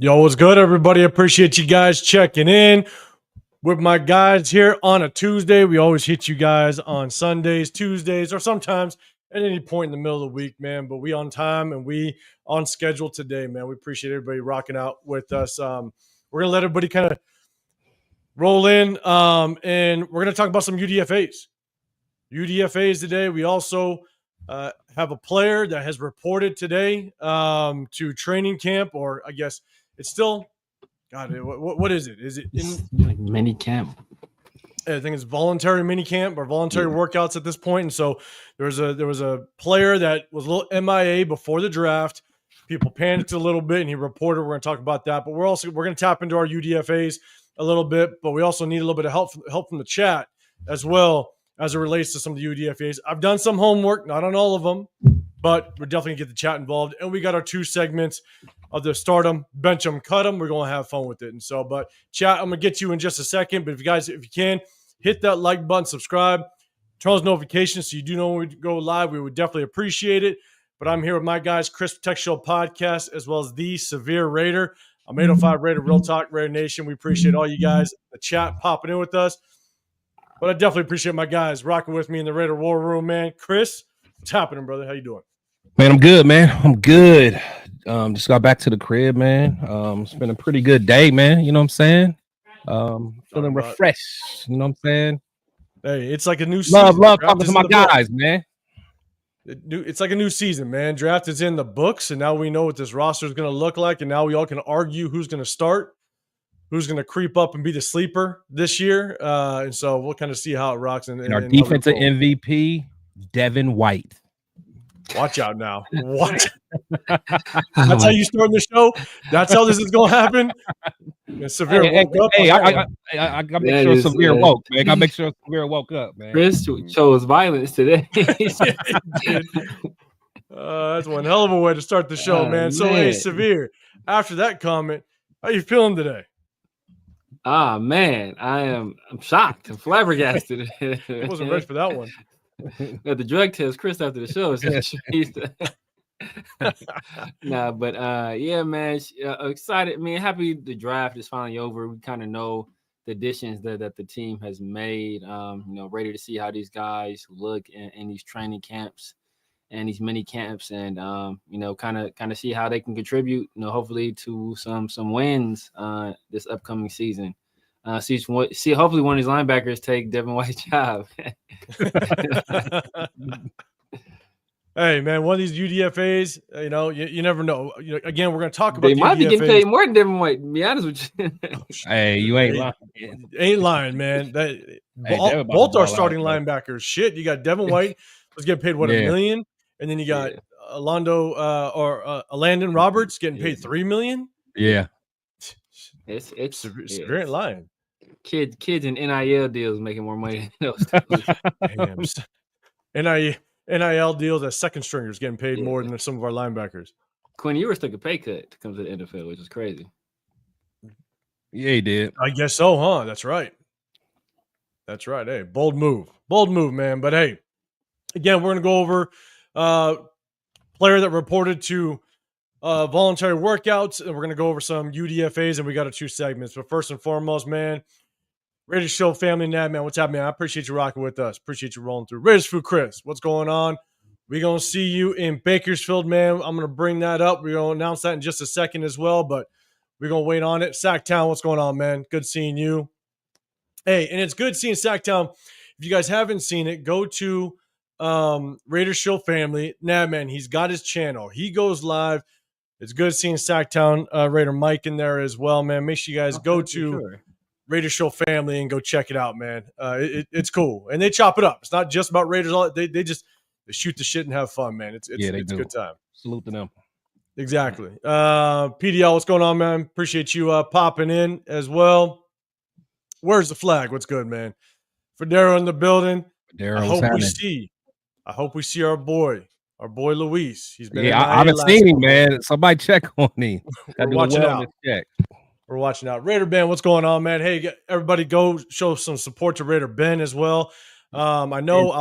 Yo, what's good, everybody? Appreciate you guys checking in with my guys here on a Tuesday. We always hit you guys on Sundays, Tuesdays, or sometimes at any point in the middle of the week, man. But we on time and we on schedule today, man. We appreciate everybody rocking out with us. We're gonna let everybody kind of roll in, and we're gonna talk about some UDFAs. UDFAs today. We also have a player that has reported today to training camp, or I guess it's still, God, what is it? Is it in like mini camp? I think it's voluntary mini camp or voluntary workouts at this point. And so there was a player that was a little MIA before the draft. People panicked a little bit, and he reported. We're going to talk about that, but we're going to tap into our UDFAs a little bit. But we also need a little bit of help from the chat as well as it relates to some of the UDFAs. I've done some homework, not on all of them, but we're definitely going to get the chat involved. And we got our two segments of the start them, bench them, cut them. We're going to have fun with it. And so, but chat, I'm going to get you in just a second. But if you can, hit that like button, subscribe, turn those notifications so you do know when we go live. We would definitely appreciate it. But I'm here with my guys, Chris Tech Show Podcast, as well as the Severe Raider. I'm 805 Raider, Real Talk, Raider Nation. We appreciate all you guys, the chat popping in with us. But I definitely appreciate my guys rocking with me in the Raider War Room, man. Chris, what's happening, brother? How you doing? Man, I'm good, man. I'm good. Just got back to the crib, man. It's been a pretty good day, man. You know what I'm saying? Feeling refreshed. You know what I'm saying? Hey, it's like a new season. Love talking to my guys, man. It's like a new season, man. Draft is in the books, and now we know what this roster is going to look like, and now we all can argue who's going to start, who's going to creep up and be the sleeper this year. And so we'll kind of see how it rocks. And our defensive MVP, Devin White. Watch out now. What? That's how you start the show? That's how this is going to happen? Severe woke up. Hey, I got to make sure Severe woke, man. I got to make sure Severe woke up, man. Chris chose violence today. That's one hell of a way to start the show, man. So, hey, Severe, after that comment, how you feeling today? Man, I'm shocked. I'm flabbergasted. I wasn't ready for that one. At the drug test, Chris, after the show. Yeah, man, excited. Man, happy the draft is finally over. We kind of know the additions that the team has made. Ready to see how these guys look in these training camps and these mini camps, and kind of see how they can contribute. Hopefully to some wins this upcoming season. See, hopefully one of these linebackers take Devin White's job. Hey, man, one of these UDFAs, you never know. Again, we're going to talk about they might be getting paid more than Devin White, to be honest with you. Hey, you ain't lying. Ain't lying, man. Both our starting linebackers. Shit, you got Devin White was getting paid, $1 million? And then you got Landon Roberts getting paid $3 million? Yeah. It's Severe ain't lying. Kids in NIL deals making more money than those. Damn. NIL deals as second stringers getting paid more than some of our linebackers. Quinn Ewers took a pay cut to come to the NFL, which is crazy. Yeah, he did. I guess so, huh? That's right. Hey, bold move, man. But hey, again, we're gonna go over player that reported to voluntary workouts, and we're gonna go over some UDFAs, and we got our two segments. But first and foremost, man, Raiders Show family, man, what's happening? I appreciate you rocking with us. Appreciate you rolling through. Raiders Food, Chris, what's going on? We're going to see you in Bakersfield, man. I'm going to bring that up. We're going to announce that in just a second as well, but we're going to wait on it. Sacktown, what's going on, man? Good seeing you. Hey, and it's good seeing Sacktown. If you guys haven't seen it, go to Raiders Show family. Nah, man, he's got his channel. He goes live. It's good seeing Sacktown Raider Mike in there as well, man. Make sure you guys go to Raiders Show family and go check it out, man. It's cool, and they chop it up. It's not just about Raiders. They shoot the shit and have fun, man. It's a good time. Salute to them. Exactly. PDL, what's going on, man? Appreciate you popping in as well. Where's the flag? What's good, man? Federo in the building. I hope we see our boy Luis. He's been. Yeah, I haven't seen him, man. Somebody check on him. We're watching out. We're watching out. Raider Ben, what's going on, man? Hey, everybody, go show some support to Raider Ben as well. I know I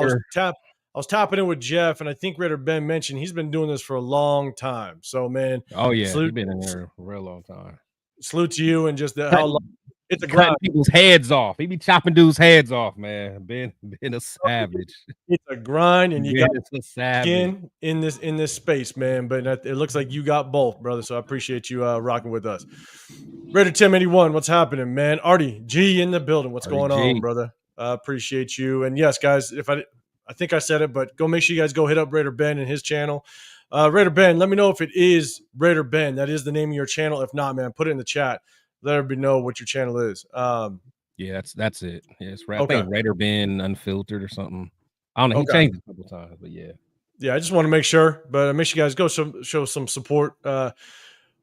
was tapping in with Jeff, and I think Raider Ben mentioned he's been doing this for a long time. So, man. Oh, yeah. He's been in there for a real long time. salute to you and just how long. It's a cutting grind. people's heads off. He be chopping dudes' heads off, man. Being a savage. It's a grind, and you got a savage skin in this space, man. But it looks like you got both, brother. So I appreciate you rocking with us. Raider Tim 81, what's happening, man? Artie G in the building. What's going on, brother? I appreciate you. And yes, guys, if I think I said it, but go make sure you guys go hit up Raider Ben and his channel. Raider Ben, let me know if it is Raider Ben. That is the name of your channel. If not, man, put it in the chat. Let everybody know what your channel is. Yeah, that's it. Yeah, it's I think Raider Ben Unfiltered or something. I don't know. He changed it a couple times, but yeah. Yeah, I just want to make sure. But make sure you guys go show some support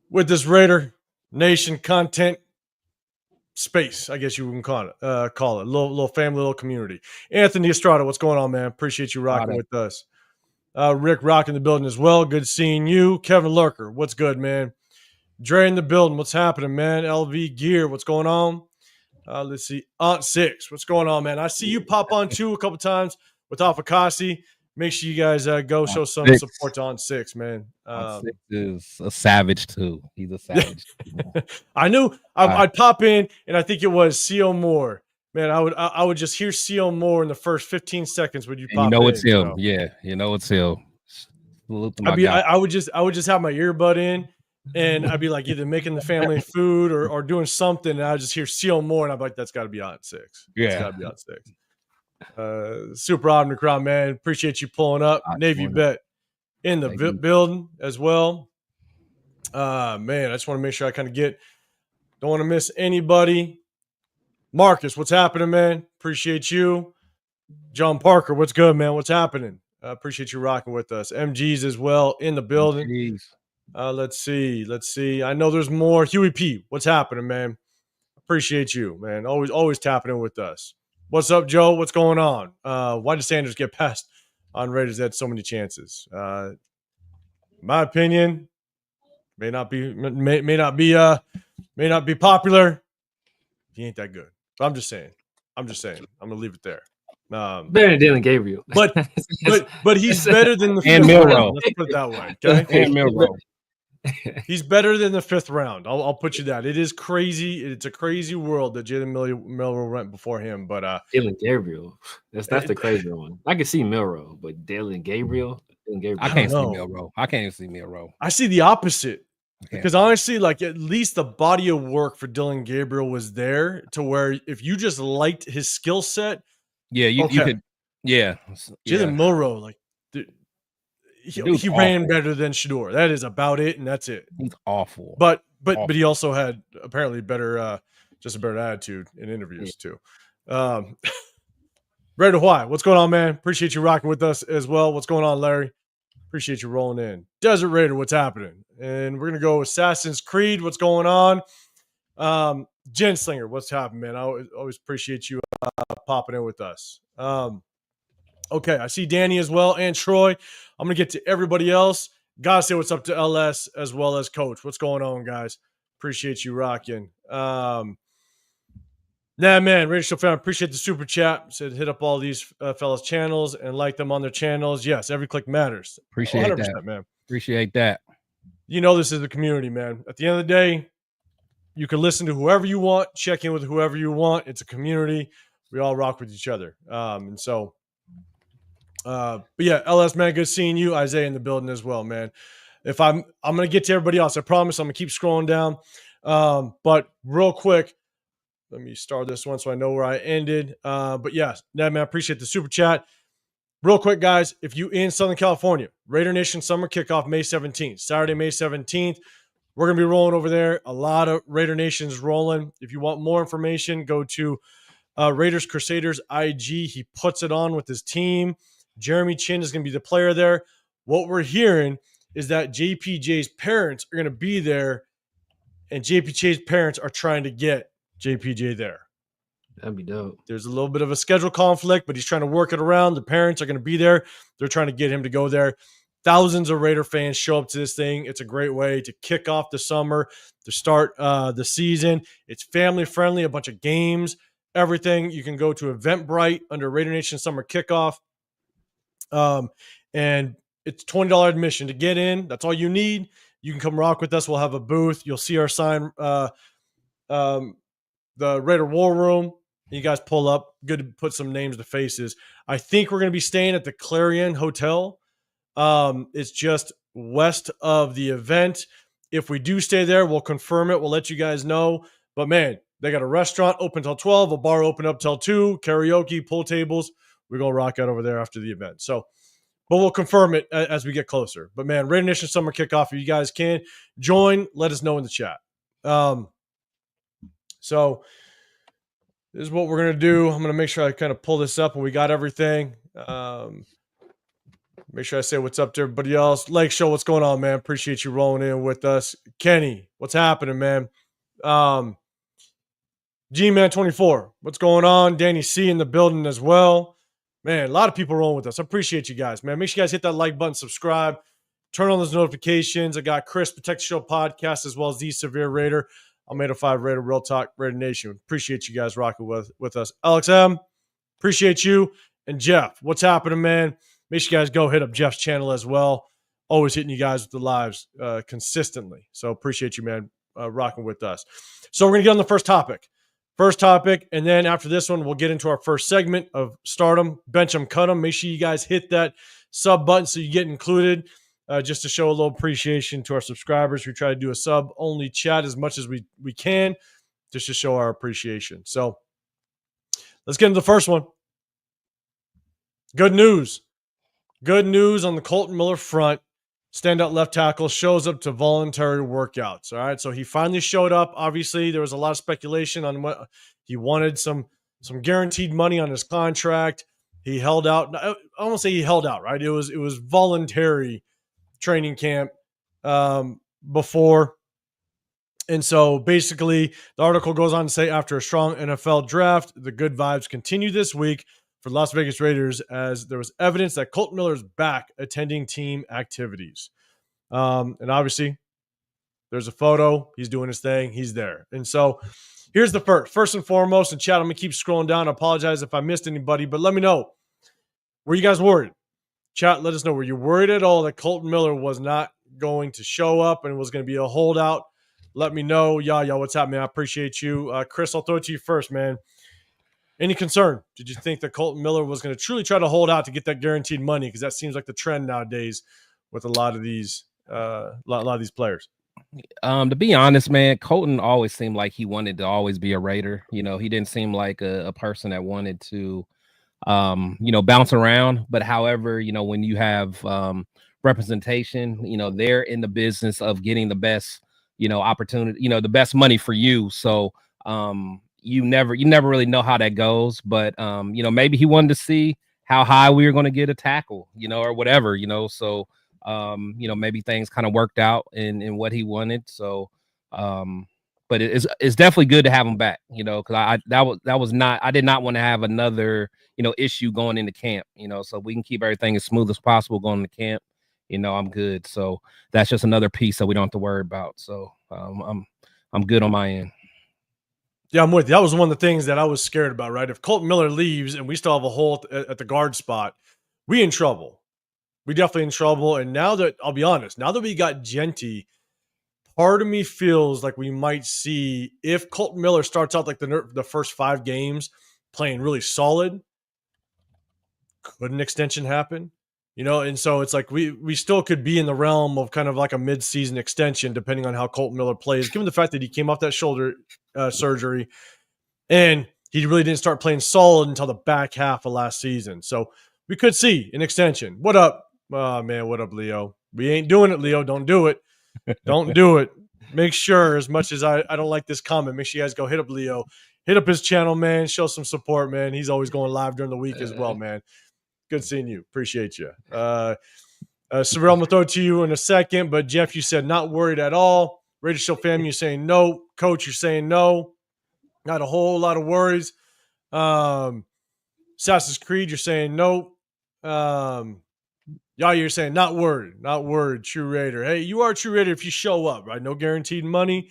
with this Raider Nation content space, I guess you can call it. Little family, little community. Anthony Estrada, what's going on, man? Appreciate you rocking with us. Rick rocking the building as well. Good seeing you. Kevin Lurker, what's good, man? Dre in the building. What's happening, man? LV Gear, what's going on? Let's see. Aunt Six, what's going on, man? I see you pop on too a couple times with Afakasi. Make sure you guys go show some support to Aunt Six, man. Aunt Six is a savage too. He's a savage. I knew I'd pop in, and I think it was C.O. Moore. Man, I would just hear C.O. Moore in the first 15 seconds when you pop in. You know it's him. So. Yeah, you know it's him. I would just have my earbud in. And I'd be like either making the family food or doing something, and I just hear C.O. Moore, and I'm like, that's got to be Aunt Six. Yeah, it's got to be Aunt Six. Super out in the crowd, man. Appreciate you pulling up. Navy Bet in the building as well. Man, I just want to make sure I kind of don't want to miss anybody. Marcus, what's happening, man? Appreciate you. John Parker, what's good, man? What's happening? Appreciate you rocking with us. MGs as well in the building. MGs. Let's see. I know there's more. Huey P, what's happening, man? Appreciate you, man. Always tapping in with us. What's up, Joe? What's going on? Why did Sanders get passed on Raiders? Had so many chances. My opinion may not be popular. He ain't that good. But I'm just saying. I'm gonna leave it there. Better than Dylan Gabriel, but he's better than the fifth round. Let's put it that way. Okay, and Milrow. He's better than the fifth round. I'll put you that. It is crazy. It's a crazy world that Jalen Milrow went before him. But Dylan Gabriel, that's the crazy one. I can see Milrow, but Dylan Gabriel. I can't see Milrow. I can't even see Milrow. I see the opposite. Because honestly, like at least the body of work for Dylan Gabriel was there to where if you just liked his skill set, you could, Jalen Milrow, like he ran better than Shedeur. That is about it, and that's it. He's awful. But he also had apparently better, just a better attitude in interviews too. Raider Hawaii, what's going on, man? Appreciate you rocking with us as well. What's going on, Larry? Appreciate you rolling in. Desert Raider, what's happening? And we're gonna go Assassin's Creed. What's going on? Genslinger, what's happening, man? I always appreciate you popping in with us. Okay, I see Danny as well and Troy. I'm gonna get to everybody else. Gotta say what's up to LS as well as Coach. What's going on, guys? Appreciate you rocking. Man, Raider Show fan, appreciate the super chat. Said hit up all these fellas' channels and like them on their channels. Yes, every click matters. Appreciate that, man. Appreciate that. You know this is the community, man. At the end of the day, you can listen to whoever you want, check in with whoever you want. It's a community. We all rock with each other. But yeah, LS, man, good seeing you. Isaiah in the building as well, man. If I'm gonna get to everybody else. I promise I'm gonna keep scrolling down. But real quick, let me start this one so I know where I ended. But yeah, man, I appreciate the super chat. Real quick, guys, if you in Southern California, Raider Nation Summer Kickoff May 17th, Saturday, May 17th. We're going to be rolling over there. A lot of Raider Nation's rolling. If you want more information, go to Raiders Crusaders IG. He puts it on with his team. Jeremy Chin is going to be the player there. What we're hearing is that JPJ's parents are going to be there, and JPJ's parents are trying to get JPJ there. That'd be dope. There's a little bit of a schedule conflict, but he's trying to work it around. The parents are going to be there. They're trying to get him to go there. Thousands of Raider fans show up to this thing. It's a great way to kick off the summer, to start the season. It's family friendly, a bunch of games, everything. You can go to Eventbrite under Raider Nation Summer Kickoff. And it's $20 admission to get in. That's all you need. you can come rock with us. We'll have a booth. You'll see our sign, the Raider War Room. You guys pull up. Good to put some names to faces. I think we're going to be staying at the Clarion Hotel. It's just west of the event. If we do stay there, we'll confirm it. We'll let you guys know. But man, they got a restaurant open till 12, a bar open up till 2, karaoke, pool tables. We're going to rock out over there after the event. So, but we'll confirm it as we get closer. But man, Raider Nation Summer Kickoff, if you guys can join, let us know in the chat. So this is what we're going to do. I'm going to make sure I kind of pull this up and we got everything. Make sure I say what's up to everybody else. Lake Show, what's going on, man? Appreciate you rolling in with us. Kenny, what's happening, man? G-Man 24, what's going on? Danny C in the building as well. Man, a lot of people rolling with us. I appreciate you guys, man. Make sure you guys hit that like button, subscribe, turn on those notifications. I got Chris, Protect the Show podcast, as well as the Severe Raider. I'm 805 Raider, Real Talk, Raider Nation. Appreciate you guys rocking with us. Alex M, appreciate you. And Jeff, what's happening, man? Make sure you guys go hit up Jeff's channel as well. Always hitting you guys with the lives consistently. So appreciate you, man, rocking with us. So we're going to get on the first topic. And then after this one, we'll get into our first segment of Stardom, Bench 'em, Cut 'em. Make sure you guys hit that sub button so you get included, just to show a little appreciation to our subscribers. We try to do a sub-only chat as much as we can, just to show our appreciation. So let's get into the first one. Good news. Good news on the Kolton Miller front. Standout left tackle shows up to voluntary workouts. All right. So he finally showed up. Obviously, there was a lot of speculation on what he wanted, some guaranteed money on his contract. He held out. I won't say he held out, right? It was voluntary training camp before. And so basically, the article goes on to say, after a strong NFL draft, the good vibes continue this week for the Las Vegas Raiders, as there was evidence that Kolton Miller is back attending team activities. And obviously, there's a photo. He's doing his thing. He's there. And so here's the first and foremost, and chat, I'm going to keep scrolling down. I apologize if I missed anybody, but let me know. Were you guys worried? Chat, let us know. Were you worried at all that Kolton Miller was not going to show up and was going to be a holdout? Let me know. Y'all, what's happening? I appreciate you. Chris, I'll throw it to you first, man. Any concern? Did you think that Kolton Miller was going to truly try to hold out to get that guaranteed money? Because that seems like the trend nowadays with a lot of these players. To be honest, man, Kolton always seemed like he wanted to always be a Raider. You know, he didn't seem like a person that wanted to, bounce around. But however, when you have representation, they're in the business of getting the best, opportunity, the best money for you. So, you never really know how that goes, but maybe he wanted to see how high we were going to get a tackle, or whatever, so maybe things kind of worked out in what he wanted. So but it's definitely good to have him back, because I did not want to have another issue going into camp, so we can keep everything as smooth as possible going into camp. I'm good. So that's just another piece that we don't have to worry about. So I'm good on my end. Yeah, I'm with you. That was one of the things that I was scared about, right? If Kolton Miller leaves and we still have a hole at the guard spot, we in trouble. We definitely in trouble. And now that, I'll be honest, now that we got Genty, part of me feels like we might see, if Kolton Miller starts out like the first 5 games playing really solid, could an extension happen? And so it's like we still could be in the realm of kind of like a mid-season extension, depending on how Kolton Miller plays, given the fact that he came off that shoulder surgery and he really didn't start playing solid until the back half of last season. So we could see an extension. What up? Oh, man, what up, Leo? We ain't doing it, Leo. Don't do it. Don't do it. Make sure, as much as I don't like this comment, make sure you guys go hit up Leo. Hit up his channel, man. Show some support, man. He's always going live during the week as well, man. Good seeing you. Appreciate you. Sorrel, I'm going to throw it to you in a second, but Jeff, you said not worried at all. Raider Show family, you're saying no. Coach, you're saying no. Not a whole lot of worries. Assassin's Creed, you're saying no. You're saying not worried. Not worried. True Raider. Hey, you are a true Raider if you show up, right? No guaranteed money.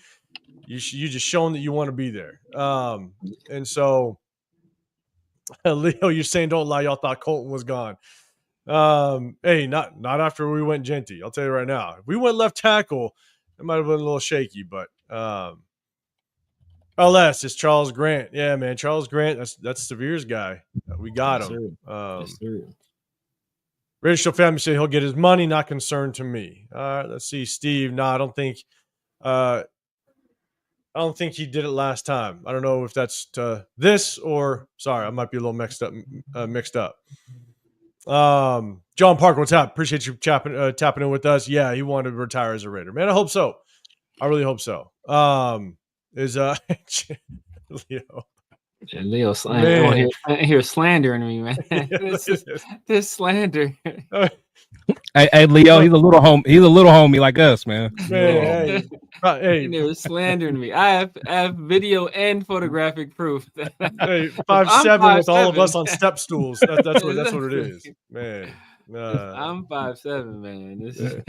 You just showing that you want to be there. And so, Leo, you're saying don't lie. Y'all thought Kolton was gone. Hey, not after we went Genty. I'll tell you right now. If we went left tackle, it might have been a little shaky, but LS is Charles Grant. Yeah, man, Charles Grant. That's Severe's guy. We got Yes, him. sir. Yes, sir. Racial family say he'll get his money. Not concerned to me. All right, let's see, Steve. No, I don't think. I don't think he did it last time. I don't know if that's to this or sorry, I might be a little mixed up. John Parker, what's up? Appreciate you tapping in with us. Yeah, he wanted to retire as a Raider. Man, I hope so. I really hope so. Is Leo. Yeah, Leo slander. I hear slandering me, man. this slander. Hey, Leo, he's a little homie like us, man. Hey, they're slandering me. I have video and photographic proof. Hey, 5'7" with all of us on step stools. That's what it is, man. I'm 5'7", man. This is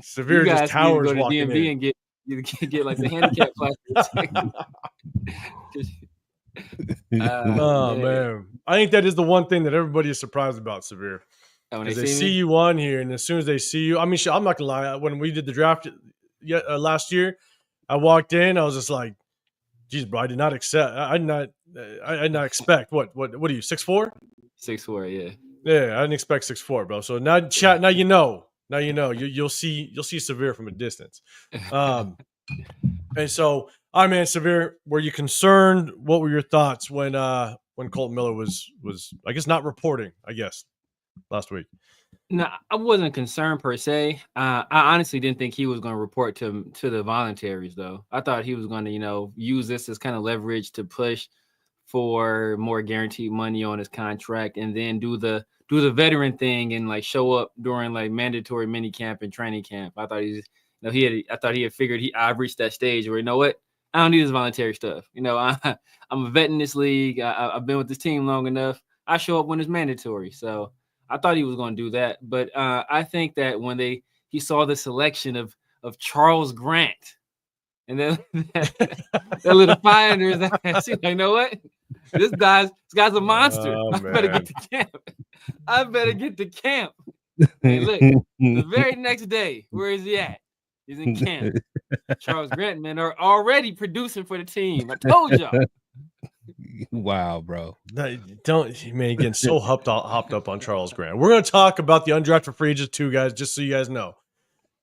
Severe just towers go to walking DMV in. and get like the handicap plastic. Man, I think that is the one thing that everybody is surprised about, Severe. Because they see you on here, and as soon as they see you, I mean, I'm not gonna lie. When we did the draft last year, I walked in, I was just like, "Geez, bro, I did not expect. I did not expect. What are you? 6'4"? 6'4", yeah. Yeah, I didn't expect 6'4", bro. So now, chat. Now you know. You'll see Severe from a distance. And so, all right, man, Severe, were you concerned? What were your thoughts when Kolton Miller was I guess not reporting? I guess last week. No, I wasn't concerned per se. I honestly didn't think he was going to report to the voluntaries, though. I thought he was going to, use this as kind of leverage to push for more guaranteed money on his contract, and then do the veteran thing and like show up during like mandatory mini camp and training camp. I thought I thought he had figured I've reached that stage where, I don't need this voluntary stuff. I'm a vet in this league. I've been with this team long enough. I show up when it's mandatory. So I thought he was going to do that. But I think that when he saw the selection of Charles Grant, and then that little fire in his eyes, you know what? This guy's a monster. I better get to camp. Hey, look, the very next day, where is he at? He's in camp. Charles Grant, man, are already producing for the team. I told y'all. Wow, bro. Don't, man, getting so hopped up on Charles Grant. We're going to talk about the undrafted free agents too, guys, just so you guys know.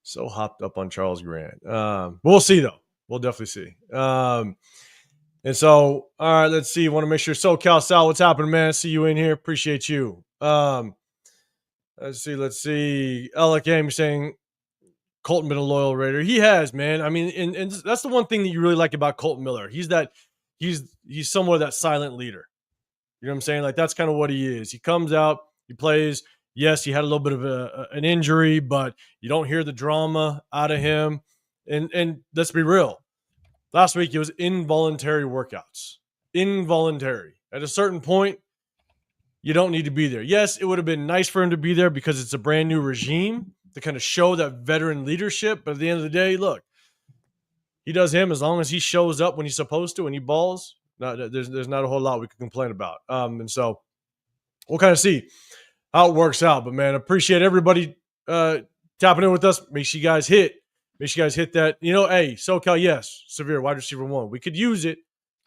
So hopped up on Charles Grant. We'll see, though. We'll definitely see. And so, all right, let's see. Want to make sure SoCal Sal, what's happening, man? See you in here. Appreciate you. Let's see. Alec Game saying Kolton been a loyal Raider. He has, man. I mean, and that's the one thing that you really like about Kolton Miller. He's somewhat of that silent leader. You know what I'm saying? Like, that's kind of what he is. He comes out, he plays. Yes, he had a little bit of an injury, but you don't hear the drama out of him. And let's be real. Last week, it was involuntary workouts. Involuntary. At a certain point, you don't need to be there. Yes, it would have been nice for him to be there because it's a brand new regime to kind of show that veteran leadership. But at the end of the day, look, he does him as long as he shows up when he's supposed to and he balls. There's not a whole lot we can complain about. And so we'll kind of see how it works out. But, man, appreciate everybody tapping in with us. Make sure you guys hit that. Hey, SoCal, yes, Severe wide receiver 1. We could use it.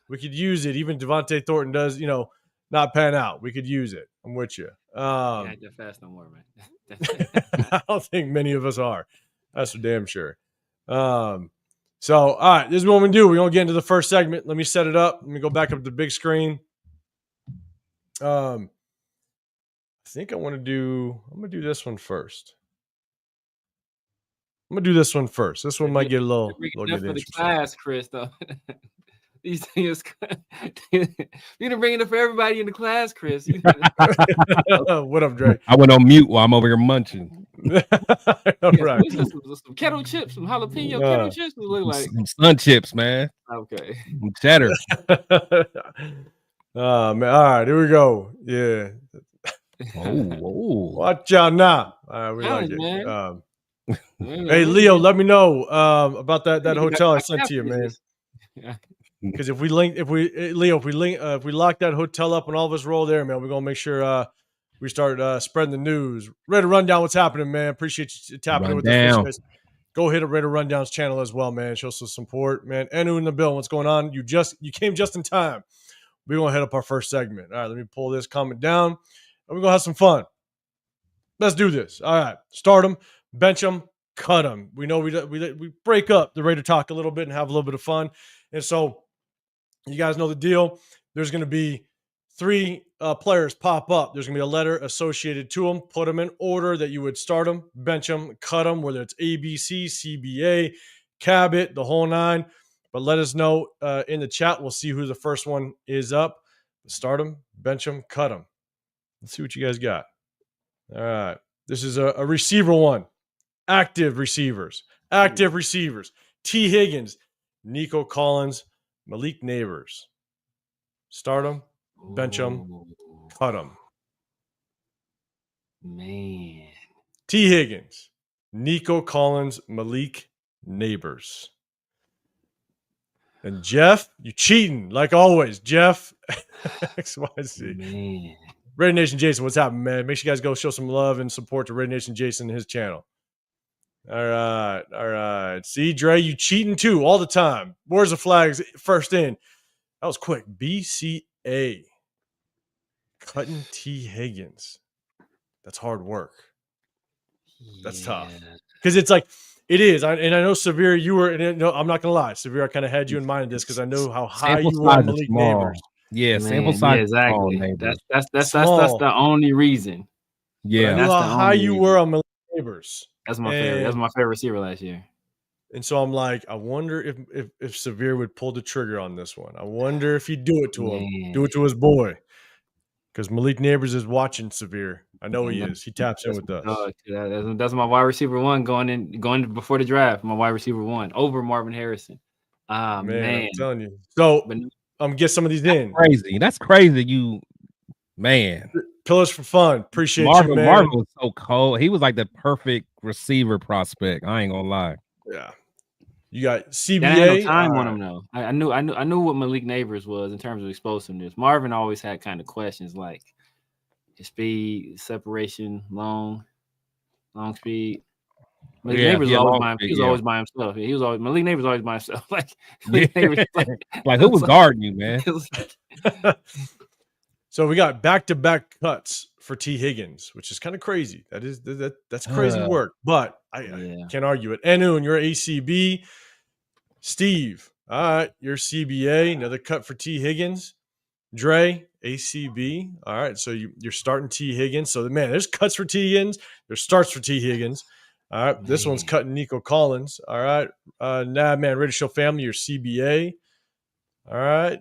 Even Devontae Thornton does, not pan out. We could use it. I'm with you. Yeah, they're fast no more, man. I don't think many of us are. That's for damn sure. So, all right, this is what we do. We're going to get into the first segment. Let me set it up. Let me go back up to the big screen. I think I'm going to do this one first. This one might get a little good for the class, Chris, though. These things, you didn't bring it up for everybody in the class, Chris. What up, Dre? I went on mute while I'm over here munching. Right. Some kettle chips, some jalapeno kettle chips. Look like some sun chips, man. Okay. Some cheddar. Man. All right, here we go. Yeah. Oh. Watch out now. All right, we like it. Man. Hey, Leo, let me know about that hotel I sent to you, man. Because if we lock that hotel up and all of us roll there, man, we're gonna make sure we start spreading the news. Raider Rundown, what's happening, man? Appreciate you tapping in with us. Rundown. Guys. Go hit a Raider Rundown's channel as well, man. Show some support, man. Enu in the bill. What's going on? You came just in time. We're gonna head up our first segment. All right, let me pull this comment down, and we're gonna have some fun. Let's do this. All right, start them, bench them, cut them. We know we break up the Raider talk a little bit and have a little bit of fun, and so you guys know the deal. There's gonna be 3 players pop up. There's going to be a letter associated to them. Put them in order that you would start them, bench them, cut them, whether it's ABC, CBA, Cabot, the whole 9. But let us know in the chat. We'll see who the first one is up. Start them, bench them, cut them. Let's see what you guys got. All right. This is a receiver one. Active receivers. T. Higgins, Nico Collins, Malik Neighbors. Start them. Bench them, cut them. Man. T. Higgins, Nico Collins, Malik Neighbors. And Jeff, you cheating like always. Jeff, XYZ. Man. Raider Nation Jason, what's happening, man? Make sure you guys go show some love and support to Raider Nation Jason and his channel. All right. See, Dre, you cheating too all the time. Where's the flags first in? That was quick. BCA. Cutting T. Higgins. That's hard work. That's tough. Because it's like, it is. And I know, Severe, you were, and no, I'm not going to lie. Severe, I kind of had you in mind of this because I know how high you were on Malik Neighbors. Yeah, sample size. Yeah, exactly. That's the only reason. Yeah. I know how high you were on Malik Neighbors. That's my favorite. That's my favorite receiver last year. And so I'm like, I wonder if Severe would pull the trigger on this one. I wonder if he'd do it to him. Do it to his boy. Because Malik Neighbors is watching Severe. I know he is. He taps in with us. That's my wide receiver one going before the draft. My wide receiver one over Marvin Harrison. Man, I'm telling you. So get some of these in. Crazy. That's crazy. You, man. Pillars for fun. Appreciate you, man. Marvin was so cold. He was like the perfect receiver prospect. I ain't gonna lie. Yeah. You got CBA. I had no time on him though. I knew what Malik Neighbors was in terms of explosiveness. Marvin always had kind of questions like his speed, separation, long speed. Malik Neighbors was always by himself. Malik Neighbors always by himself. Like who was guarding you, man? So we got back-to-back cuts for T. Higgins, which is kind of crazy. That's crazy work, but I can't argue it. Enu and your ACB. Steve, all right, your CBA, another cut for T. Higgins. Dre, ACB. All right, so you're starting T. Higgins. So, man, there's cuts for T. Higgins. There's starts for T. Higgins. All right, this one's cutting Nico Collins. All right, man, Raider Show family, your CBA. All right,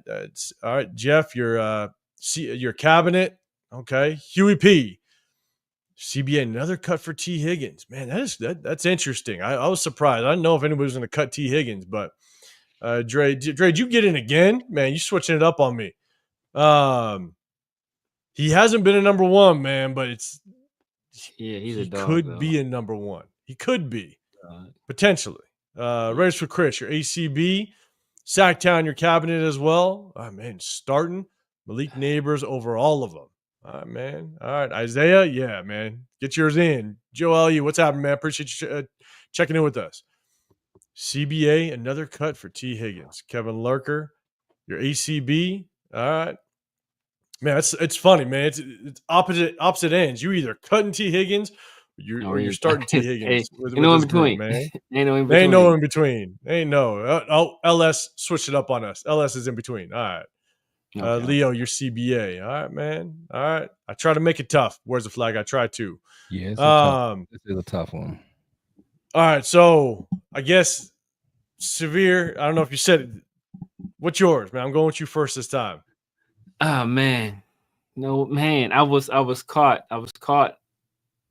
all right, Jeff, your cabinet. Okay, Huey P. CBA, another cut for T. Higgins. Man, that's interesting. I was surprised. I didn't know if anybody was going to cut T. Higgins, but Dre, did you get in again? Man, you switching it up on me. He hasn't been a number one, man, but he could be a number one. He could be potentially. Raiders for Chris, your ACB, Sacktown, your cabinet as well. Oh, man, starting Malik Neighbors over all of them. All right, man. All right, Isaiah. Yeah, man. Get yours in. Joe L.U., what's happening, man? Appreciate you checking in with us. CBA, another cut for T. Higgins. Kevin Lurker, your ACB. All right. Man, it's funny, man. It's opposite ends. You either cutting T. Higgins or you're starting T. Higgins. Ain't no in between, man. Ain't no in between. Ain't no. LS switched it up on us. LS is in between. All right. Okay. Leo, your CBA. All right, man. All right. I try to make it tough. Where's the flag? I try to. Yeah, this is a tough one. All right. So I guess Severe. I don't know if you said it. What's yours, man? I'm going with you first this time. Oh man. No, man. I was caught. I was stuck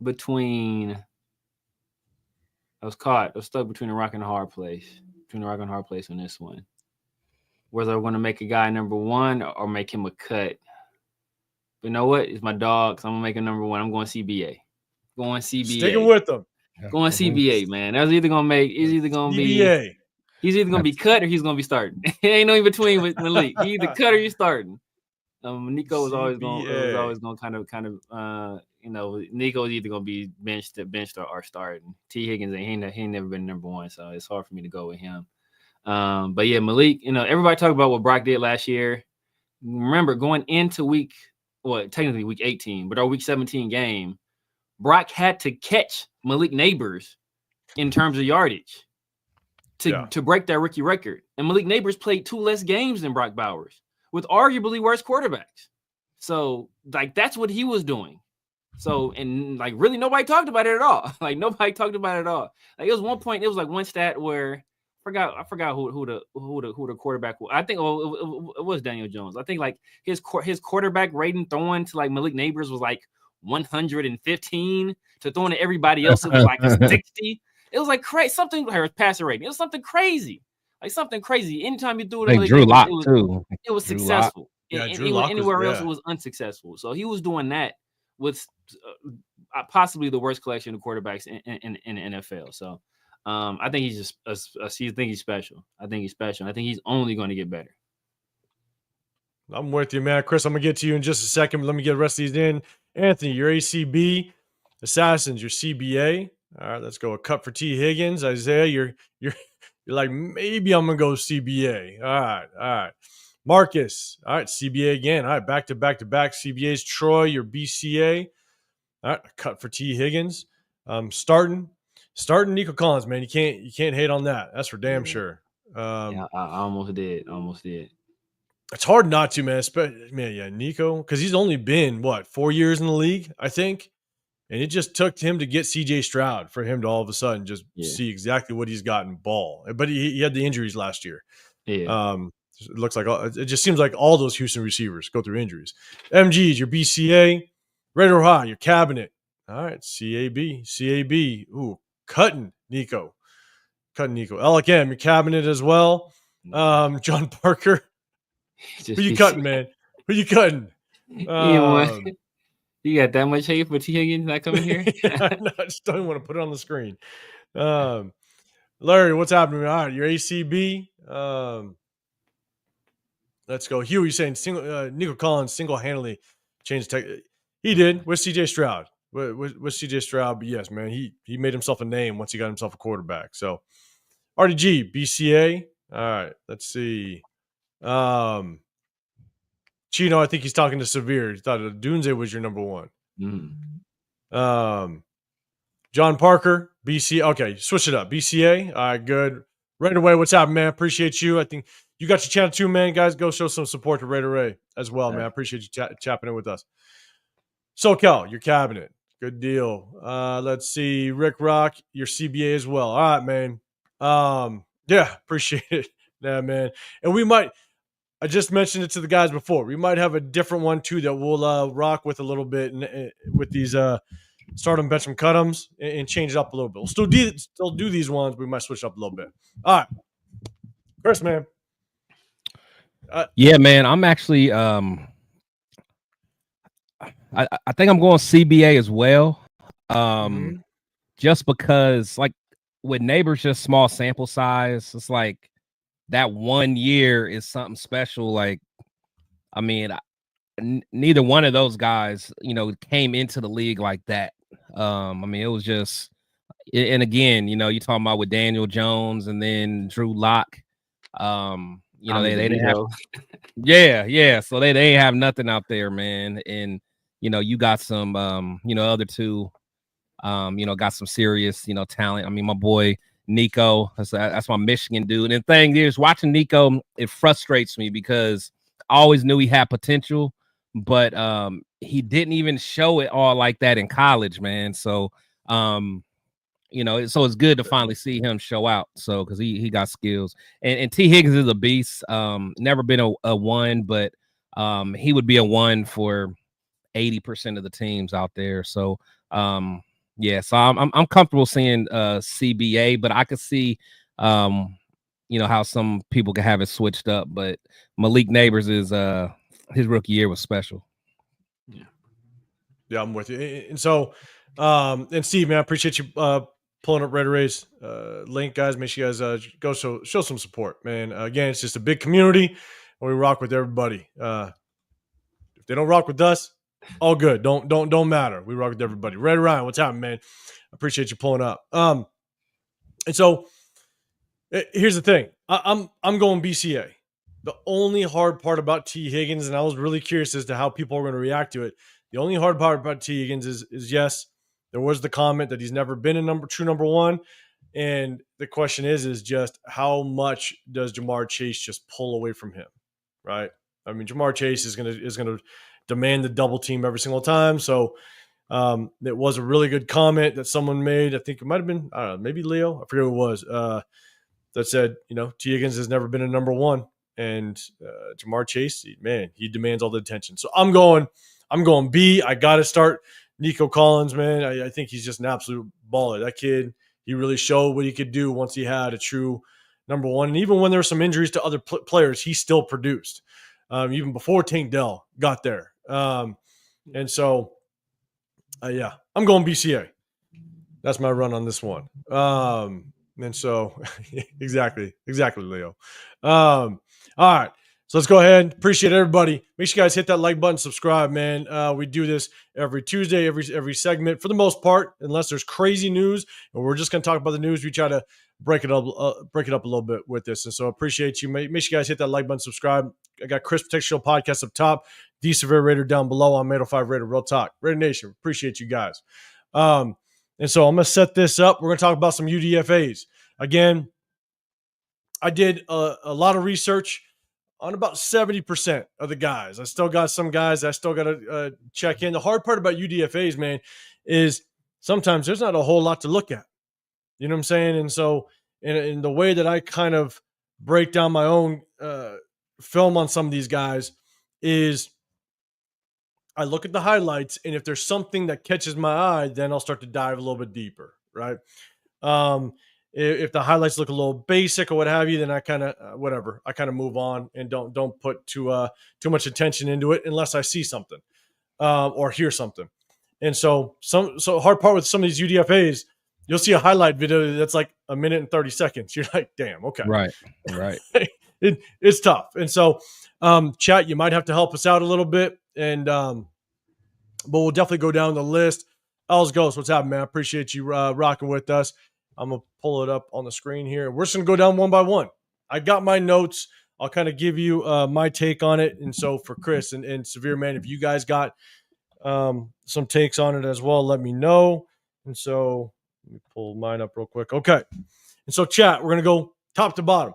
between a rock and a hard place. On this one. Whether I want to make a guy number one or make him a cut. But you know what? It's my dog, so I'm going to make him number one. I'm going CBA. Sticking with them. Going CBA, man. He's either going to be cut or he's going to be starting. It ain't no in between with Malik. He either cut or he's starting. Nico was always CBA. going Nico's either going to be benched or starting. T Higgins, he ain't never been number one, so it's hard for me to go with him. But yeah, Malik, everybody talked about what Brock did last year. Remember, going into technically week 18, but our week 17 game, Brock had to catch Malik Neighbors in terms of yardage to break that rookie record. And Malik Neighbors played 2 less games than Brock Bowers with arguably worse quarterbacks. So, that's what he was doing. So, and really nobody talked about it at all. Nobody talked about it at all. It was one point, it was one stat where I forgot who the quarterback was. I think it was Daniel Jones. I think his quarterback rating throwing to Malik Neighbors was 115 to throwing to everybody else. It was a 60. It was crazy. Something passer rating. It was something crazy. Something crazy. Anytime you threw it, Drew Lock too. It was successful. Drew Lock anywhere else, it was unsuccessful. So he was doing that with possibly the worst collection of quarterbacks in the NFL. So I think he's he's special. I think he's special. I think he's only going to get better. I'm with you, man. Chris, I'm going to get to you in just a second. But let me get the rest of these in. Anthony, your ACB. Assassins, your CBA. All right, let's go. A cut for T. Higgins. Isaiah, you're like, maybe I'm going to go CBA. All right. Marcus. All right, CBA again. All right, back to back. CBA's Troy, your BCA. All right, a cut for T. Higgins. Starting Nico Collins, man. You can't hate on that. That's for damn sure. I almost did. It's hard not to, man. Nico, because he's only been 4 years in the league, I think, and it just took him to get CJ Stroud for him to all of a sudden just see exactly what he's got in ball. But he had the injuries last year. Yeah. It looks like it just seems like all those Houston receivers go through injuries. MG's your BCA, Raider High, your cabinet. All right, CAB. Ooh, cutting Nico. Alec M, your cabinet as well. John Parker. Who you cutting, man? Who you cutting? You got that much hate for T. Higgins not coming here? I just don't want to put it on the screen. Larry, what's happening? All right, your ACB. Let's go. Hugh, you're saying Nico Collins single-handedly changed tech. He did with CJ Stroud. With CJ Stroud, but yes, man, he made himself a name once he got himself a quarterback. So RDG, BCA. All right, let's see. Chino, I think he's talking to Severe. He thought Dunze was your number one. John Parker, BC. Okay, switch it up. BCA. All right, good. Right away, what's happening, man? Appreciate you. I think you got your channel too, man. Guys, go show some support to Raider Ray as well, man. I appreciate you chapping in with us. SoCal, your cabinet. Good deal. Let's see. Rick Rock, your CBA as well. All right, man. Yeah, appreciate it. Yeah, man. And we might, I just mentioned it to the guys before. We might have a different one too that we'll rock with a little bit and with these start them, bench them, cut them, and change it up a little bit. We'll still do these ones. We might switch up a little bit. All right, Chris, man. Yeah, man. I'm actually I think I'm going CBA as well. Just because with Neighbors, just small sample size. It's like that 1 year is something special. Neither one of those guys, came into the league like that. It was just, and again, you're talking about with Daniel Jones and then Drew Lock. They didn't have, yeah. So they ain't have nothing out there, man. And you got some, other two, got some serious, talent. My boy Nico, that's my Michigan dude. And the thing is, watching Nico, it frustrates me because I always knew he had potential, but he didn't even show it all like that in college, man. So, so it's good to finally see him show out. So, because he got skills, and T. Higgins is a beast. Never been a one, but he would be a one for 80% of the teams out there. So, yeah, so I'm comfortable seeing CBA, but I could see how some people can have it switched up. But Malik Neighbors is his rookie year was special. Yeah, I'm with you. And so, and Steve, man, I appreciate you pulling up Raider Ray's link, guys. Make sure you guys go show some support, man. Again, it's just a big community, and we rock with everybody. they don't rock with us, all good. Don't matter. We rock with everybody. Red Ryan, what's happening, man? I appreciate you pulling up. And so here's the thing. I'm going BCA. The only hard part about T. Higgins, and I was really curious as to how people are going to react to it. The only hard part about T. Higgins is yes, there was the comment that he's never been a true number one. And the question is just how much does Jamar Chase just pull away from him, right? I mean, Jamar Chase is gonna demand the double team every single time. So it was a really good comment that someone made. I think it might have been, I don't know, maybe Leo. I forget who it was. That said, T. Higgins has never been a number one, and Jamar Chase, man, he demands all the attention. So I'm going B. I got to start Nico Collins, man. I think he's just an absolute baller. That kid, he really showed what he could do once he had a true number one. And even when there were some injuries to other players, he still produced, even before Tank Dell got there. And so, yeah, I'm going BCA. That's my run on this one. And so, exactly, Leo. All right. So let's go ahead. Appreciate everybody. Make sure you guys hit that like button, subscribe, man. We do this every Tuesday, every segment for the most part, unless there's crazy news, and we're just going to talk about the news. We try to break it up a little bit with this. And so appreciate you. Make sure you guys hit that like button, subscribe. I got Chris Protection Show podcast up top, D Severe Raider down below. I'm 805 Raider, Real Talk. Raider Nation, appreciate you guys. And so I'm going to set this up. We're going to talk about some UDFAs. Again, I did a lot of research on about 70% of the guys. I still got some guys I still got to check in. The hard part about UDFAs, man, is sometimes there's not a whole lot to look at. You know what I'm saying? And so in the way that I kind of break down my own film on some of these guys is I look at the highlights, and if there's something that catches my eye, then I'll start to dive a little bit deeper, right? If the highlights look a little basic or what have you, then I kind of whatever. I kind of move on and don't put too much attention into it unless I see something or hear something. And so hard part with some of these UDFAs, you'll see a highlight video that's like a minute and 30 seconds. You're like, damn, okay, right. It's tough. And so, chat, you might have to help us out a little bit, and but we'll definitely go down the list. Els Ghost, what's happening, man? I appreciate you rocking with us. I'm going to pull it up on the screen here. We're just going to go down one by one. I got my notes. I'll kind of give you my take on it. And so for Chris and Severe, man, if you guys got some takes on it as well, let me know. And so let me pull mine up real quick. Okay. And so, chat, we're going to go top to bottom.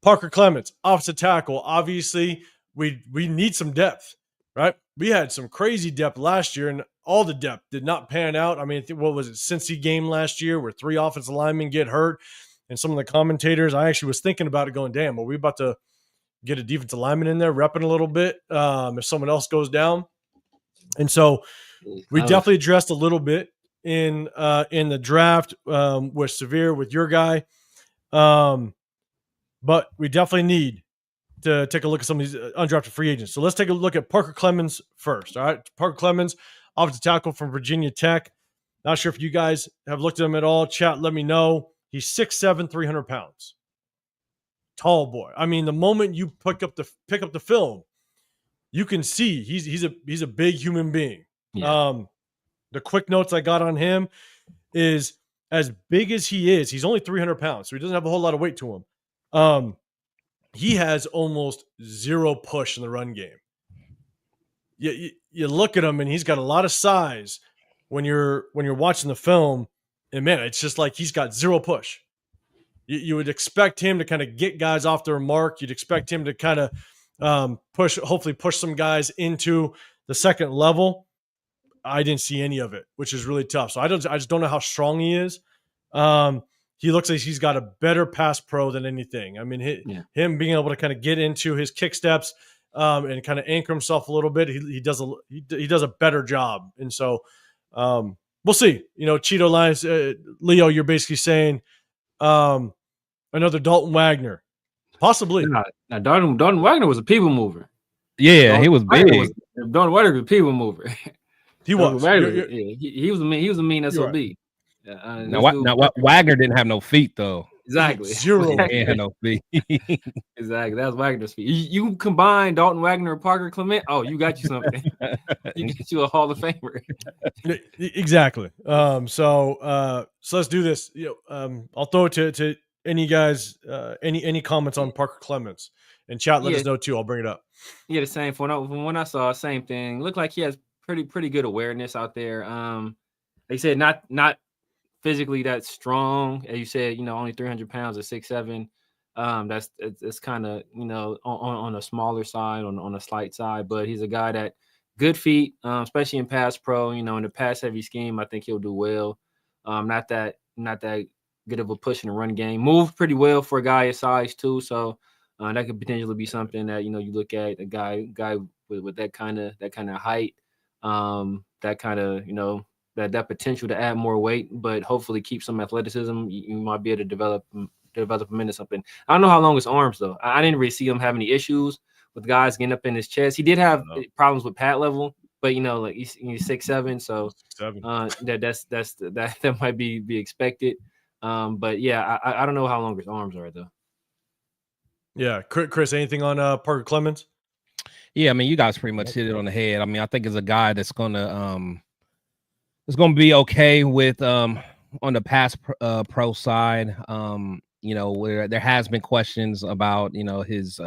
Parker Clements, offensive tackle. Obviously, we need some depth, right? We had some crazy depth last year, and all the depth did not pan out. I mean, what was it, Cincy game last year where 3 offensive linemen get hurt, and some of the commentators, I actually was thinking about it going, damn, are we about to get a defensive lineman in there repping a little bit if someone else goes down? And so we definitely addressed a little bit in the draft with Severe, with your guy. But we definitely need to take a look at some of these undrafted free agents. So let's take a look at Parker Clemens first. All right. Parker Clemens, offensive tackle from Virginia Tech. Not sure if you guys have looked at him at all. Chat, let me know. He's 6'7", 300 pounds. Tall boy. I mean, the moment you pick up the film, you can see he's a big human being. Yeah. The quick notes I got on him is as big as he is, he's only 300 pounds, so he doesn't have a whole lot of weight to him. He has almost zero push in the run game. You look at him, and he's got a lot of size when you're watching the film, and man, it's just like he's got zero push. You would expect him to kind of get guys off their mark. You'd expect him to kind of hopefully push some guys into the second level. I didn't see any of it, which is really tough. So I just don't know how strong he is. He looks like he's got a better pass pro than anything. I mean, him being able to kind of get into his kick steps and kind of anchor himself a little bit, he does a better job. And so we'll see. You know, Cheeto Lines, Leo, you're basically saying another Dalton Wagner, possibly. Now Dalton Wagner was a people mover. Yeah, he was big. Dalton Wagner was a people mover. He was. He was a mean SOB. Now Wagner didn't have no feet though. Exactly. Zero. Yeah, no fee. Exactly. That's Wagner's fee. You combine Dalton Wagner and Parker Clement. Oh, you got you something. You get you a Hall of Famer. Exactly. So let's do this. I'll throw it to any guys. Any comments on Parker Clements and chat? Let us know too. I'll bring it up. Yeah, the same. From when I saw, same thing. Looked like he has pretty good awareness out there. They said not physically that strong, as you said. Only 300 pounds at 6'7". It's kind of on a smaller side, on a slight side. But he's a guy that good feet, especially in pass pro. In the pass heavy scheme, I think he'll do well. Not that good of a push in the run game. Moved pretty well for a guy his size too. So that could potentially be something that you look at a guy with that kind of height, that kind of that potential to add more weight, but hopefully keep some athleticism. You might be able to develop him into something. I don't know how long his arms though. I didn't really see him have any issues with guys getting up in his chest. He did have problems with pad level, but like he's 6'7", so 6'7". That might be expected. But yeah, I don't know how long his arms are though. Yeah, Chris, anything on Parker Clements? Yeah, I mean, you guys pretty much hit it on the head. I mean, I think it's a guy that's gonna be okay with on the pass pro side. Where there has been questions about his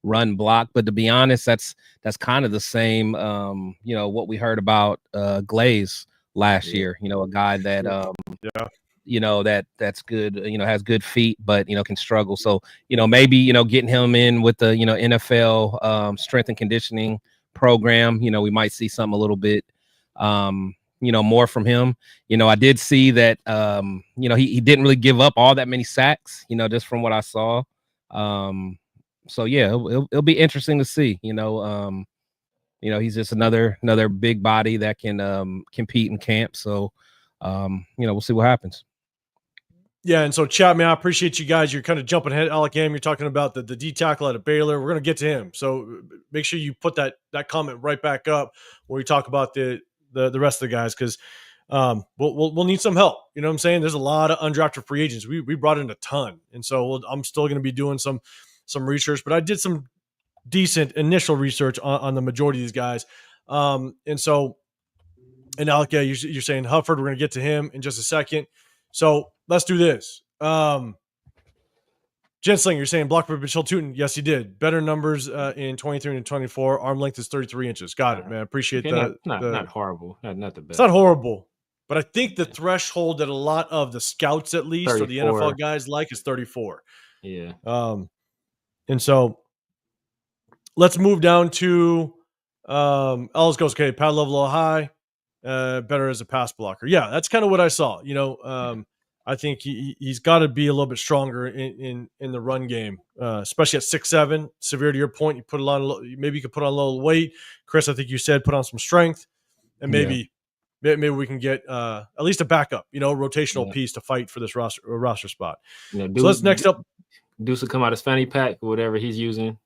run block, but to be honest, that's kind of the same. What we heard about Glaze last year. A guy that that's good, has good feet, but can struggle. So maybe getting him in with the NFL strength and conditioning program, we might see something a little bit more from him. I did see that he didn't really give up all that many sacks, just from what I saw. So yeah, it'll be interesting to see. He's just another big body that can compete in camp. So we'll see what happens. Yeah, and so chat, man, I appreciate you guys. You're kind of jumping ahead. Alec Am, you're talking about the D tackle out of Baylor. We're gonna get to him. So make sure you put that comment right back up where we talk about the rest of the guys, because we'll need some help. You know what I'm saying? There's a lot of undrafted free agents. We brought in a ton, and so I'm still going to be doing some research, but I did some decent initial research on the majority of these guys. And Alec, yeah, you're saying Hufford. We're going to get to him in just a second. So let's do this. Jensling, you're saying block for Michelle Tootin. Yes, he did. Better numbers in 23 and 24. Arm length is 33 inches. Got it, man. Appreciate that. Not horrible. Not the best. It's not horrible. But I think the threshold that a lot of the scouts, at least, 34. Or the NFL guys like is 34. Yeah. And so let's move down to Ellis goes, okay, pad level a little high, better as a pass blocker. Yeah, that's kind of what I saw. I think he's got to be a little bit stronger in the run game, especially at 6'7". Severe, to your point, you could put on a little weight. Chris, I think you said put on some strength, and maybe we can get at least a backup, rotational piece to fight for this roster spot. So let's next up. Deuce will come out his fanny pack or whatever he's using,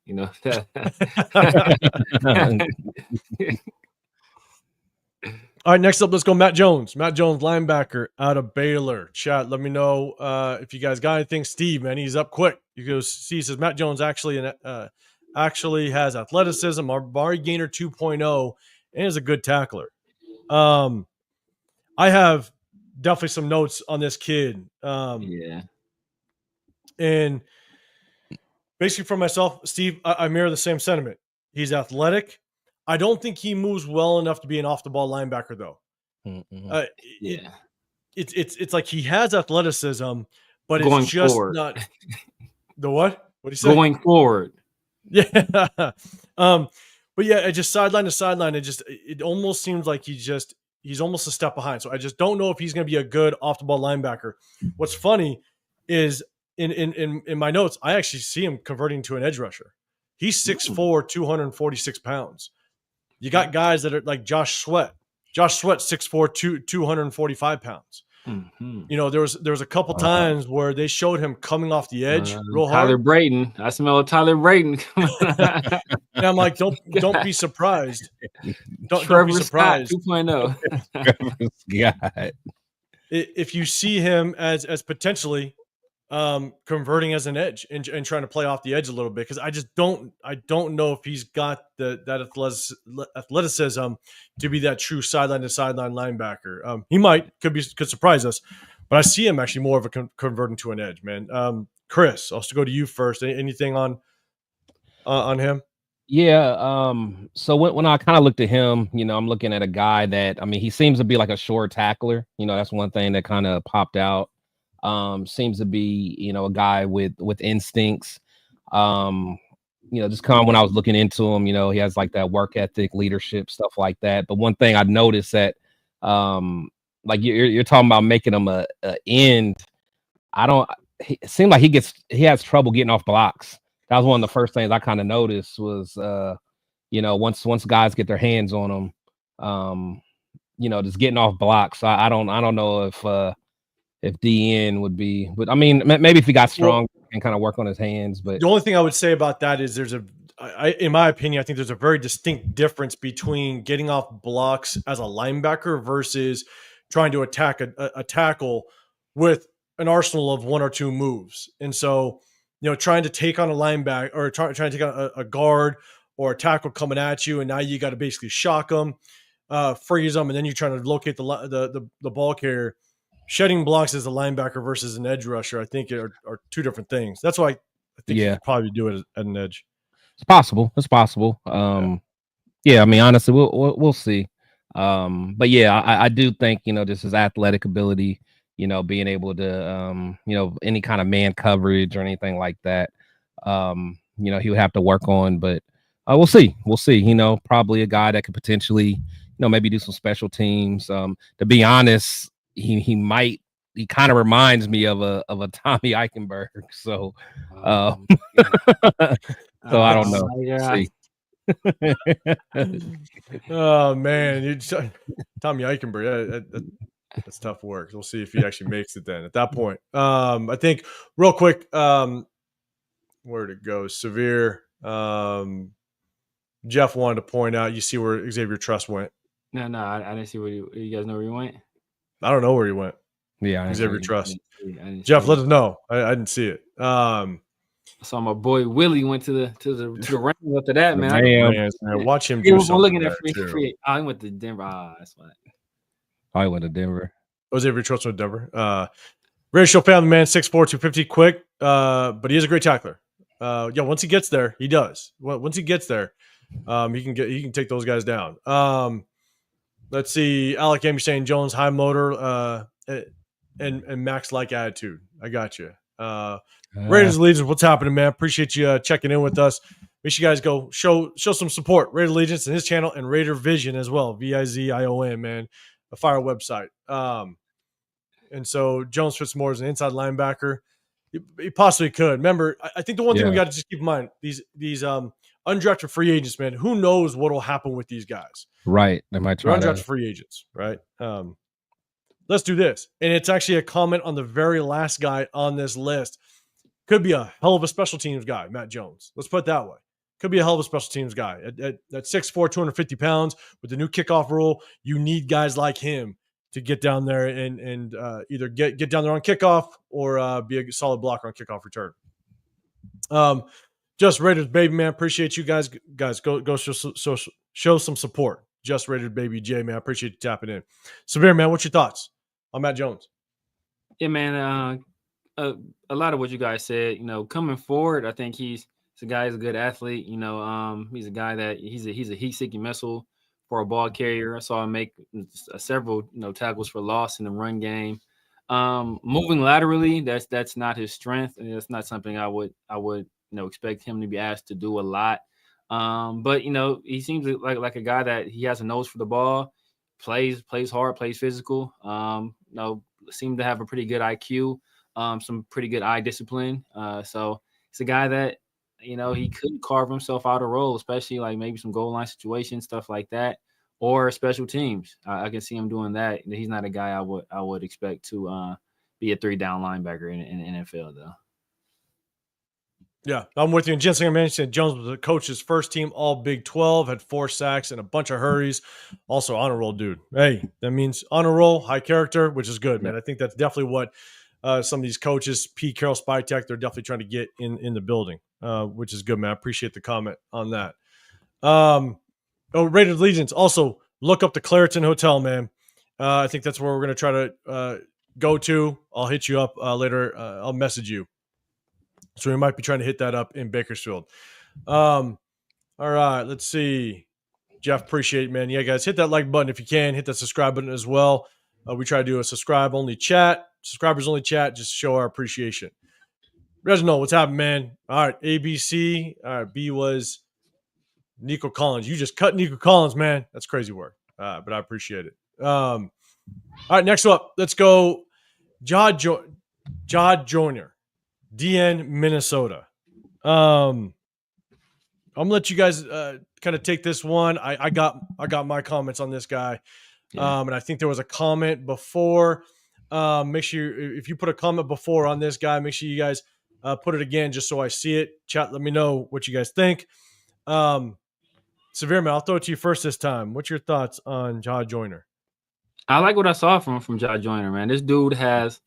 All right, next up, let's go Matt Jones. Matt Jones, linebacker out of Baylor. Chat, let me know if you guys got anything. Steve, man, he's up quick. You go see, he says Matt Jones actually has athleticism, Bari Gainer 2.0, and is a good tackler. I have definitely some notes on this kid. And basically for myself, Steve, I mirror the same sentiment. He's athletic. I don't think he moves well enough to be an off-the-ball linebacker, though. Mm-hmm. It's like he has athleticism, but going it's just forward. not the what? What do you say? Going forward. Yeah. But yeah, just sideline to sideline. It almost seems like he's almost a step behind. So I just don't know if he's going to be a good off-the-ball linebacker. What's funny is in my notes, I actually see him converting to an edge rusher. He's 6'4", 246 pounds. You got guys that are like Josh Sweat. Josh Sweat, 6'4", 245 pounds. Mm-hmm. There was a couple times where they showed him coming off the edge real hard. Tyler Brayton. I smell Tyler Brayton. And I'm like, don't be surprised. Don't be surprised. 2.0. If you see him as potentially converting as an edge and trying to play off the edge a little bit, because I don't know if he's got that athleticism to be that true sideline to sideline linebacker. He could surprise us, but I see him actually more of a converting to an edge, man. Chris, I'll go to you first. Anything on him? Yeah. So when I kind of looked at him, I'm looking at a guy that, I mean, he seems to be like a sure tackler. That's one thing that kind of popped out. Seems to be, a guy with instincts. Just kind of when I was looking into him, he has like that work ethic, leadership, stuff like that. But one thing I noticed that, like you're talking about making him a end. It seemed like he has trouble getting off blocks. That was one of the first things I kind of noticed was, once guys get their hands on him, just getting off blocks. I don't know if DN would be, but I mean, maybe if he got strong and kind of work on his hands. But the only thing I would say about that is in my opinion, I think there's a very distinct difference between getting off blocks as a linebacker versus trying to attack a tackle with an arsenal of one or two moves. And so, trying to take on a linebacker or trying to take on a guard or a tackle coming at you, and now you got to basically shock them, freeze them, and then you're trying to locate the ball carrier. Shedding blocks as a linebacker versus an edge rusher, I think, are two different things. That's why I think you could probably do it at an edge. It's possible. Yeah, I mean, honestly, we'll see. But yeah, I do think just his athletic ability, being able to any kind of man coverage or anything like that, he would have to work on. But we'll see. Probably a guy that could potentially maybe do some special teams. To be honest, he kind of reminds me of a Tommy Eichenberg. So so I don't know. Yeah. Oh man, Tommy Eichenberg. That's tough work. We'll see if he actually makes it then. At that point, I think real quick, where'd it go? Severe. Jeff wanted to point out. You see where Xavier Truss went? No, I didn't see where you guys know where he went. I don't know where he went. Yeah, Xavier Truss. Jeff, let us know. I didn't see it. I saw my boy Willie went to the Rams after that, man. Man. Watch him do something. I'm looking at free. I went to Denver. That's why. I went to Denver. Xavier Truss went to Denver. Racial family man, 6'4", 250, quick. But he is a great tackler. Once he gets there, he does. Once he gets there, he can take those guys down. Let's see. Alec M saying Jones high motor and Max like attitude. I got you. Raiders Allegiance, what's happening, man? Appreciate you checking in with us. Make sure you guys go show some support. Raider Allegiance and his channel, and Raider Vision as well. VIZION, man. A fire website. And so Jones Fitzmore is an inside linebacker. He possibly could. Remember, I think the one thing we got to just keep in mind, these undrafted free agents, man, who knows what will happen with these guys. Right. They might try undrafted free agents, right? Let's do this. And it's actually a comment on the very last guy on this list. Could be a hell of a special teams guy, Matt Jones. Let's put it that way. Could be a hell of a special teams guy. At 6'4", 250 pounds, with the new kickoff rule, you need guys like him to get down there and either get down there on kickoff or be a solid blocker on kickoff return. Just Raiders baby, man. Appreciate you guys. Go show some support. Just Raiders baby Jay, man. I appreciate you tapping in. Severe, man, what's your thoughts on Matt Jones? Yeah, man. A lot of what you guys said, coming forward, I think he's a guy who's a good athlete. He's a guy that he's a heat-seeking missile for a ball carrier. I saw him make several tackles for loss in the run game. Moving laterally, that's not his strength, and that's not something I would expect him to be asked to do a lot. But he seems like a guy that he has a nose for the ball, plays hard, plays physical. Seemed to have a pretty good IQ. Some pretty good eye discipline. So it's a guy that, he could carve himself out a role, especially like maybe some goal line situations, stuff like that, or special teams. I can see him doing that. He's not a guy I would expect to be a 3-down linebacker in the NFL, though. Yeah, I'm with you. And Jensen mentioned Jones was the coach's first team all Big 12, had 4 sacks and a bunch of hurries. Also honor roll dude. Hey, that means honor roll, high character, which is good, man. I think that's definitely what some of these coaches, P. Carroll, Spytech, they're definitely trying to get in the building, which is good, man. I appreciate the comment on that. Rated Allegiance, also look up the Clariton Hotel, man. I think that's where we're going to try to go to. I'll hit you up later. I'll message you. So we might be trying to hit that up in Bakersfield. All right, let's see. Jeff, appreciate it, man. Yeah, guys, hit that like button if you can. Hit that subscribe button as well. We try to do a subscribers-only chat, just to show our appreciation. Reginald, what's happening, man? All right, ABC. All right, B was Nico Collins. You just cut Nico Collins, man. That's crazy work, but I appreciate it. All right, next up, let's go. Jod Joyner, DN, Minnesota. I'm gonna let you guys kind of take this one. I got my comments on this guy, and I think there was a comment before. Make sure if you put a comment before on this guy, make sure you guys put it again just so I see it. Chat, let me know what you guys think. Severe Man, I'll throw it to you first this time. What's your thoughts on Jod Joyner? I like what I saw from Jod Joyner, man. This dude has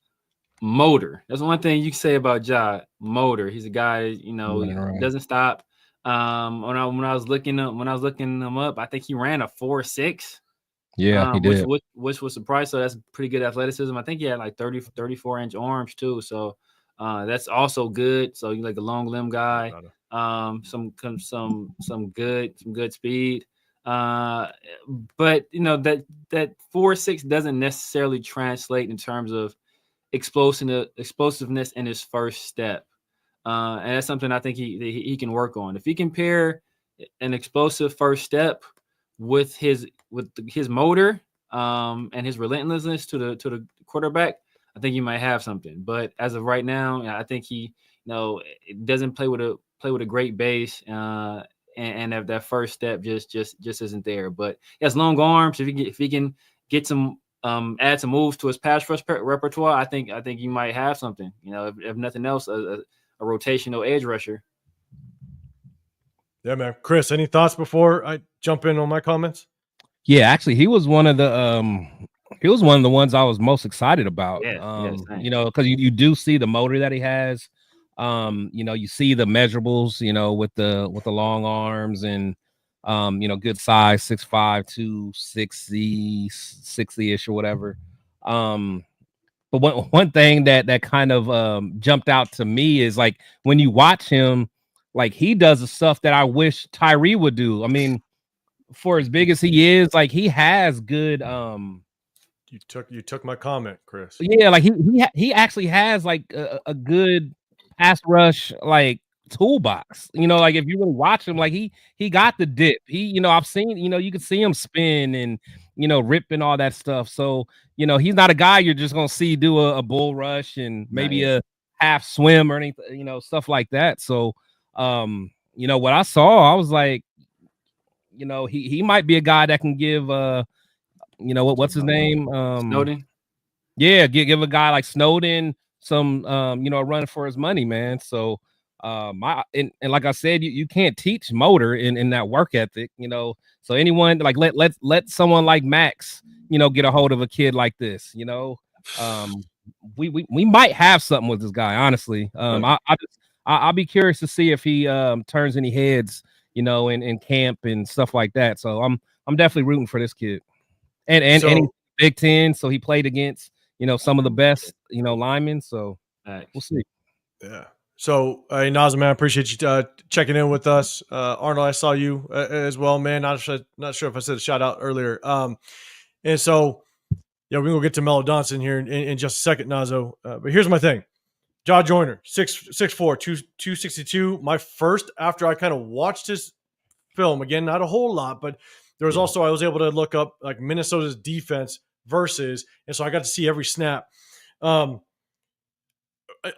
motor. That's one thing you can say about Jod. Motor. He's a guy, doesn't stop. When I was looking him up, I think he ran a 4.6. Yeah, he did. Which was surprised. So that's pretty good athleticism. I think he had like 34-inch arms too. So that's also good. So you like a long limb guy. Some good speed. But that 4.6 doesn't necessarily translate in terms of explosiveness in his first step. And that's something I think he can work on. If he can pair an explosive first step with his motor and his relentlessness to the quarterback, I think he might have something. But as of right now, I think he doesn't play with a great base, and that first step just isn't there. But he has long arms. If he can get some add some moves to his pass rush repertoire, I think he might have something. If nothing else, a rotational edge rusher. Yeah, man. Chris, any thoughts before I jump in on my comments? Yeah, actually, he was one of the ones I was most excited about. Because you do see the motor that he has. You see the measurables, with the long arms and good size, 6'5", 260-ish or whatever. But one thing that kind of jumped out to me is like when you watch him, like he does the stuff that I wish Tyree would do. I mean, for as big as he is, like he has good. You took my comment, Chris. Yeah, like he actually has like a good pass rush like toolbox. Like if you really watch him, like he got the dip. I've seen, you can see him spin and rip and all that stuff. So he's not a guy you're just gonna see do a bull rush and maybe a half swim or anything, stuff like that. So what I saw, I was like, he might be a guy that can give what's his name? Snowden. Yeah, give a guy like Snowden some a run for his money, man. So and like I said, you can't teach motor in that work ethic, So anyone like let someone like Max, get a hold of a kid like this, we might have something with this guy, honestly. I'll be curious to see if he turns any heads, in camp and stuff like that. So I'm definitely rooting for this kid. And he's Big Ten, so he played against some of the best linemen. So we'll see. Yeah. So Nazem, man, I appreciate you checking in with us. Arnold, I saw you as well, man. Not sure if I said a shout out earlier. And so we're gonna get to Melo Donson here in just a second, Nazo. But here's my thing. Jod Joyner, 6'4", 262. My first, after I kind of watched his film, again, not a whole lot, but there was also, I was able to look up like Minnesota's defense versus, and so I got to see every snap.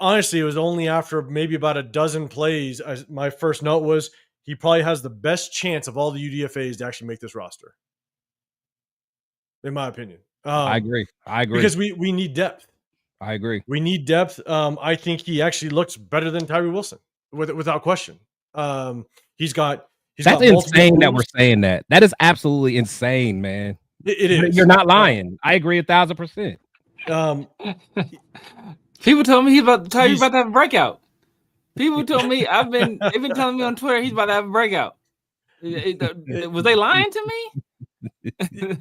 Honestly, it was only after maybe about a dozen plays, my first note was he probably has the best chance of all the UDFAs to actually make this roster, in my opinion. I agree. Because we need depth. I agree. We need depth. I think he actually looks better than Tyree Wilson, without question. He's got insane that we're saying that. That is absolutely insane, man. It is. You're not lying. I agree 1,000%. People told me he's about to have a breakout. People told me they've been telling me on Twitter he's about to have a breakout. Was they lying to me?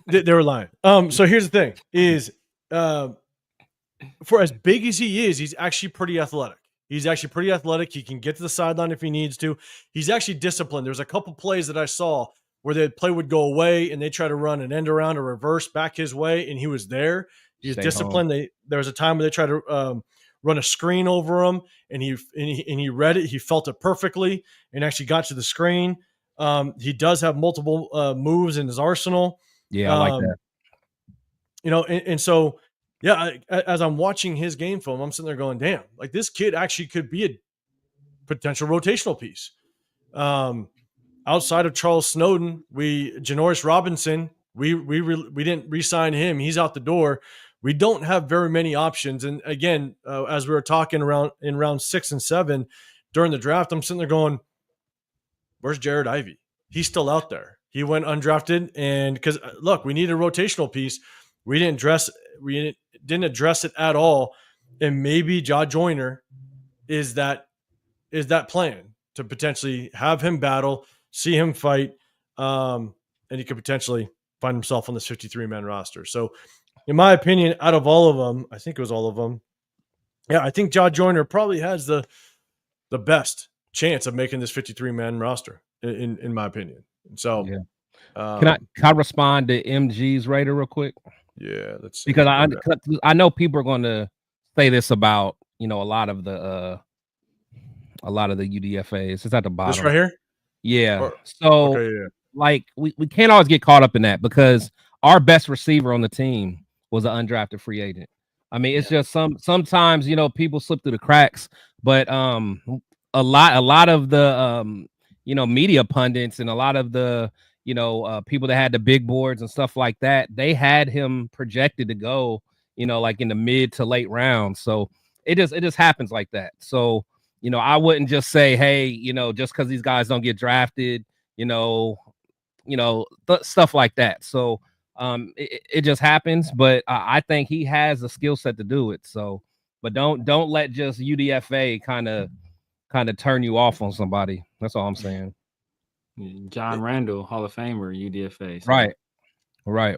They were lying. So here's the thing: is for as big as he is, he's actually pretty athletic. He's actually pretty athletic. He can get to the sideline if he needs to. He's actually disciplined. There's a couple plays that I saw where the play would go away and they try to run an end around or reverse back his way, and he was there. He's disciplined. There was a time where they tried to run a screen over him, and he read it. He felt it perfectly and actually got to the screen. He does have multiple moves in his arsenal. Yeah, I like that. You know, and so, yeah, as I'm watching his game film, I'm sitting there going, damn, like this kid actually could be a potential rotational piece. Outside of Charles Snowden, Janoris Robinson, we didn't re-sign him. He's out the door. We don't have very many options. And again, as we were talking in round 6 and 7 during the draft, I'm sitting there going, where's Jared Ivey? He's still out there. He went undrafted, and because look, we need a rotational piece. We didn't address it at all. And maybe Ja Joyner is that plan to potentially have him battle, see him fight, and he could potentially find himself on this 53-man roster. So in my opinion, out of all of them, I think it was all of them. Yeah, I think Ja Joyner probably has the best chance of making this 53-man roster, in my opinion. So, yeah. Can I respond to MG's Raider real quick? Yeah, let's see. Because I know people are going to say this about a lot of the UDFAs. It's at the bottom. This right here. Yeah. Like we can't always get caught up in that because our best receiver on the team was an undrafted free agent. I mean, it's just sometimes people slip through the cracks, but a lot of the media pundits and a lot of the people that had the big boards and stuff like that, they had him projected to go like in the mid to late rounds. So it just happens like that. So I wouldn't just say, hey, just because these guys don't get drafted, stuff like that. So it just happens, but I think he has the skill set to do it. So, but don't let just UDFA kind of turn you off on somebody. That's all I'm saying. John Randall, Hall of Famer, UDFA. So. Right.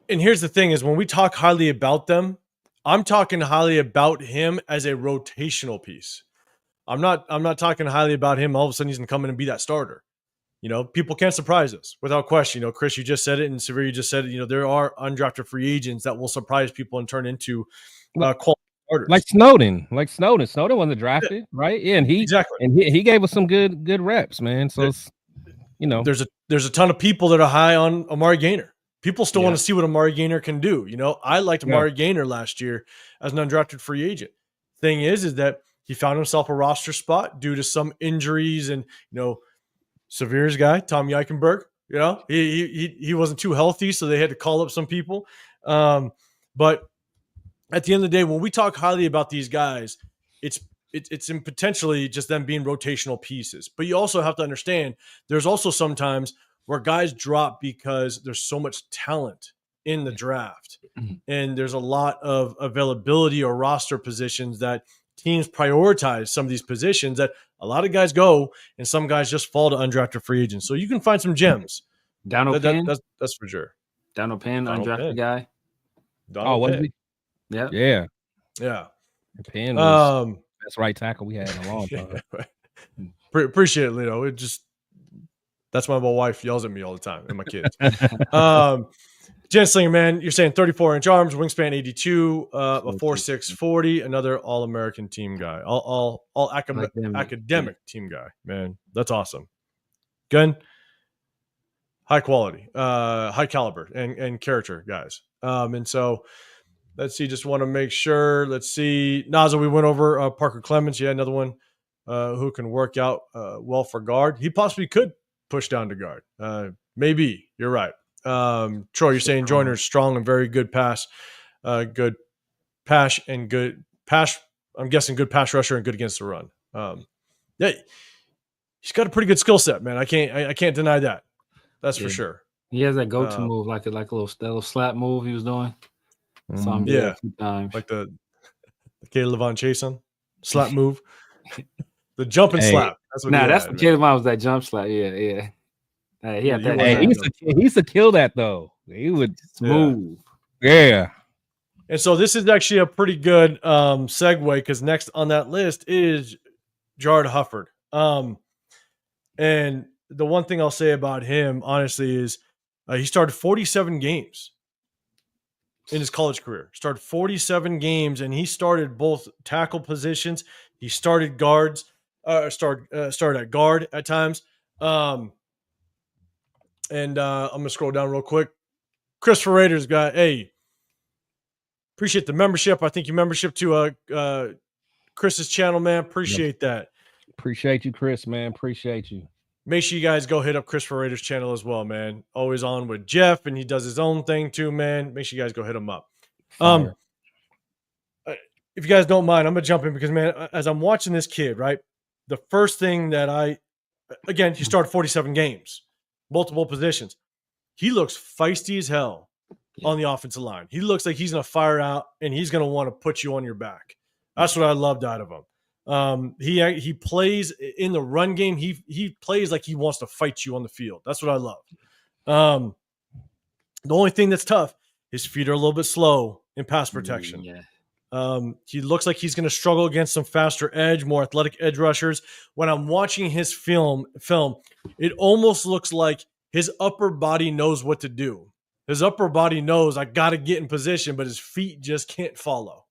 And here's the thing: is when we talk highly about them, I'm talking highly about him as a rotational piece. I'm not talking highly about him. All of a sudden, he's gonna come in and be that starter. People can't surprise us without question. Chris, you just said it, and Severe, you just said it. There are undrafted free agents that will surprise people and turn into quality starters. Like Snowden. Snowden wasn't drafted, right? Yeah, and he gave us some good reps, man. So there's a ton of people that are high on Amari Gaynor. People still want to see what Amari Gaynor can do. I liked Amari Gaynor last year as an undrafted free agent. Thing is that he found himself a roster spot due to some injuries and Severe's guy, Tom Eichenberg, he wasn't too healthy, so they had to call up some people. But at the end of the day, when we talk highly about these guys, it's in potentially just them being rotational pieces. But you also have to understand there's also sometimes where guys drop because there's so much talent in the draft. And there's a lot of availability or roster positions that teams prioritize some of these positions that a lot of guys go, and some guys just fall to undrafted free agents. So you can find some gems. Donald Penn? That's for sure. Donald Penn, undrafted guy. Donald Penn. Was he? Yeah. Yeah. Penn was best right tackle we had in a long time. Appreciate it, Lito. That's why my wife yells at me all the time, and my kids. Genslinger, man, you're saying 34-inch arms, wingspan 82, a 4.6 40, another All-American team guy, all academic team guy, man. That's awesome. Gun, high quality, high caliber, and character guys. And so let's see, just want to make sure. Let's see, Naza, we went over Parker Clements. Yeah, another one who can work out well for guard. He possibly could push down to guard. Maybe, you're right. Troy, you're saying Joyner's strong and very good pass, good pass and good pass. I'm guessing good pass rusher and good against the run. Yeah, he's got a pretty good skill set, man. I can't deny that. That's for sure. He has that go-to move, like a little slap move he was doing. So I'm a few times. Like the Caleb Levon Chason slap move. The jumping slap. That's what that's what Caleb Levon was, that jump slap. Yeah. He had that. Hey, he used to kill that though. He would smooth. Yeah. And so this is actually a pretty good segue, because next on that list is Jared Hufford. And the one thing I'll say about him, honestly, is he started 47 games in his college career. Started 47 games, and he started both tackle positions. He started guards, started at guard at times. And I'm going to scroll down real quick. Christopher Raiders got, hey, appreciate the membership. I think your membership to Chris's channel, man. Appreciate that. Appreciate you, Chris, man. Appreciate you. Make sure you guys go hit up Christopher Raiders' channel as well, man. Always on with Jeff, and he does his own thing too, man. Make sure you guys go hit him up. If you guys don't mind, I'm gonna jump in because, man, as I'm watching this kid, right, the first thing that he started 47 games, multiple positions. He looks feisty as hell on the offensive line. He looks like he's gonna fire out and he's gonna want to put you on your back. That's what I loved out of him. He plays in the run game. He plays like he wants to fight you on the field. That's what I love. The only thing that's tough, his feet are a little bit slow in pass protection. He looks like he's going to struggle against some faster edge, more athletic edge rushers. When I'm watching his film, it almost looks like his upper body knows what to do. His upper body knows I got to get in position, but his feet just can't follow.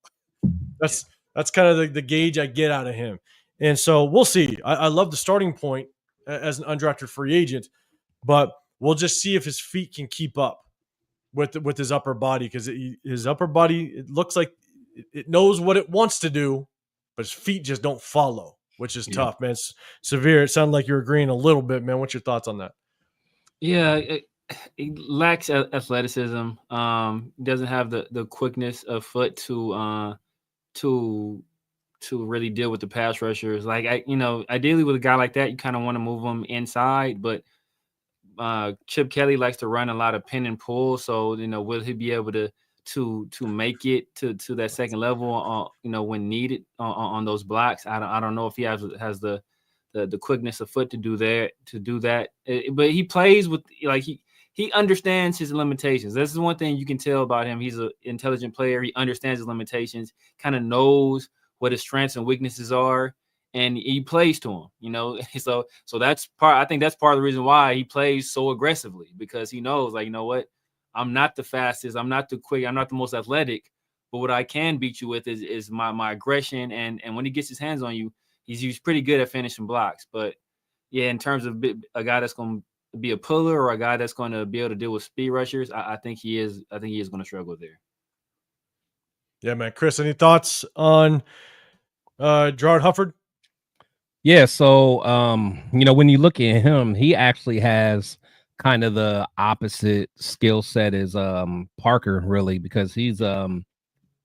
That's kind of the gauge I get out of him. And so we'll see. I love the starting point as an undrafted free agent, but we'll just see if his feet can keep up with his upper body, because his upper body, it looks like it knows what it wants to do, but his feet just don't follow, which is tough, man. It's severe. It sounded like you're agreeing a little bit, man. What's your thoughts on that? Yeah, it lacks athleticism. Doesn't have the quickness of foot to really deal with the pass rushers. Like, ideally with a guy like that, you kind of want to move him inside, but Chip Kelly likes to run a lot of pin and pull. So, will he be able to make it to that second level, when needed on those blocks? I don't know if he has the quickness of foot to do that. But he plays with, like, he understands his limitations. This is one thing you can tell about him. He's an intelligent player. He understands his limitations, kind of knows what his strengths and weaknesses are, and he plays to them, So that's I think that's part of the reason why he plays so aggressively, because he knows, like, you know what? I'm not the fastest. I'm not the quick. I'm not the most athletic. But what I can beat you with is my aggression. And when he gets his hands on you, he's pretty good at finishing blocks. But yeah, in terms of a guy that's going to be a puller or a guy that's going to be able to deal with speed rushers, I think he is going to struggle there. Yeah, man. Chris, any thoughts on Gerard Hufford? Yeah. So, when you look at him, he actually has kind of the opposite skill set as Parker, really, because he's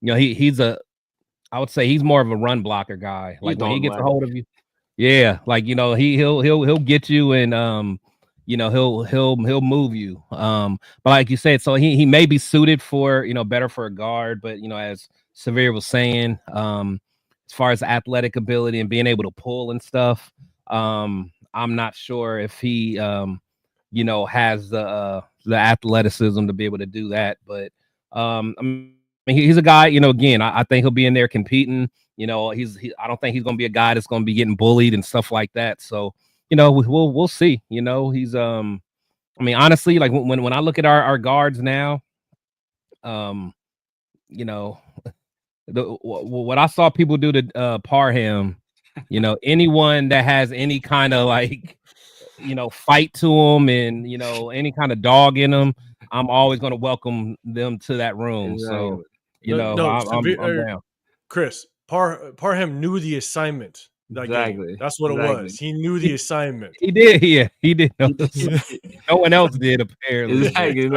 he's I would say he's more of a run blocker guy. Like, when he gets a hold of you, like, he'll get you, and he'll move you. But like you said, so he may be suited for, better for a guard, but as Severe was saying, as far as athletic ability and being able to pull and stuff, I'm not sure if he has the athleticism to be able to do that. But I mean, he's a guy, again, I think he'll be in there competing. I don't think he's going to be a guy that's going to be getting bullied and stuff like that. So, we'll see. He's I mean, honestly, like, when I look at our guards now, what I saw people do to Parham, anyone that has any kind of, like, fight to them and, any kind of dog in them, I'm always going to welcome them to that room. Exactly. So, I'm down. Chris, Parham knew the assignment. Exactly. That's what it was. He knew the assignment. He did. Yeah, he did. No one else did, apparently. Exactly.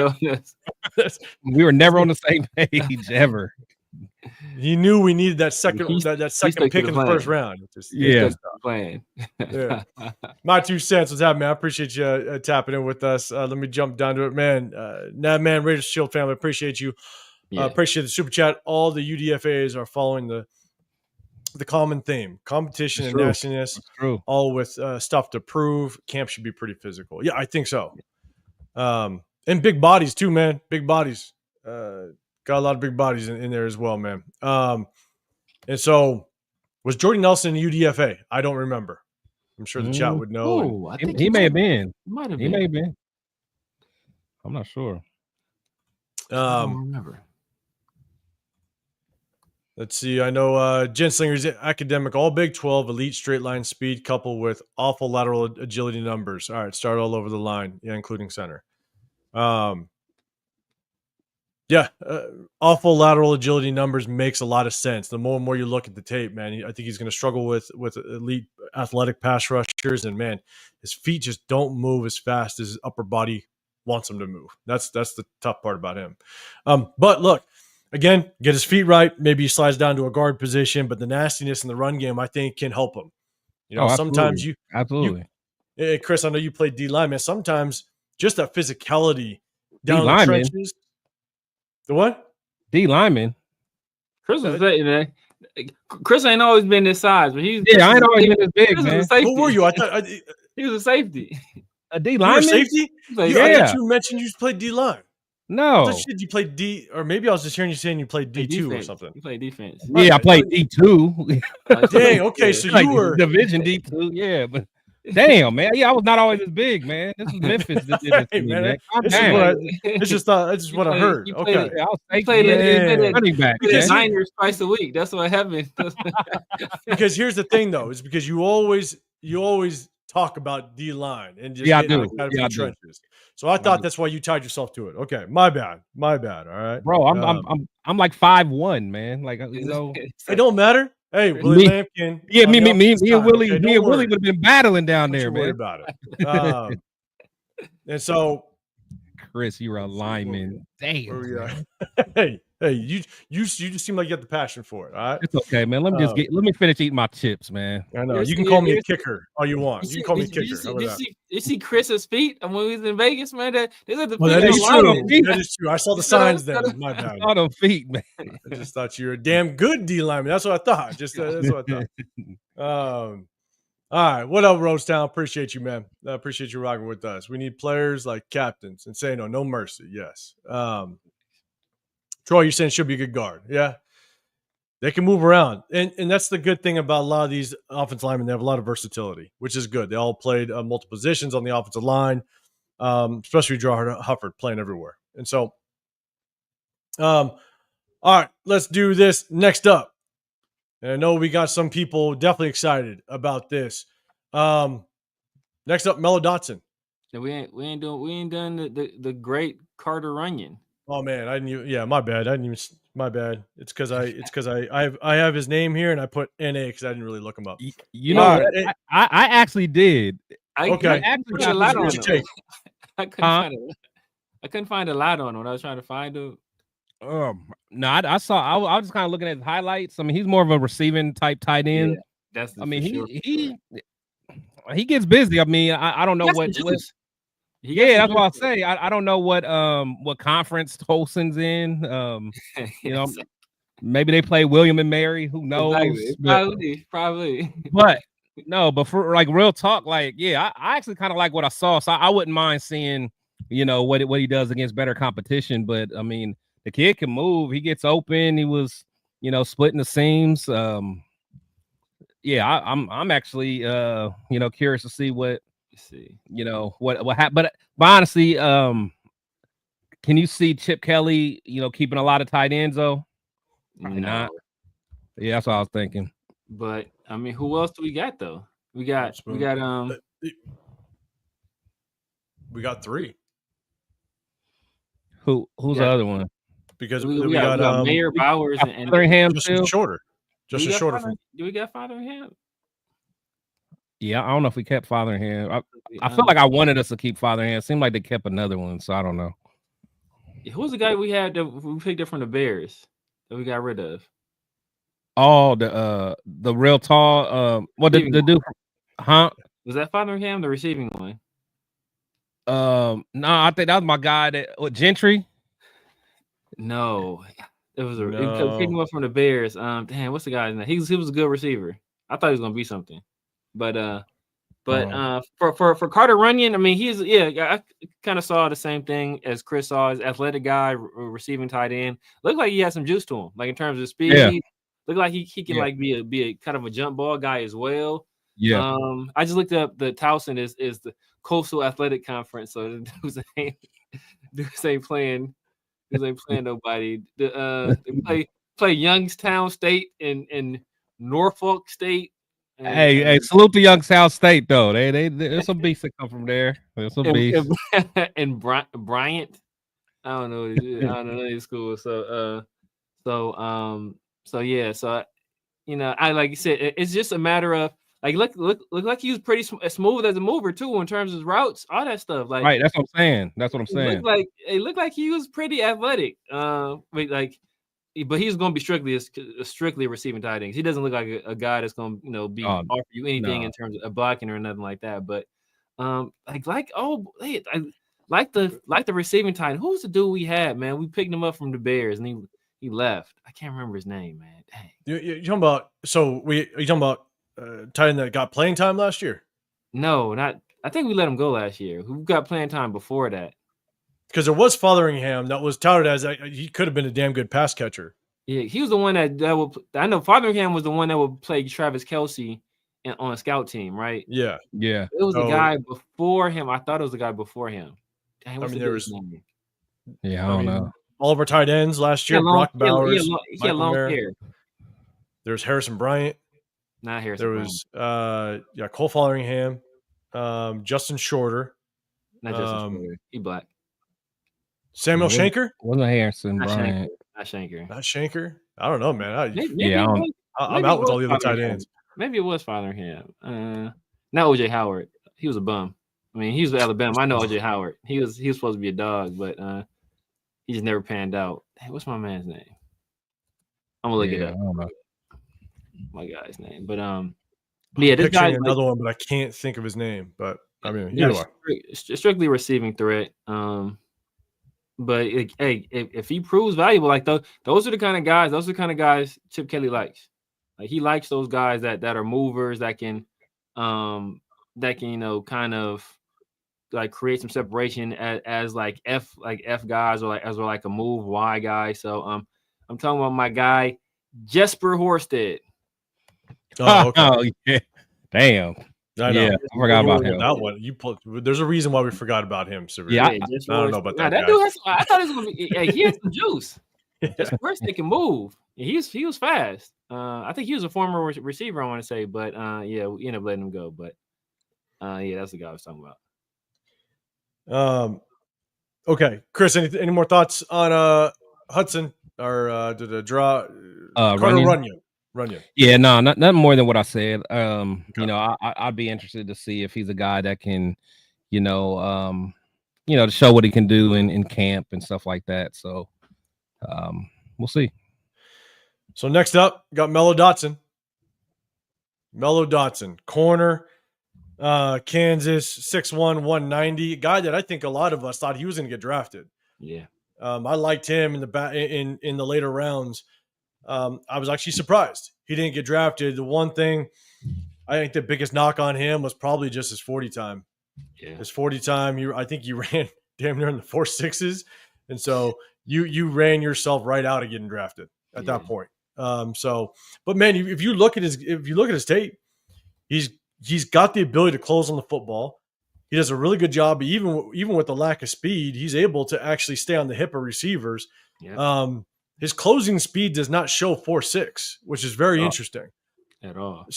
We were never on the same page ever. He knew we needed that second pick in the first round. Playing. Yeah. My 2 cents. What's happening, man? I appreciate you tapping in with us. Let me jump down to it, man. Man, Raiders Shield family, appreciate you. Appreciate the super chat. All the UDFAs are following the the common theme: competition and True. nastiness, That's true. all with stuff to prove. Camp should be pretty physical. Yeah, I think so. And big bodies too, man. Big bodies. Got a lot of big bodies in there as well, man. And so was Jordy Nelson in UDFA? I don't remember. I'm sure the chat would know. Oh, I think He may have been. Might have He been. may have been. I'm not sure. I don't remember. Let's see. I know Genslinger's academic, all Big 12, elite straight line speed, coupled with awful lateral agility numbers. All right, start all over the line, yeah, including center. Awful lateral agility numbers makes a lot of sense. The more and more you look at the tape, man, I think he's going to struggle with elite athletic pass rushers, and man, his feet just don't move as fast as his upper body wants him to move. That's the tough part about him. But look, again, get his feet right. Maybe he slides down to a guard position, but the nastiness in the run game, I think, can help him. You know, sometimes absolutely. Chris, I know you played D line, man. Sometimes just that physicality down the trenches. The what? D lineman. Chris was saying that. Chris ain't always been this size, but he's I ain't always been this big, man. Who were you? I thought he was a safety. A D lineman? Safety? I thought you mentioned you played D line. No. I thought you played D, or maybe I was just hearing you saying you played D2 or something. You played defense. Yeah, I played D2. Dang, okay, so you were Division D2, yeah, but damn, man. Yeah, I was not always as big, man. This is Memphis that did this to me, man. This is what I heard. Okay. He played running back. Niners twice a week. That's what happened. Because here's the thing, though, is because you always talk about D line and just I do. Trenches. So I thought that's why you tied yourself to it. Okay, my bad. All right, bro. I'm like 5'1", man. Like it don't matter. Hey, Willie Lampkin. Yeah, me and Willie would have been battling down there, man. Worry about it. And so, Chris, you're a lineman. Damn. Hey, you just seem like you have the passion for it. All right, it's okay, man. Let me finish eating my chips, man. I know you can call me a kicker all you want. You can call me a kicker. Did you see Chris's feet when we was in Vegas, man? That is true. I saw the signs then. My bad. I saw them feet, man. I just thought you were a damn good D lineman. That's what I thought. That's what I thought. All right. What up, Rosetown? Appreciate you, man. I appreciate you rocking with us. We need players like captains and say no mercy. Yes. Troy, you're saying she'll be a good guard. Yeah. They can move around. And that's the good thing about a lot of these offensive linemen. They have a lot of versatility, which is good. They all played multiple positions on the offensive line, especially Drew Hufford playing everywhere. And so, all right, let's do this next up. And I know we got some people definitely excited about this. Next up, Mello Dotson. We ain't done the great Carter Runyon. Oh man, I didn't even. Yeah, my bad. My bad. It's because I have his name here and I put NA because I didn't really look him up. You know, I actually did. I couldn't find a lot on him when I was trying to find him. No, I was just kind of looking at his highlights. I mean, he's more of a receiving type tight end. Yeah, he gets busy. I mean, I don't know that's what I'll say. I don't know what conference Tolson's in. You know, maybe they play William and Mary. Who knows? Probably. But for like real talk, like I actually kind of like what I saw. So I wouldn't mind seeing, you know, what he does against better competition. But I mean, the kid can move. He gets open. He was, you know, splitting the seams. I'm actually curious to see what happened. But honestly, can you see Chip Kelly, you know, keeping a lot of tight ends though? Probably not. Yeah, that's what I was thinking. But I mean, who else do we got though? We got three. Who's the other one? Because we got Mayor Bowers and Fotheringham Justin Shorter. Do we got Fotheringham? Yeah, I don't know if we kept Fotheringham. I feel like I wanted us to keep Fotheringham. It seemed like they kept another one, so I don't know. Who's the guy we had that we picked up from the Bears that we got rid of? Oh, the real tall. What the dude? Huh? Was that Fotheringham, the receiving one? No, I think that was my guy. Gentry? No, It was No. it picked him up from the Bears. Damn, what's the guy's name? He was a good receiver. I thought he was gonna be something, but for Carter Runyon, I mean, I kind of saw the same thing as Chris saw. His athletic guy, receiving tight end, looked like he had some juice to him, like in terms of speed. Yeah. Looked like he can like be a kind of a jump ball guy as well. Yeah. I just looked up the Towson is the Coastal Athletic Conference, so dudes ain't playing nobody. They play Youngstown State and Norfolk State. Hey, salute to Youngstown State though. There's some beasts that come from there. There's some beasts. And Bryant. I don't know these schools. So yeah. So I like you said, it's just a matter of like look like he was pretty smooth as a mover too in terms of his routes, all that stuff. Like right, that's what I'm saying. That's what I'm saying. It looked like he was pretty athletic. But he's going to be strictly receiving tight ends. He doesn't look like a guy that's going to be offer you anything in terms of blocking or nothing like that. But the receiving tight end. Who's the dude we had, man? We picked him up from the Bears and he left. I can't remember his name, man. Dang. You're talking about tight end that got playing time last year? No, not. I think we let him go last year. Who got playing time before that? Because there was Fotheringham that was touted as he could have been a damn good pass catcher. Yeah, he was the one that would. I know Fotheringham was the one that would play Travis Kelce on a scout team, right? Yeah. It was the guy before him. I thought it was the guy before him. Dang, what's the name? Yeah, I don't know. All of our tight ends last year, Brock Bowers. He had long hair. There's Harrison Bryant. Not Harrison. There was Cole Fotheringham, Justin Shorter. Not Justin Shorter. He black. Samuel Shanker? Wasn't Harrison not Bryant. Shanker. Not Shanker? I don't know, man. I'm out with all the other tight ends. Maybe it was Fotheringham. Not OJ Howard. He was a bum. I mean, he was with Alabama. I know OJ Howard. He was supposed to be a dog, but he just never panned out. Hey, what's my man's name? I'm gonna look it up. I don't know. My guy's name, but yeah, this guy's another one, but I can't think of his name. But I mean, strictly receiving threat. But hey, if he proves valuable, like those are the kind of guys Chip Kelly likes. Like he likes those guys that are movers that can kind of like create some separation as like F guys or like a move Y guy. So I'm talking about my guy Jesper Horsted. Oh, okay. Oh yeah, damn. I know. Yeah, I forgot about him. That one. There's a reason why we forgot about him. So yeah, I don't know about that. That dude I thought he was gonna be. He had some juice. Just first they can move. He was fast. I think he was a former receiver. I want to say, but we ended up letting him go. But that's the guy I was talking about. Okay, Chris. Any more thoughts on Hudson or the draw? Runyon. Yeah, no, nothing more than what I said. I'd be interested to see if he's a guy that can, to show what he can do in camp and stuff like that. So, we'll see. So next up, got Mello Dotson, corner, Kansas, 6'1", 190, a guy that I think a lot of us thought he was going to get drafted. Yeah, I liked him in the later rounds. I was actually surprised he didn't get drafted. The one thing I think the biggest knock on him was probably just his 40 time. Yeah. His 40 time, I think you ran damn near in the 4.6s, and so you ran yourself right out of getting drafted at that point. But man, if you look at his tape, he's got the ability to close on the football. He does a really good job, even with the lack of speed. He's able to actually stay on the hip of receivers. Yeah. His closing speed does not show 4.6, which is very interesting. At all.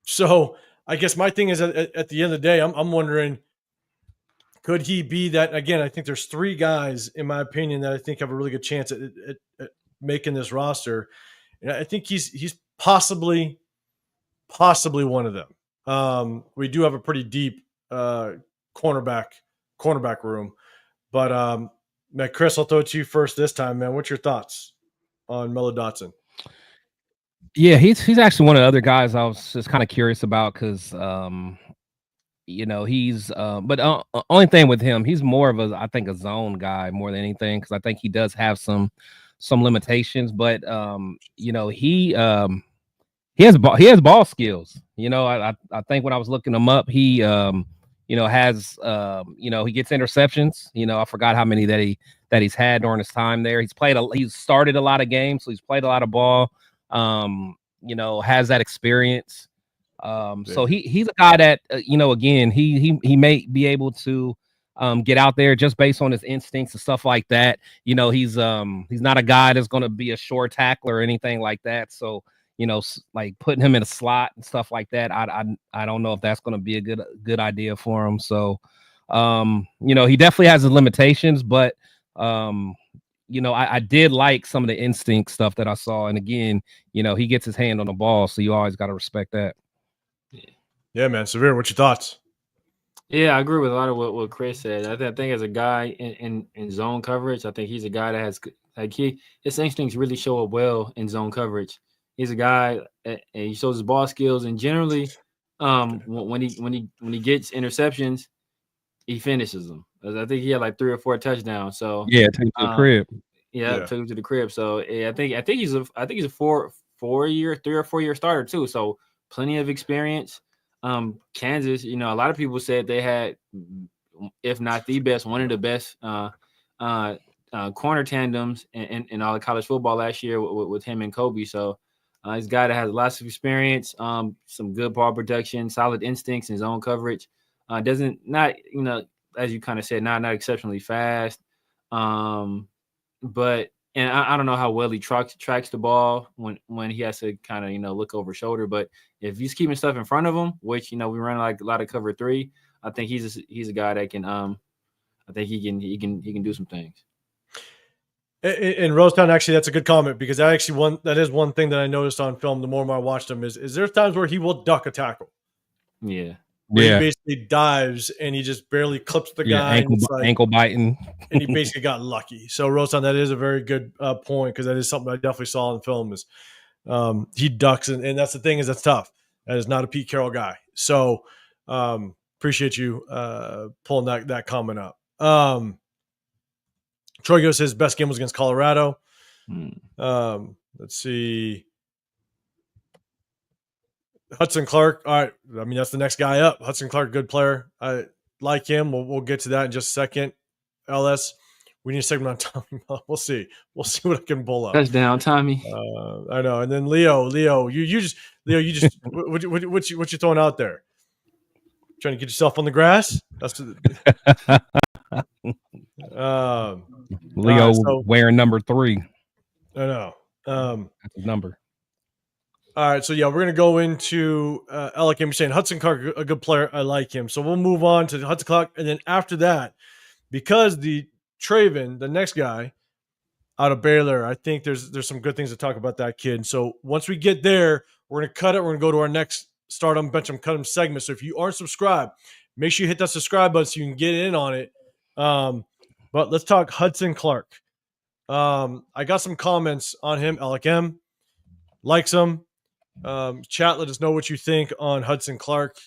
So I guess my thing is at the end of the day, I'm wondering, could he be that? Again, I think there's three guys, in my opinion, that I think have a really good chance at making this roster. And I think he's possibly one of them. We do have a pretty deep cornerback room. But man, Chris, I'll throw it to you first this time, man. What's your thoughts on Mello Dotson? Yeah, he's actually one of the other guys I was just kind of curious about because he's but only thing with him, he's more of a zone guy more than anything, because I think he does have some some limitations, but you know, he has ball skills. You know, I think when I was looking him up, he you know, has you know, he gets interceptions. You know, I forgot how many that he's had during his time there. He's started a lot of games, so he's played a lot of ball. You know, has that experience. So he's a guy that you know, again, he may be able to get out there just based on his instincts and stuff like that. You know, he's not a guy that's going to be a short tackler or anything like that. So, you know, like putting him in a slot and stuff like that, I don't know if that's going to be a good idea for him. So, you know, he definitely has his limitations, but you know, I did like some of the instinct stuff that I saw. And again, you know, he gets his hand on the ball, so you always got to respect that. Yeah, man. Severe, what's your thoughts? Yeah, I agree with a lot of what Chris said. I think as a guy in zone coverage, I think he's a guy that has his instincts really show up well in zone coverage. He's a guy and he shows his ball skills, and generally, when he gets interceptions, he finishes them. I think he had like 3 or 4 touchdowns. So yeah, take to the crib. Yeah, took him to the crib. So yeah, I think he's a 3 or 4 year starter too. So plenty of experience. Kansas, you know, a lot of people said they had, if not the best, one of the best corner tandems in all of college football last year with him and Kobe. So he's a guy that has lots of experience, some good ball protection, solid instincts in zone coverage. Not you know, as you kind of said, not exceptionally fast. But and I don't know how well he tracks the ball when he has to kind of, you know, look over shoulder. But if he's keeping stuff in front of him, which, you know, we run like a lot of cover 3, I think he's a guy that can I think he can do some things. In Rosetown, actually, that's a good comment, because that is one thing that I noticed on film. The more and more I watched him, is there's times where he will duck a tackle. Yeah. He basically dives and he just barely clips the guy. Ankle biting. And he basically got lucky. So, Rosetown, that is a very good point, because that is something I definitely saw in film. Is he ducks, and that's the thing, is that's tough. That is not a Pete Carroll guy. So appreciate you pulling that comment up. Troy goes, his best game was against Colorado. Let's see. Hudson Clark. All right. I mean, that's the next guy up. Hudson Clark, good player. I like him. We'll get to that in just a second. LS, we need a segment on Tommy. We'll see. We'll see what I can pull up. Touchdown, Tommy. I know. And then Leo, you just what you throwing out there? Trying to get yourself on the grass? That's Leo wearing number 3. I know. That's his number. All right, so yeah, we're gonna go into Alec. You're saying Hudson Clark, a good player. I like him. So we'll move on to Hudson Clark, and then after that, because the Traven, the next guy out of Baylor, I think there's some good things to talk about that kid. So once we get there, we're gonna cut it. We're gonna go to our next start on bench 'em, cut 'em segment. So if you aren't subscribed, make sure you hit that subscribe button so you can get in on it. But let's talk Hudson Clark. I got some comments on him. Alec M likes him. Chat, let us know what you think on Hudson Clark.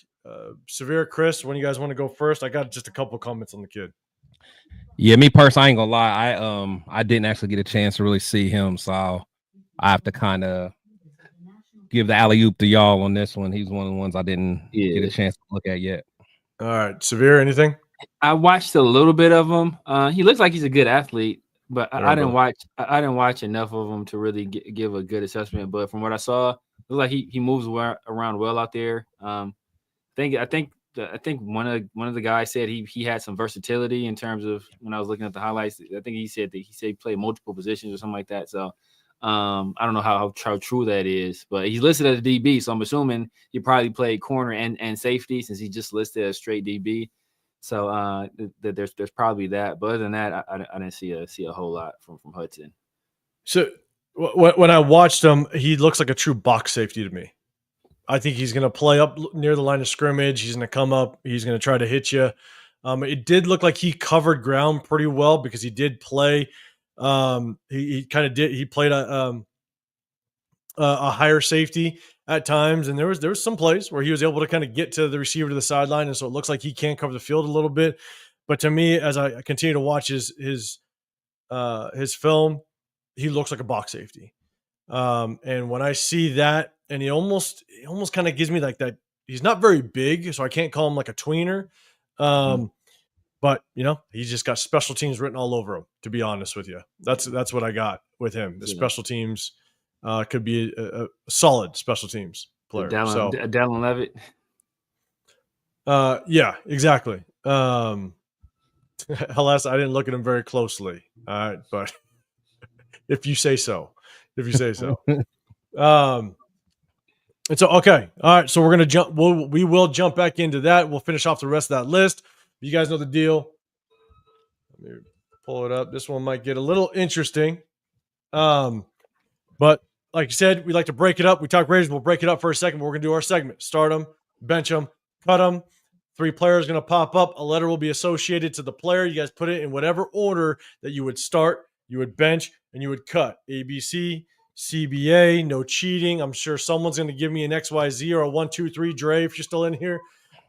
Severe, Chris, when you guys want to go first? I got just a couple comments on the kid. Yeah, me personally, I ain't gonna lie. I didn't actually get a chance to really see him, so I have to kind of give the alley-oop to y'all on this one. He's one of the ones I didn't get a chance to look at yet. All right, Severe, anything? I watched a little bit of him. He looks like he's a good athlete, but I didn't watch enough of him to really give a good assessment. But from what I saw, it looks like he moves around well out there. I think one of the guys said he had some versatility in terms of, when I was looking at the highlights. I think he said he played multiple positions or something like that. So I don't know how true that is, but he's listed as a DB, so I'm assuming he probably played corner and safety, since he just listed as straight DB. So there's probably that. But other than that, I didn't see a whole lot from Hudson. So when I watched him, he looks like a true box safety to me. I think he's going to play up near the line of scrimmage. He's going to come up. He's going to try to hit you. It did look like he covered ground pretty well, because he did play. He kind of did. He played a higher safety at times, and there was some plays where he was able to kind of get to the receiver to the sideline, and so it looks like he can cover the field a little bit. But to me, as I continue to watch his film, he looks like a box safety. And when I see that, and he almost kind of gives me like that. He's not very big, so I can't call him like a tweener. But he's just got special teams written all over him. To be honest with you, that's what I got with him. The special teams could be a solid special teams player. Dallin Levitt. Yeah, exactly. Alas, I didn't look at him very closely. But if you say so. And so, okay. All right. So we're going to jump. We will jump back into that. We'll finish off the rest of that list. You guys know the deal. Let me pull it up. This one might get a little interesting. But like you said, we like to break it up. We talk Raiders. We'll break it up for a second. But we're going to do our segment. Start them, bench them, cut them. 3 players going to pop up. A letter will be associated to the player. You guys put it in whatever order that you would start, you would bench, and you would cut. ABC, CBA, no cheating. I'm sure someone's going to give me an XYZ or a 1, 2, 3, Dre, if you're still in here.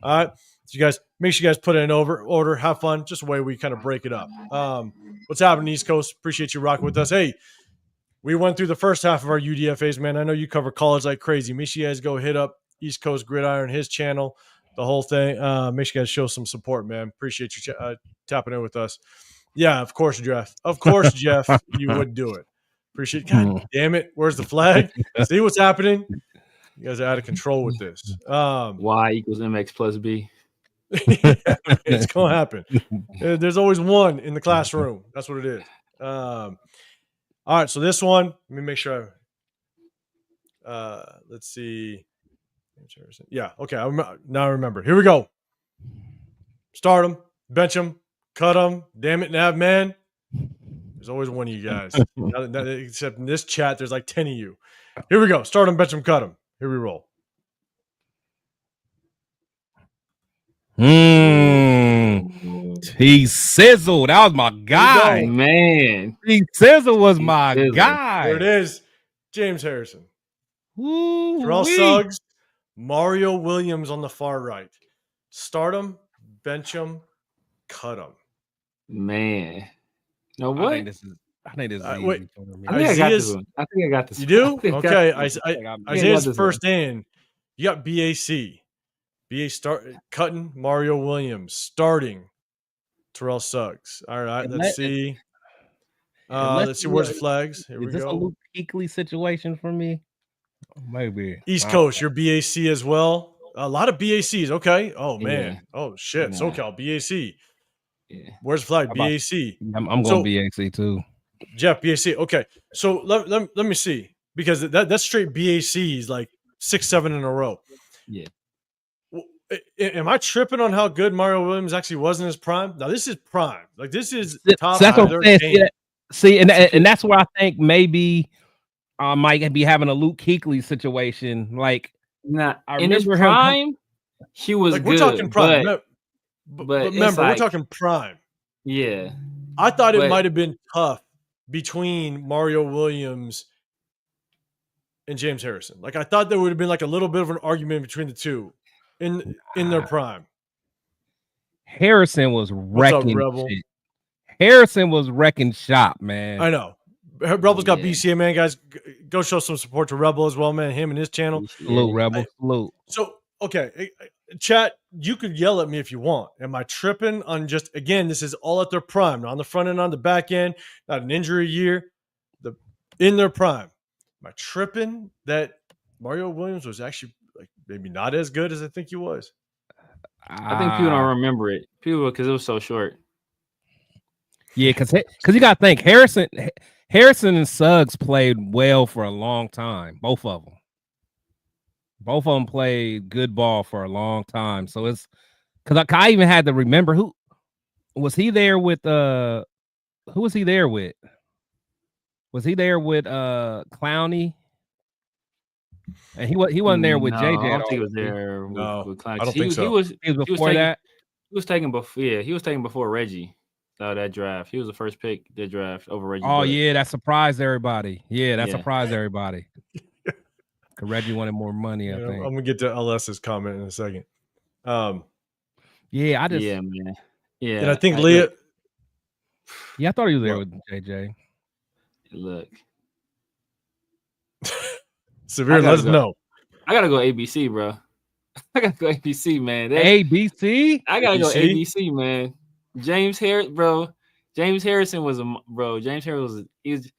All right. So you guys, make sure you guys put it in order. Have fun. Just a way we kind of break it up. What's happening, East Coast? Appreciate you rocking with us. Hey, we went through the first half of our UDFAs, man. I know you cover college like crazy. Make sure you guys go hit up East Coast Gridiron, his channel, the whole thing. Make sure you guys show some support, man. Appreciate you tapping in with us. Yeah, of course, Jeff. Of course, Jeff, you would do it. Appreciate it. God damn it. Where's the flag? See what's happening? You guys are out of control with this. Y equals MX plus B. It's going to happen. There's always one in the classroom. That's what it is. All right, so this one, let me make sure. Let's see. Yeah, okay. Now I remember. Here we go. Start them, bench them, cut them. Damn it, Nav man. There's always one of you guys. Except in this chat, there's like 10 of you. Here we go. Start them, bench them, cut them. Here we roll. He sizzled. That was my guy. Man. He sizzled was my guy. There it is. James Harrison. Woo-wee. Terrell Suggs. Mario Williams on the far right. Start him, bench him, cut him. Man. No, what? I think this is wait. I think I got this. You do? Okay. Isaiah's first in. You got BAC. BA cutting Mario Williams. Starting Terrell Suggs. All right. Let's see. Let's see. Where's the flags? Here we go. Is this a Luke Kuechly situation for me? Maybe. East Coast, you're BAC as well. A lot of BACs. Okay. Oh, man. Yeah. Oh, shit. Yeah. SoCal, BAC. Yeah. Where's the flag? BAC. I'm going BAC too. Jeff, BAC. Okay. So let me see. Because that's straight BACs, like 6, 7 in a row. Yeah. Am I tripping on how good Mario Williams actually was in his prime? Now, this is prime. Like, this is top. See, and that's where I think maybe might be having a Luke Kuechly situation. Like, in his prime, he was like, good. We're talking prime, but remember, we're talking prime. Yeah, I thought it might have been tough between Mario Williams and James Harrison. Like, I thought there would have been like a little bit of an argument between the two in their prime. Harrison was wrecking shit. Harrison was wrecking shop, man. I know. Rebel's got BCA, man. Guys, go show some support to Rebel as well, man. Him and his channel. Salute, Rebel. Salute. So, okay. Chat, you could yell at me if you want. Am I tripping on just, again, this is all at their prime. Not on the front end, on the back end, not an injury year. In their prime. Am I tripping that Mario Williams was actually like maybe not as good as I think he was? I think people don't remember it. Because it was so short. Yeah, because you got to think, Harrison and Suggs played well for a long time. Both of them played good ball for a long time. So it's because I even had to remember who was he there with. Who was he there with? Was he there with Clowney? And he wasn't there with JJ. I don't think he was there with Clowney. I don't think so. He was before that. He was taken before. Yeah, he was taken before Reggie. That draft. He was the first pick that draft over Reggie. Oh, yeah, that surprised everybody. Surprised everybody. Because Reggie wanted more money, I think. I'm going to get to LS's comment in a second. Man. Yeah. And I think Leah. Yeah, I thought he was there with JJ. Look, Severe, let us know. I gotta go ABC, bro. I gotta go ABC, man. ABC. I gotta go ABC? ABC, man. James Harris, bro. James Harrison was James Harrison was.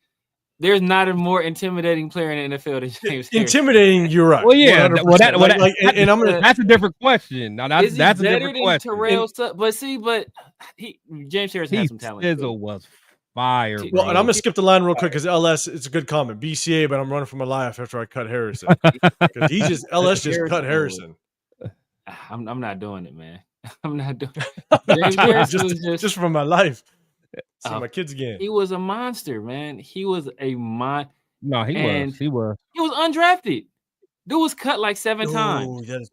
There's not a more intimidating player in the NFL than James Harrison. Intimidating, you're right. Well, yeah. 100%. And I'm gonna. That's a different question. Now that's a different question. Terrell, but James Harrison has some talent. Sizzle was fire, bro. Well, and I'm gonna skip the line real quick because LS, it's a good comment. BCA, but I'm running for my life after I cut Harrison because LS just cut Harrison. I'm not doing it, man. I'm not doing it. James Harrison was just for my life. See my kids again. He was a monster, man. He was a monster. No, he was undrafted. Dude was cut like 7 times.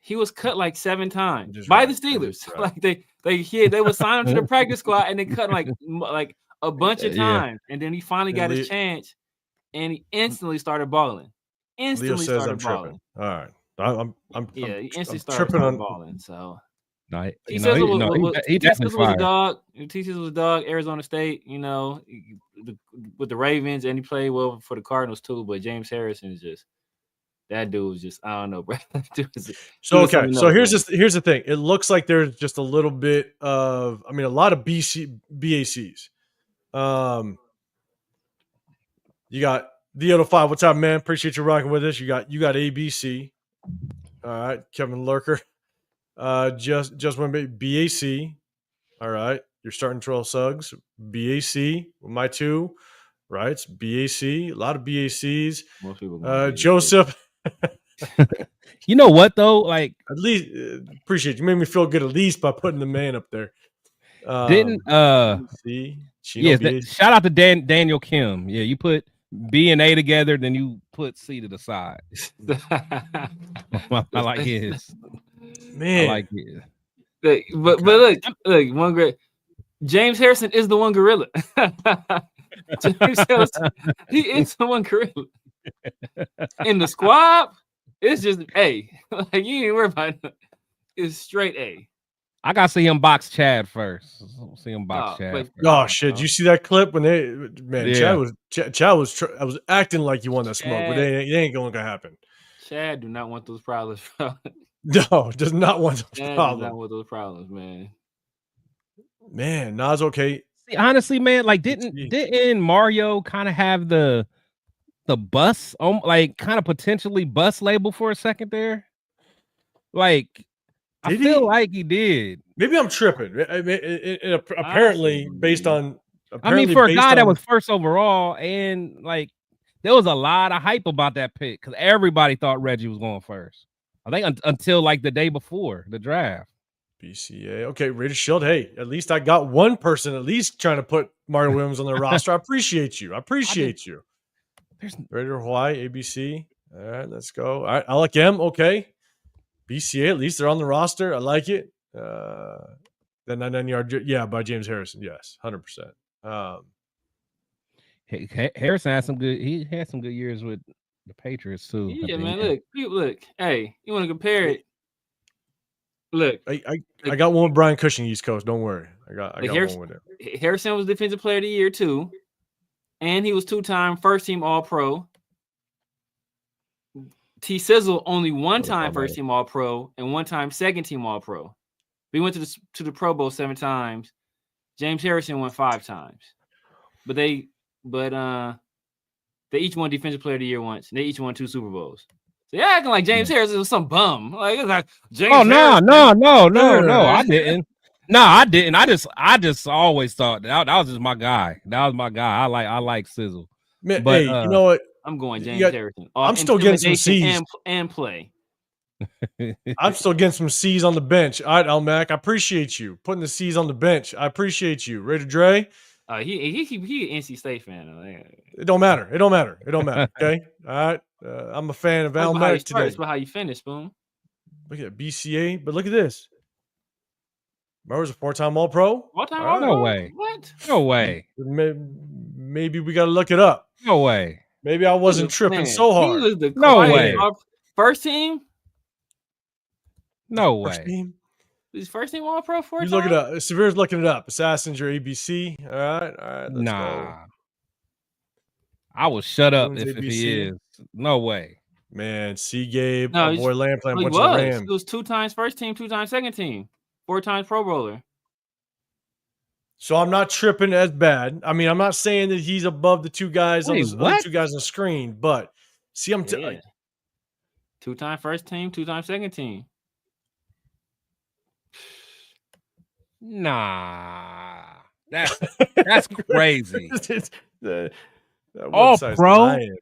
He was cut like 7 times by the Steelers. Like they would sign him to the practice squad and they cut him like a bunch of times. And then he finally got his chance and he instantly started balling. Leo says I'm tripping. All right. I'm he instantly started balling. So he definitely was a dog. T-Sizzle was a dog. Arizona State, with the Ravens, and he played well for the Cardinals too. But James Harrison is just that dude was just, I don't know, bro. So here's the thing. It looks like there's just a little bit of, a lot of BACs. You got the 5. What's up, man? Appreciate you rocking with us. You got ABC. All right, Kevin Lurker. Just went BAC. All right, you're starting Terrell Suggs. BAC. My 2. Right, it's BAC. A lot of BACs. Most people. Joseph. You know what though? Like, at least appreciate you. Made me feel good at least by putting the man up there. Shout out to Daniel Kim. Yeah, you put B and A together, then you put C to the side. I like his. Man, I like his. But look, one great. James Harrison is the one gorilla. James Harrison, he is the one gorilla. In the squad, it's just A. Like, you ain't worry about it. It's straight A. I gotta see him box Chad first. See him box Chad. Oh shit! Did you see that clip when Chad was I was acting like you won that smoke, but it ain't going to happen. Chad do not want those problems, bro. No, does not want those problems. Does not want those problems, man. Man, Nas okay. See, honestly, man, like didn't Mario kind of have the bus like kind of potentially bus label for a second there? Like, I feel like he did. Maybe I'm tripping. Apparently, based on. For a guy that was first overall, and like there was a lot of hype about that pick because everybody thought Reggie was going first. I think until like the day before the draft. BCA. Okay, Raider Shield. Hey, at least I got one person at least trying to put Mario Williams on their roster. I appreciate you. There's Raider Hawaii, ABC. All right, let's go. All right, I like M. Okay. BCA, at least they're on the roster. I like it. The 99-yard, by James Harrison. Yes, 100%. Harrison had some good. He had some good years with the Patriots too. Yeah, man. Look. Hey, you want to compare it? Look, I got one with Brian Cushing, East Coast. Don't worry, I got one with him. Harrison was Defensive Player of the Year too, and he was 2-time First Team All Pro. T Sizzle only 1-time First Team All Pro and 1-time Second Team All Pro. We went to the Pro Bowl 7 times. James Harrison went 5 times, but they each won Defensive Player of the Year once. And they each won 2 Super Bowls. So you're acting like James Harrison was some bum. Like, it's like James. Oh no! I didn't. No, I didn't. I just always thought that was just my guy. That was my guy. I like Sizzle. Man, but you know what? I'm going James Harrison. I'm still getting some C's and play. I'm still getting some C's on the bench. All right, Almac, I appreciate you putting the C's on the bench. I appreciate you. Raider Dre. He NC State fan. It don't matter. Okay. All right. I'm a fan of Almac today. It's about how you finish, boom. Look at BCA, but look at this. Mario's a 4-time All-Pro. All-time All-Pro? No way. What? No way. Maybe we got to look it up. No way. Maybe I wasn't tripping so hard. No way. First team? No first way. Team? Is first team All Pro 4 times? You look it up. Severe's looking it up. Assassins, your ABC. All right. Let's go. I will shut up Wins if he ABC. is. No way. Man, C. Gabe, No, our boy Lampland he went to the was. Rams. He was 2 times first team, 2 times second team, 4 times Pro Bowler. So I'm not tripping as bad. I mean, I'm not saying that he's above the two guys on Wait, the what? 2 guys on the screen, but see, I'm Yeah. 2 times first team, 2 times second team. Nah, that's crazy. That All website's pro? lying.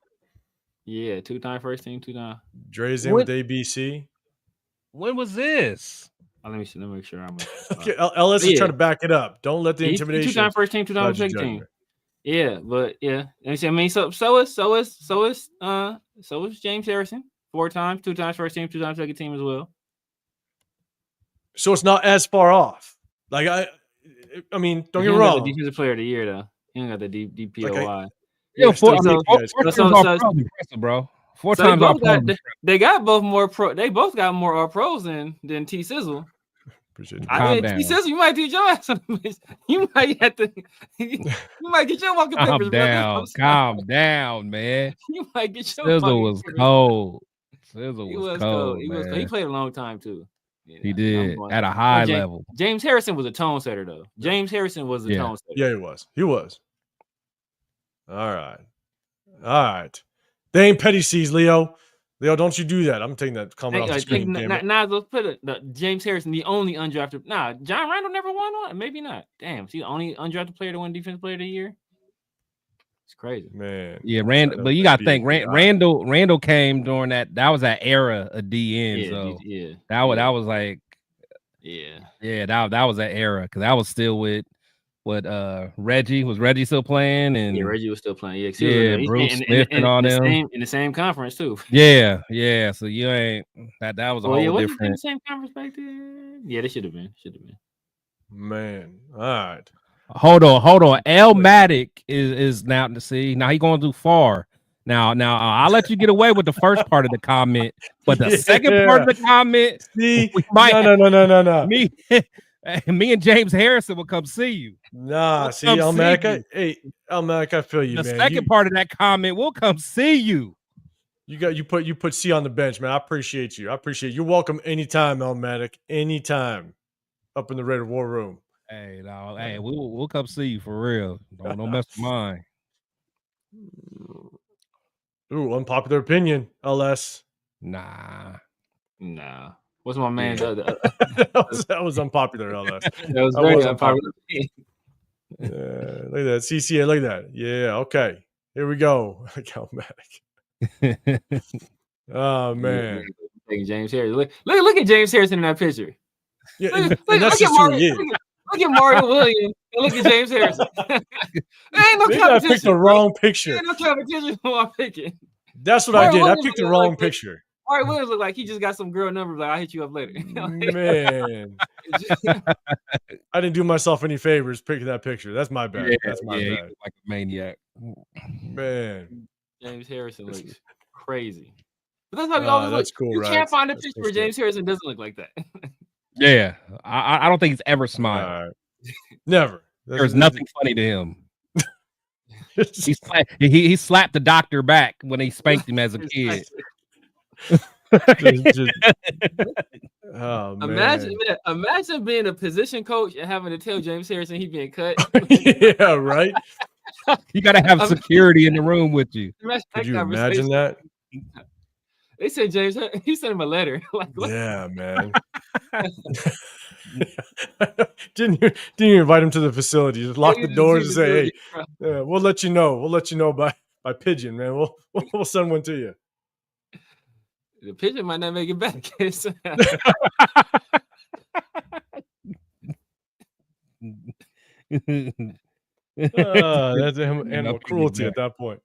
Yeah, 2 times first team, 2 times. Dre's in with ABC. When was this? Let me see. Let me make sure I'm. Okay, LS is Yeah. trying to back it up. Don't let the He's intimidation. 2 times first team, 2 times cloud your second team. judgment. Yeah, but yeah, and I mean, so is James Harrison 4 times, 2 times first team, 2 times second team as well. So it's not as far off. Like I mean, don't get me wrong. Defensive player of the year though. He don't got the DPOY. Yeah, still four beat you guys. times all pro is impressive, bro. 4 So times all pro. they got both more pro. They both got more all pros than T Sizzle. Appreciate you. Calm down. T Sizzle, you might do your ass on the bitch. You might have to. You might get your walking papers. Calm down, man. You might get your. Sizzle was cold. Sizzle He was cold. He man. was cold. He played a long time too. Yeah, he did at a high level. James Harrison was a tone setter though. James Harrison was a tone setter. Yeah, he was. He was. All right. They ain't petty C's, Leo. Leo, don't you do that. I'm taking that comment off the screen. James Harrison, the only undrafted. Nah, John Randall never won one. Maybe not. Damn, is he the only undrafted player to win Defensive Player of the Year? It's crazy, man. Yeah, Randall. But you got to think Randall came during that. That was that era of DN. Yeah, so yeah. That was like, that was that era because that was still with what Reggie was still playing and Reggie was still playing. Bruce Smith and all them in the same conference too. Yeah. So you ain't that was a whole different. In the same conference back then. Yeah, they should have been. Man, all right. Hold on. Elmatic is now to see. Now he going too far. Now I'll let you get away with the first part of the comment, but the second part of the comment, see, no. Me and James Harrison will come see you. Nah, see, Elmatic. Hey, Elmatic, I feel you, man. The second part of that comment, we'll come see you. You put C on the bench, man. I appreciate you. You're welcome anytime, Elmatic. Anytime. Up in the Raider War Room. Hey, we'll come see you for real. Don't mess with mine. Ooh, unpopular opinion, LS. Nah. What's my man? That was unpopular, LS. That was very unpopular. Look at that. CCA, look at that. Yeah, okay. Here we go. Elmatic. Oh, man. James Harrison. Look at James Harrison in that picture. Yeah, and that's just who he is. Look at Mario Williams and look at James Harrison. There ain't no competition. I picked the wrong picture. There ain't no competition who I'm picking. That's what I did. I picked the wrong picture. Mario Williams look like he just got some girl numbers. Like, I'll hit you up later. Man. I didn't do myself any favors picking that picture. That's my bad. That's my bad. Like a maniac. Man. James Harrison looks crazy. But that's how we always that's look. Cool, you can't find a picture where James Harrison doesn't look like that. Yeah. I don't think he's ever smiled. Never. There's nothing funny to him. He slapped the doctor back when he spanked him as a kid. Oh, man. Imagine being a position coach and having to tell James Harrison he's being cut. Yeah, right. You got to have security in the room with you. Could you imagine that? They said James, he sent him a letter. Like, yeah, man. Didn't you invite him to the facility? Just lock the doors and say, "Hey, we'll let you know. We'll let you know by pigeon, man. We'll send one to you." The pigeon might not make it back. That's animal cruelty at that point.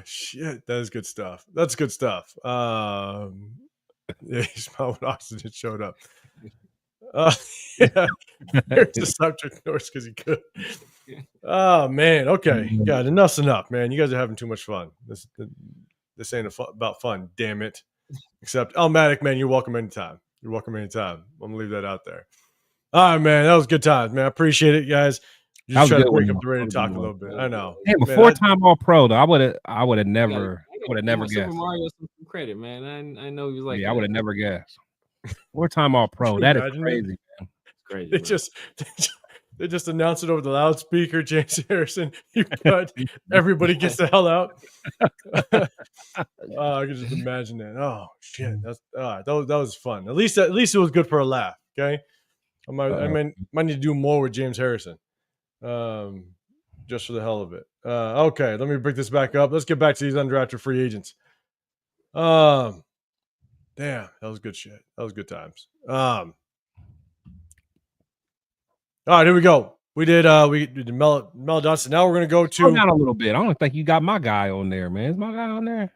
Shit, that is good stuff. That's good stuff. Yeah, he smiled when oxygen showed up. Yeah, here's the subject noise because he could. Oh man, okay, God, enough's enough, man. You guys are having too much fun. This ain't about fun, damn it. Except Elmatic, man, you're welcome anytime. I'm gonna leave that out there. All right, man, that was good times, man. I appreciate it, guys. You That just was try a to good one. break up Though. the radio That was a talk good a one. little bit. I know. Damn, a Man, four-time All-Pro though. I would have I never give Super guessed. Mario some credit, man. I know he was like Yeah, I that. would have never guessed. Four-time All-Pro. Can you That is imagine crazy, it? man. It's crazy. They Bro. just announced it over the loudspeaker. James Harrison, you cut. Everybody gets the hell out. I can just imagine that. Oh shit, that was fun. At least it was good for a laugh. Okay, I might need to do more with James Harrison, just for the hell of it. Okay, let me bring this back up. Let's get back to these undrafted free agents. Damn, that was good shit. That was good times. All right, here we go. We did Mel Johnson. Now we're gonna go Slow to down a little bit. I don't think you got my guy on there, man. Is my guy on there?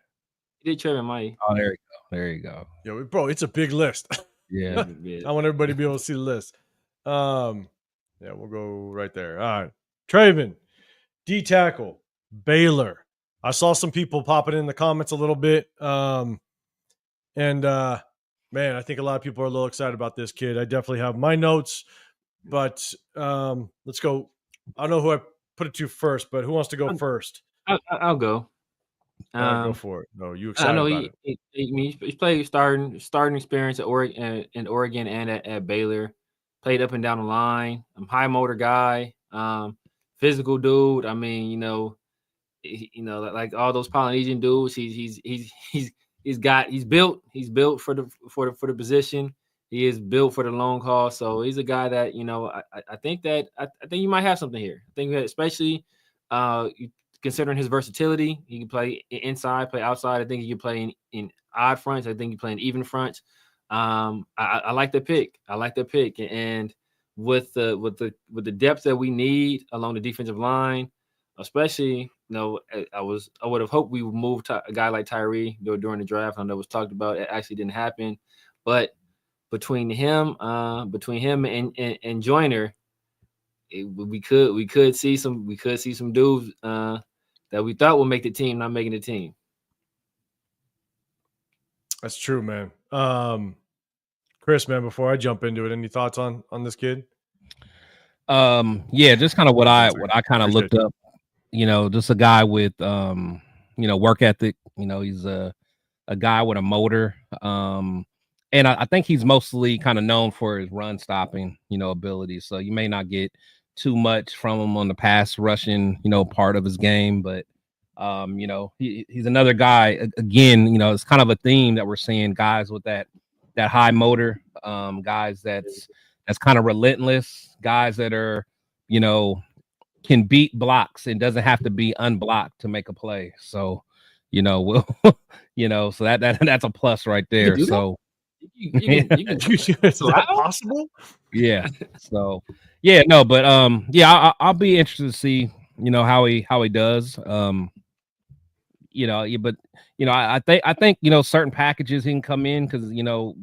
He did Trevor May. Oh, there you go. There you go. Yo, bro, it's a big list. Yeah. I want everybody to be able to see the list. Yeah, we'll go right there. All right. Traven, D tackle, Baylor. I saw some people popping in the comments a little bit. Man, I think a lot of people are a little excited about this kid. I definitely have my notes, but let's go. I don't know who I put it to first, but who wants to go first? I'll go. Go for it. No, you excited I know about it? He's played starting experience at Oregon and at Baylor. Played up and down the line. High motor guy. Physical dude. I mean, like all those Polynesian dudes. He's built for the position. He is built for the long haul. So he's a guy that I think you might have something here. I think that especially considering his versatility, he can play inside, play outside. I think he can play in odd fronts. I think he can play in even fronts. I like the pick. And with the depth that we need along the defensive line, especially, I would have hoped we would move a guy like Tyree during the draft. I know it was talked about. It actually didn't happen, but between him and Joyner, we could see some dudes that we thought would make the team, not making the team. That's true, man. Chris, man, before I jump into it, any thoughts on this kid? Yeah, just kind of what I kind of looked up. Just a guy with work ethic. He's a guy with a motor. And I think he's mostly kind of known for his run stopping, abilities. So you may not get too much from him on the pass rushing, part of his game. But, he's another guy, again, it's kind of a theme that we're seeing guys with that high motor, guys that's kind of relentless, guys that are, can beat blocks and doesn't have to be unblocked to make a play. So, so that's a plus right there. So you can is that possible? Yeah. So but I'll be interested to see, how he does. I think certain packages he can come in because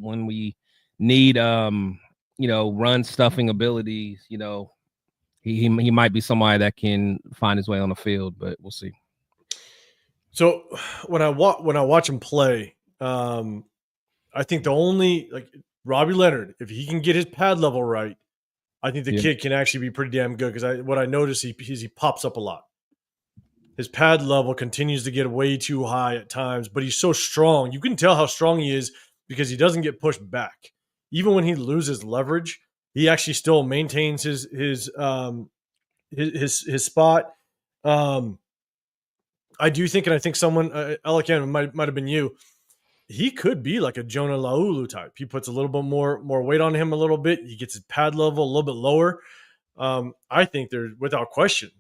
when we need run stuffing abilities, he might be somebody that can find his way on the field, but we'll see. So when I watch him play, I think the only Robbie Leonard, if he can get his pad level right, I think the kid can actually be pretty damn good. Because what I notice he pops up a lot. His pad level continues to get way too high at times, but he's so strong. You can tell how strong he is because he doesn't get pushed back. Even when he loses leverage, he actually still maintains his spot. I do think, and I think someone, Elican might have been you. He could be like a Jonah Laulu type. He puts a little bit more weight on him a little bit. He gets his pad level a little bit lower. I think without question,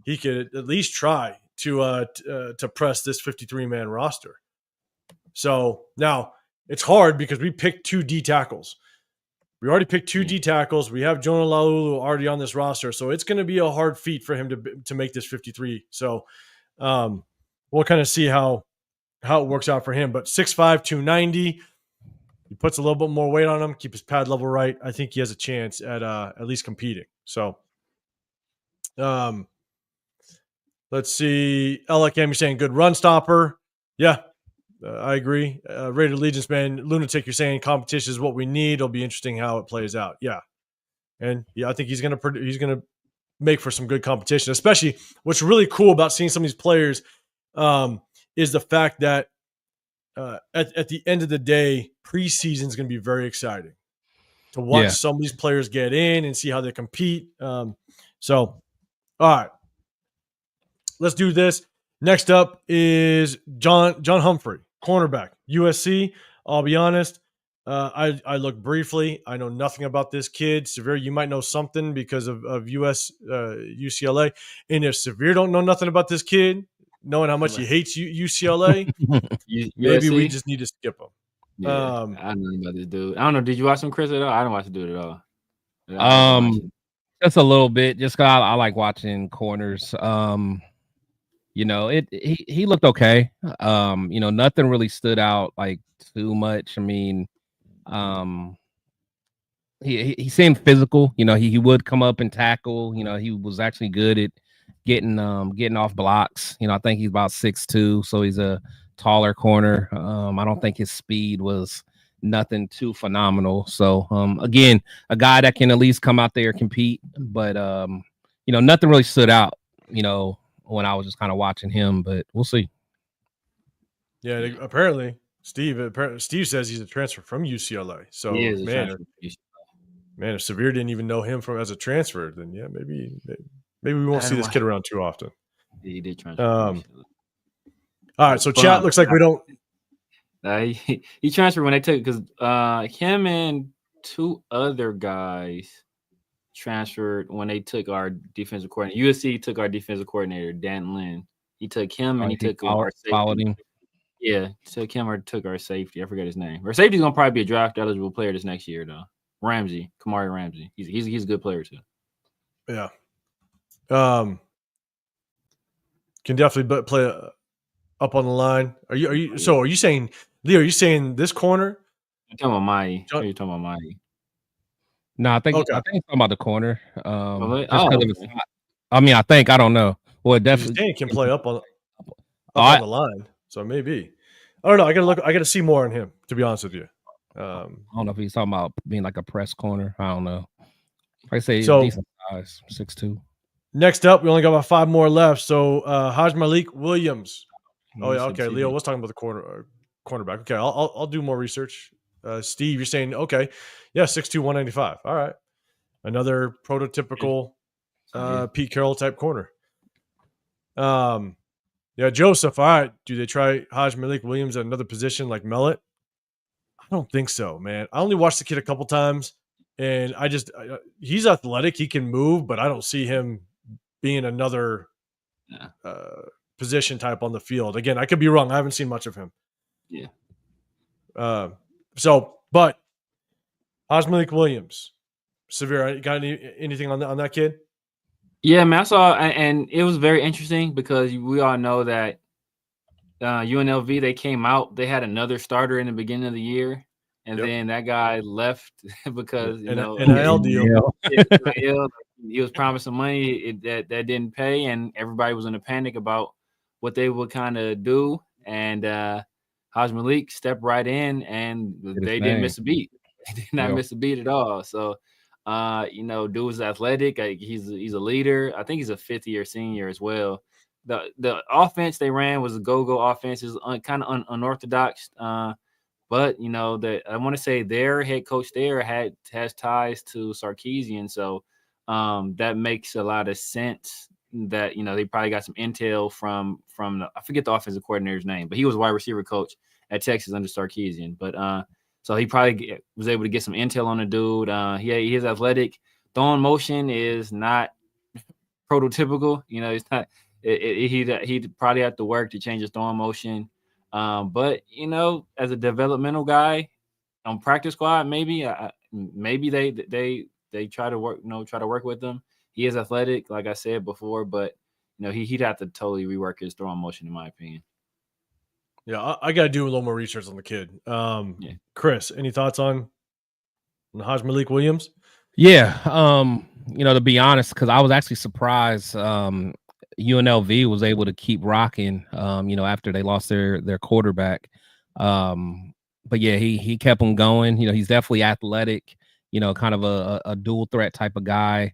he could at least try to press this 53-man roster. So now it's hard because we picked 2 D tackles. We already picked 2 D tackles. We have Jonah Laulu already on this roster, so it's going to be a hard feat for him to make this 53. So we'll kind of see how it works out for him. But 6'5", 290, he puts a little bit more weight on him, keep his pad level right. I think he has a chance at least competing. So let's see. Elikam, you're saying good run stopper. Yeah, I agree. Raider Allegiance, man. Lunatic, you're saying competition is what we need. It'll be interesting how it plays out. Yeah. And yeah, I think he's gonna make for some good competition. Especially what's really cool about seeing some of these players is the fact that at the end of the day, preseason is going to be very exciting to watch some of these players get in and see how they compete. So, all right, let's do this. Next up is John Humphrey, cornerback, USC. I'll be honest. I looked briefly. I know nothing about this kid. Severe, you might know something because of UCLA. And if Severe don't know nothing about this kid, knowing how much he hates UCLA, maybe we just need to skip him. Yeah, I don't know about this dude. I don't know. Did you watch him, Chris, at all? I don't watch the dude at all. Just a little bit. Just cause I like watching corners. You know, he looked okay. You know, nothing really stood out like too much. I mean, he seemed physical. You know, he would come up and tackle. You know, he was actually good at getting off blocks. You know, I think he's about 6'2", so he's a taller corner. I don't think his speed was nothing too phenomenal. So again, a guy that can at least come out there and compete, but you know, nothing really stood out, you know, when I was just kind of watching him, but we'll see. Yeah, apparently Steve says he's a transfer from UCLA. So man, if Severe didn't even know him from as a transfer, then yeah, maybe we won't see this kid around too often. He did transfer. All right, so chat looks like we don't. He transferred when they took because him and two other guys transferred when they took our defensive coordinator. USC took our defensive coordinator, Dan Lynn. He took him and he took our safety. Yeah, took him or took our safety. I forget his name. Our safety's gonna probably be a draft eligible player this next year, though. Kamari Ramsey. He's a good player too. Yeah. Can definitely play up on the line. Are you saying, Leo? Are you saying this corner? I'm talking about Mai. You're talking about Mai. No, I think he's talking about the corner. I mean, I think I don't know. Well, definitely can play up on the line. So maybe I don't know. I gotta see more on him, to be honest with you. I don't know if he's talking about being like a press corner. I don't know. I say he's decent size, 6'2". Next up, we only got about 5 more left. So Haj Malik Williams. Oh yeah, okay. Leo was talking about the cornerback. Okay, I'll do more research. Steve, you're saying okay, yeah, 6'2", 195. All right, another prototypical Pete Carroll type corner. Yeah, Joseph. All right, do they try Haj Malik Williams at another position like Mellett? I don't think so, man. I only watched the kid a couple times, and he's athletic. He can move, but I don't see him being another position type on the field. Again, I could be wrong. I haven't seen much of him. Yeah. But Haj Malik Williams, Severe, got anything on that kid? Yeah, man, I saw, and it was very interesting because we all know that UNLV, they came out, they had another starter in the beginning of the year, and then that guy left because NIL deal. He was promising money that didn't pay, and everybody was in a panic about what they would kind of do. And Haj Malik stepped right in, and they didn't miss a beat. They did not miss a beat at all. So, dude was athletic. He's a leader. I think he's a 5th-year senior as well. The offense they ran was a go-go offense. Is kind of unorthodox. But I want to say their head coach there has ties to Sarkisian, so that makes a lot of sense. That they probably got some intel from I forget the offensive coordinator's name, but he was wide receiver coach at Texas under Sarkisian. But so he probably was able to get some intel on the dude. He is athletic. Throwing motion is not prototypical. It's not. He'd probably have to work to change his throwing motion. But as a developmental guy on practice squad, maybe they try to work with him. He is athletic, like I said before, but he'd have to totally rework his throwing motion, in my opinion. Yeah, I got to do a little more research on the kid. Chris, any thoughts on Haj Malik Williams? Yeah, to be honest, because I was actually surprised UNLV was able to keep rocking, after they lost their quarterback. But yeah, he kept them going. He's definitely athletic, kind of a dual threat type of guy.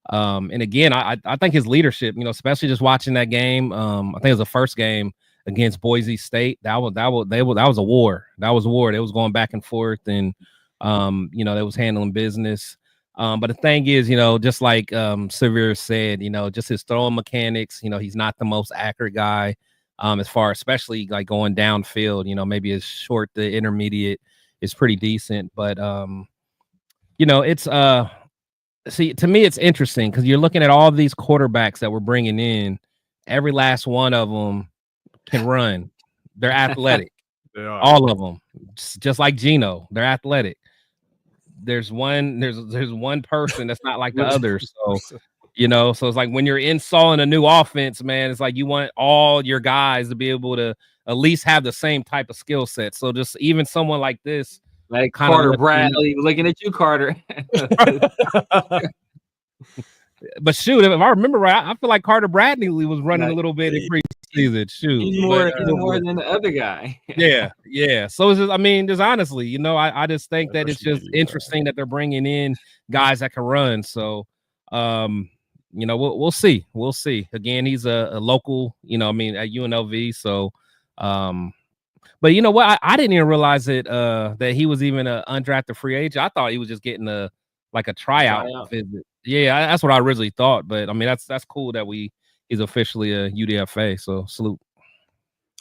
And again, I think his leadership, especially just watching that game. I think it was the first game against Boise State. That was a war. That was a war. They was going back and forth, and they was handling business. But the thing is, just like Sevier said, just his throwing mechanics. He's not the most accurate guy. As far, especially like going downfield, maybe his short to intermediate is pretty decent, but it's see, to me, it's interesting because you're looking at all these quarterbacks that we're bringing in. Every last one of them can run. They're athletic. They are. All of them, just like Geno, they're athletic. There's one person that's not like the others. So, so it's like when you're installing a new offense, man, it's like you want all your guys to be able to at least have the same type of skill set. So just even someone like this, like Carter Bradley, looking at you, Carter. But shoot, if I remember right, I feel like Carter Bradley was running a little bit in preseason. Shoot, he's more than the other guy. yeah. So it's just, just honestly, I just think that it's just interesting that they're bringing in guys that can run. So, we'll see. We'll see. Again, he's a local, at UNLV. So, but you know what? I didn't even realize that he was even an undrafted free agent. I thought he was just getting a tryout visit. Yeah, that's what I originally thought. But that's cool that he's officially a UDFA. So salute.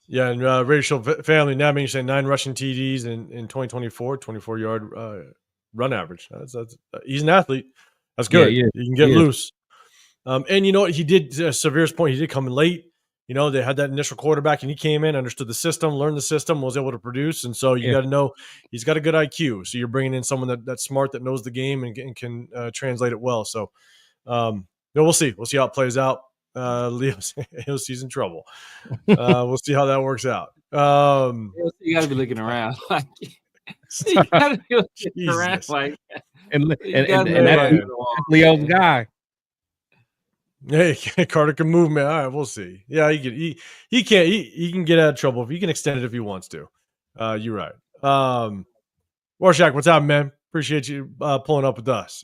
Yeah, and racial family now means 9 rushing TDs in 2024, 24-yard run average. That's he's an athlete. That's good. Yeah, you can get loose. And you know what he did? Sevier's point, he did come in late. They had that initial quarterback, and he came in, understood the system, learned the system, was able to produce. And so you got to know he's got a good IQ. So you're bringing in someone that's smart, that knows the game, and can translate it well. So we'll see. We'll see how it plays out. Leo's in trouble. We'll see how that works out. You got to be looking around. You got to be looking around like, and that's Leo's guy. Hey, Carter can move, man. All right, we'll see. Yeah, he can get out of trouble if he can extend it if he wants to. You're right. Rorschach, what's up, man? Appreciate you pulling up with us.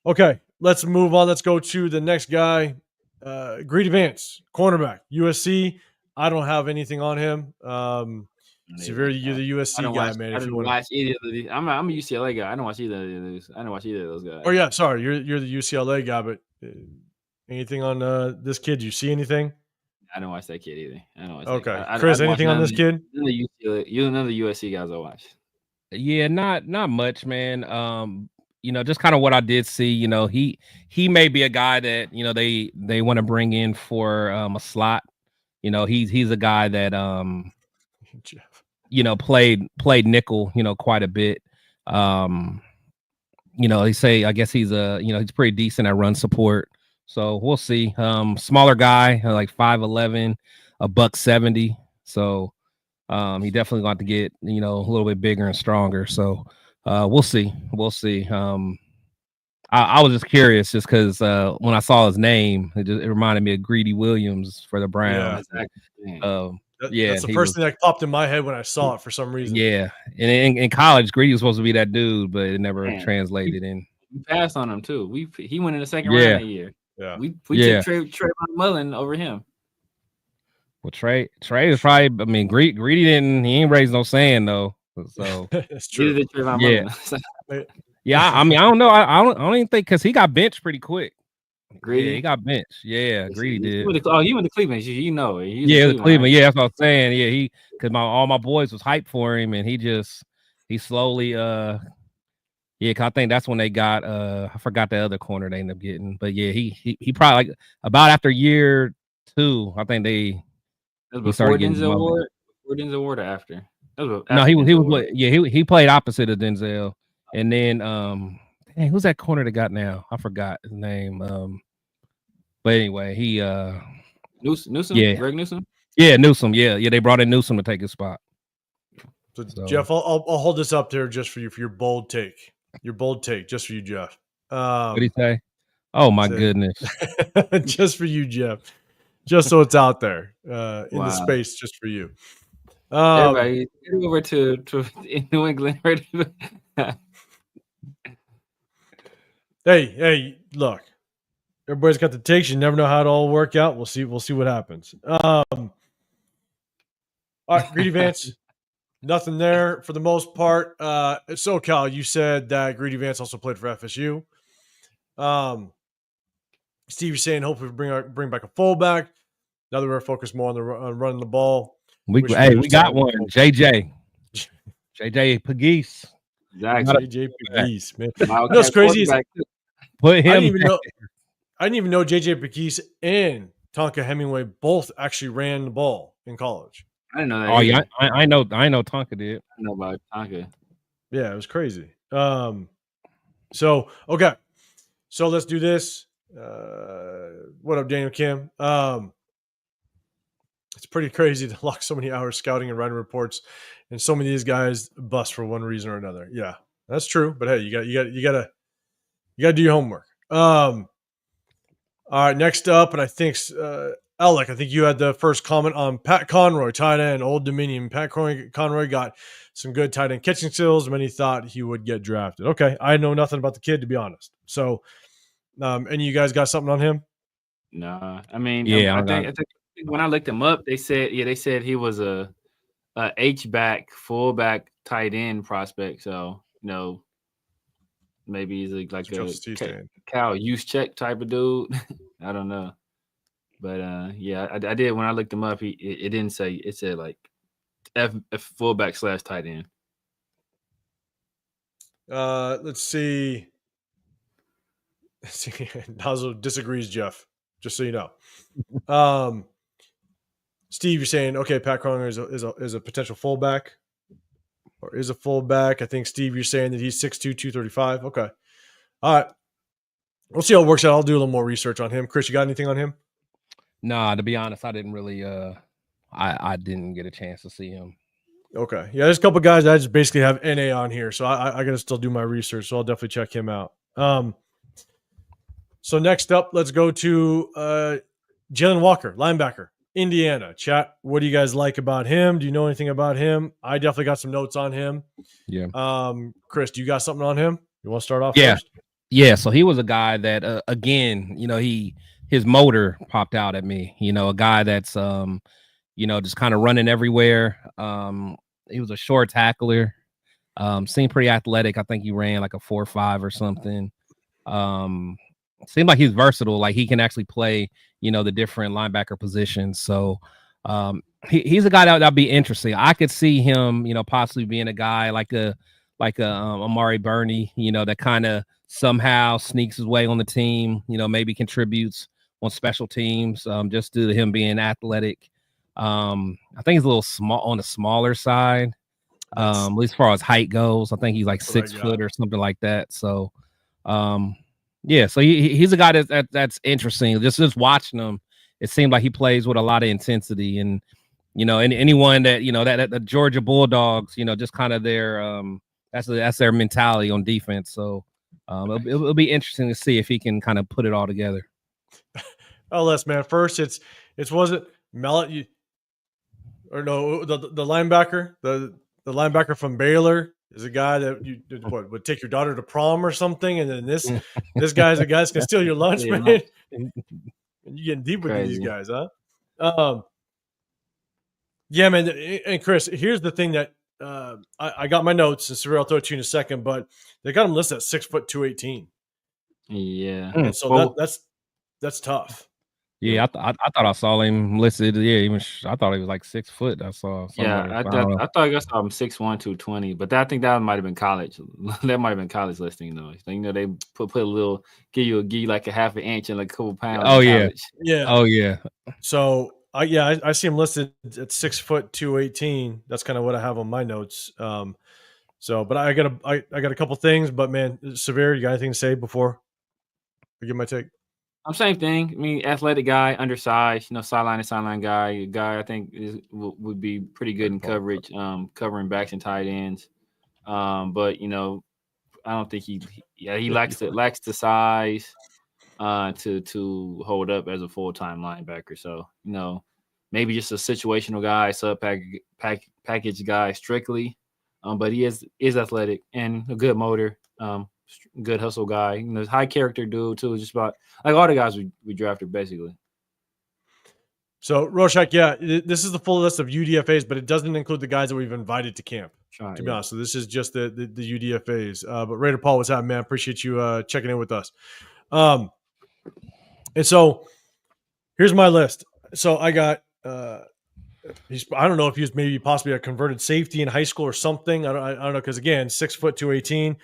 Okay, let's move on. Let's go to the next guy. Greedy Vance, cornerback, USC. I don't have anything on him. You're the USC guy, man. I didn't watch either of these. I'm a UCLA guy. I don't watch either of those. I don't watch either of those guys. Oh yeah, sorry. You're the UCLA guy, but anything on this kid? Do you see anything? I don't watch that kid either. I don't watch. Okay, Chris, anything on this kid? None of the USC guys I watch. Yeah, not much, man. Just kind of what I did see. He may be a guy that they want to bring in for a slot. He's a guy that played nickel, quite a bit. They say, I guess he's he's pretty decent at run support. So we'll see. Smaller guy, like 5'11", $170. So he definitely got to get, a little bit bigger and stronger. So we'll see. We'll see. I was just curious just because when I saw his name, it reminded me of Greedy Williams for the Browns. Yeah, that's the first thing that popped in my head when I saw it for some reason. Yeah, and in college, Greedy was supposed to be that dude, but it never translated in. We passed on him too. He went in the second round that year. Yeah, we took Trayvon Mullen over him. Well, Trey is probably. Greedy didn't. He ain't raised no sand though. So that's true. Yeah, I don't know. I don't even think because he got benched pretty quick. Greedy, he got benched. Yeah, Greedy did. He went to Cleveland. Cleveland. Yeah, that's what I'm saying. Yeah, because all my boys was hyped for him, and he slowly. Cause I think that's when they got. I forgot the other corner they ended up getting, but yeah, he probably like about after year 2. I think they. Before Denzel Ward. Before Denzel Ward or after? No, he was. Yeah, he played opposite of Denzel, and then who's that corner they got now? I forgot his name. But anyway, he Newsom. Yeah, Greg Newsom. Yeah, Newsom. Yeah. They brought in Newsom to take his spot. So Jeff, I'll hold this up there just for you for your bold take. Your bold take, just for you, Jeff. What did he say? Oh my goodness! Just for you, Jeff. Just so it's out there in the space, just for you. Everybody, get over to New England. Hey, look. Everybody's got the takes. You never know how it'll all work out. We'll see what happens. All right, Greedy Vance. Nothing there for the most part. So, Cal, you said that Greedy Vance also played for FSU. Steve, you're saying hopefully bring back a fullback. Now that we're focused more on running the ball. We got one. JJ Pegues. Exactly. JJ Pegues, man. You know what's crazy is put him. I didn't even know JJ Pegues and Tonka Hemingway both actually ran the ball in college. I didn't know that. Oh yeah, I know Tonka did. I know about Tonka. Yeah, it was crazy. So okay, so let's do this. What up, Daniel Kim? It's pretty crazy to lock so many hours scouting and writing reports, and so many of these guys bust for one reason or another. Yeah, that's true. But hey, you gotta do your homework. All right, next up, and I think Alec, I think you had the first comment on Pat Conroy, tight end, Old Dominion. Pat Conroy got some good tight end catching skills. Many thought he would get drafted. Okay, I know nothing about the kid, to be honest. So, any of you guys got something on him? No, I mean, yeah, I think when I looked him up, they said he was a H-back, fullback, tight end prospect. So, maybe he's like a Cal Juszczyk type of dude. I don't know. But yeah, I did when I looked him up. It didn't say, it said like F fullback / tight end. Let's see. Nazo disagrees, Jeff. Just so you know. Steve, you're saying okay. Pat Conroy is a potential fullback, or is a fullback. I think Steve, you're saying that he's 6'2", 235. Okay. All right. We'll see how it works out. I'll do a little more research on him. Chris, you got anything on him? Nah, to be honest, I didn't really. I didn't get a chance to see him. Okay. Yeah, there's a couple guys that I just basically have NA on here, so I got to still do my research. So I'll definitely check him out. So next up, let's go to Jalen Walker, linebacker, Indiana. Chat, what do you guys like about him? Do you know anything about him? I definitely got some notes on him. Yeah. Chris, do you got something on him? You want to start off first? Yeah. So he was a guy that, again, his motor popped out at me. A guy that's, just kind of running everywhere. He was a short tackler. Seemed pretty athletic. I think he ran like a 4.5 or something. Seemed like he's versatile. Like he can actually play, the different linebacker positions. So he's a guy that'd be interesting. I could see him, possibly being a guy like a Amari Burney, that kind of somehow sneaks his way on the team. Maybe contributes on special teams, just due to him being athletic. I think he's a little small on the smaller side, at least as far as height goes. I think he's like 6 foot or something like that. So, yeah, so he's a guy that's interesting. Just watching him, it seemed like he plays with a lot of intensity, and anyone that that the Georgia Bulldogs, just kind of their that's their mentality on defense. So it'll be interesting to see if he can kind of put it all together. Oh, Les, man. First, it wasn't Mallet, or no, the linebacker, the linebacker from Baylor is a guy that would take your daughter to prom or something, and then this guy's a guy that's gonna steal your lunch, man. And you're getting deep with these guys, huh? Yeah, man. And Chris, here's the thing that I got my notes, and Surreal, I'll throw it to you in a second, but they got him listed at 6 foot 218. Yeah, and so that's tough. Yeah, I thought I saw him listed. Yeah, I thought he was like 6 foot. I saw. Yeah, I thought I saw him 6'1", 220, but I think that might have been college. That might have been college listing though. They put a little give you like a half an inch and like a couple pounds. Oh yeah, yeah. Oh yeah. So I see him listed at 6 foot 218. That's kind of what I have on my notes. So, but I got a couple things. But man, Severe, you got anything to say before I give my take? Same thing. I mean, athletic guy, undersized, sideline to sideline guy. A guy I think would be pretty good in coverage, covering backs and tight ends. But I don't think he lacks the size to hold up as a full-time linebacker. So maybe just a situational guy, sub package guy strictly. But he is athletic and a good motor. good hustle guy. You know, high character dude too. Just about like all the guys we drafted basically. So Rorschach, yeah, this is the full list of UDFAs, but it doesn't include the guys that we've invited to camp. To be honest, so this is just the UDFAs. But Raider Paul, what's up, man? Appreciate you checking in with us. And so here's my list. So I got I don't know if he was maybe possibly a converted safety in high school or something. I don't know, because again, 6 foot 218.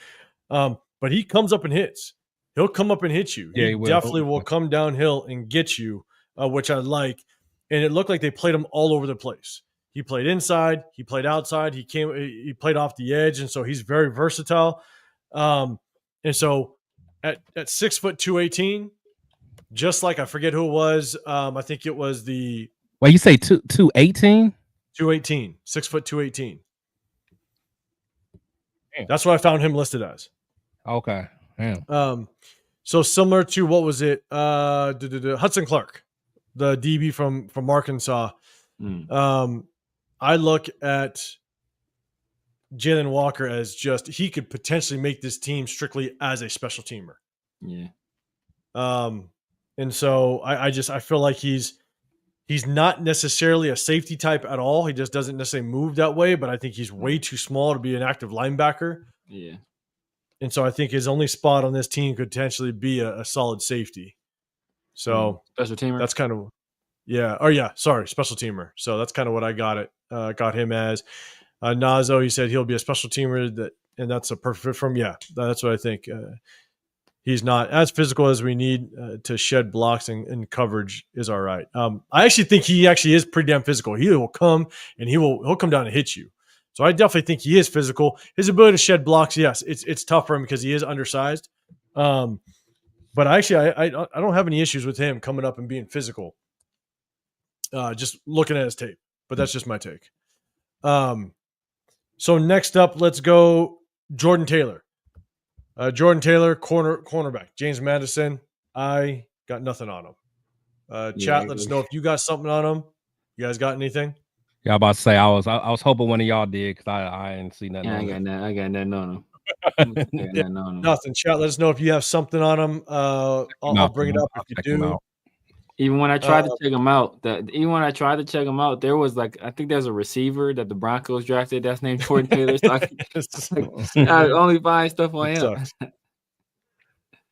But he comes up and hits. He'll come up and hit you. Yeah, he definitely will come downhill and get you, which I like. And it looked like they played him all over the place. He played inside, he played outside, he played off the edge, and so he's very versatile. And so at 6 foot 218, just like I forget who it was. I think it was the Well, you say 218? 218, 6 foot 218. That's what I found him listed as. Okay. Damn. So similar to what was it? Hudson Clark, the DB from Arkansas. I look at Jalen Walker as just he could potentially make this team strictly as a special teamer. Yeah. And so I feel like he's not necessarily a safety type at all. He just doesn't necessarily move that way, but I think he's way too small to be an active linebacker. Yeah. And so I think his only spot on this team could potentially be a solid safety. So special teamer. That's kind of, yeah. Oh yeah. Sorry. Special teamer. So that's kind of what I got him as. Nazo, he said he'll be a special teamer, and that's a perfect fit from. Yeah. That's what I think. He's not as physical as we need to shed blocks and coverage is all right. I actually think he actually is pretty damn physical. He will come and he'll come down and hit you. So I definitely think he is physical. His ability to shed blocks, yes, it's tough for him because he is undersized. But actually, I don't have any issues with him coming up and being physical. Just looking at his tape, but that's just my take. So next up, let's go Jordan Taylor. Jordan Taylor, cornerback. James Madison, I got nothing on him. Chat, let us know if you got something on him. You guys got anything? Yeah, I'm about to say I was hoping one of y'all did because I didn't see nothing. Yeah, I got nothing on him. Nothing. Chat, let us know if you have something on him. I'll bring it up if you do. Even when I tried to check him out, there was I think there's a receiver that the Broncos drafted that's named Jordan Taylor. So I only find stuff on him.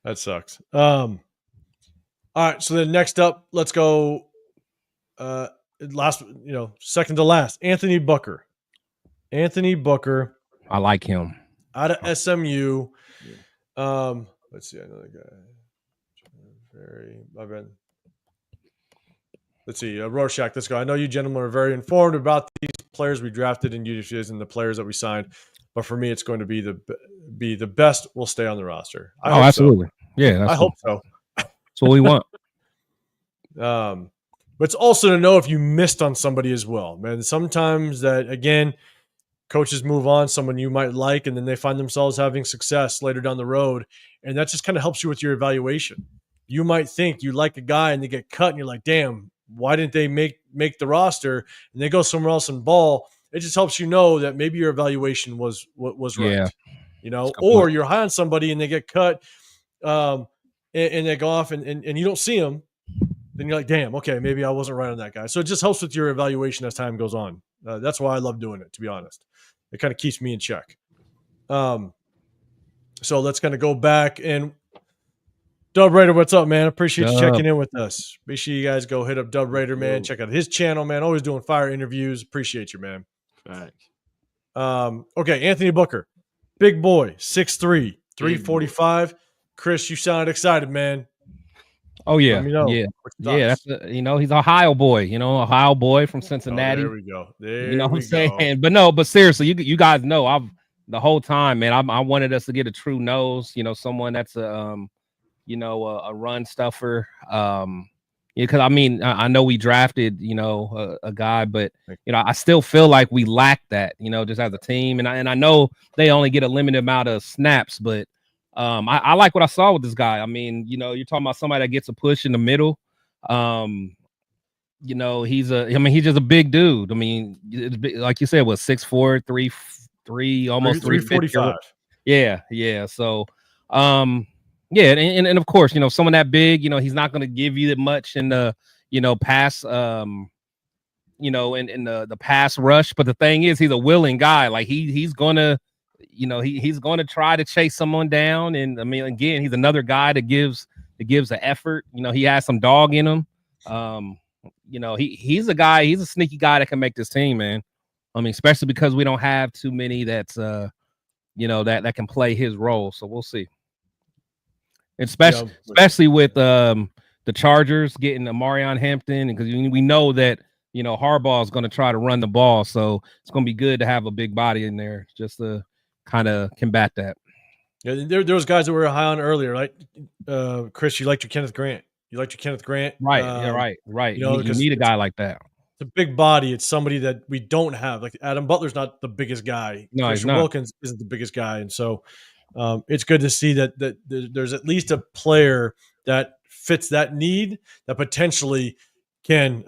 That sucks. All right. So then next up, let's go. Second to last, Anthony Booker. I like him. Out of SMU. Let's see another guy. Let's see, Rorschach, let's go. I know you gentlemen are very informed about these players we drafted in UDFAs and the players that we signed, but for me, it's going to be the best will stay on the roster. Absolutely. So. Yeah, I hope so. That's what we want. But it's also to know if you missed on somebody as well, man. Sometimes that, again, coaches move on, someone you might like, and then they find themselves having success later down the road, and that just kind of helps you with your evaluation. You might think you like a guy and they get cut, and you're like, damn, why didn't they make the roster? And they go somewhere else and ball. It just helps you know that maybe your evaluation was right. Yeah. Or you're high on somebody and they get cut, and they go off and you don't see them. Then you're like, damn, okay, maybe I wasn't right on that guy. So it just helps with your evaluation as time goes on. That's why I love doing it, to be honest. It kind of keeps me in check. So let's kind of go back and Dub Raider, what's up, man? Appreciate you checking in with us. Make sure you guys go hit up Dub Raider, man. Check out his channel, man. Always doing fire interviews. Appreciate you, man. Right. Okay, Anthony Booker. Big boy, 6'3", 345. Chris, you sounded excited, man. Oh, yeah. Yeah. That's he's a Ohio boy, Ohio boy from Cincinnati. There we go. You know what I'm saying? But seriously, you guys know the whole time, man, I wanted us to get a true nose, someone that's a run stuffer. Because I know we drafted, a guy, but I still feel like we lack that, just as a team. And I know they only get a limited amount of snaps, but I like what I saw with this guy. You're talking about somebody that gets a push in the middle. He's just a big dude. Like you said, was 6'4", 3'3", almost 345. Yeah. So Yeah, and of course, someone that big, he's not going to give you that much in the, pass, in the pass rush. But the thing is, he's a willing guy. Like he's gonna, he's going to try to chase someone down. And I mean, again, he's another guy that gives the effort. He has some dog in him. He's a guy. He's a sneaky guy that can make this team, man. I mean, especially because we don't have too many that's that can play his role. So we'll see. Especially with the Chargers getting Marion Hampton, because we know that Harbaugh is going to try to run the ball, so it's going to be good to have a big body in there just to kind of combat that. Yeah, there was guys that were high on earlier, right? Chris, you liked your Kenneth Grant. Right. Right. You need a guy like that. It's a big body. It's somebody that we don't have. Like Adam Butler's not the biggest guy. No, Christian Wilkins isn't the biggest guy, and so. It's good to see that there's at least a player that fits that need that potentially can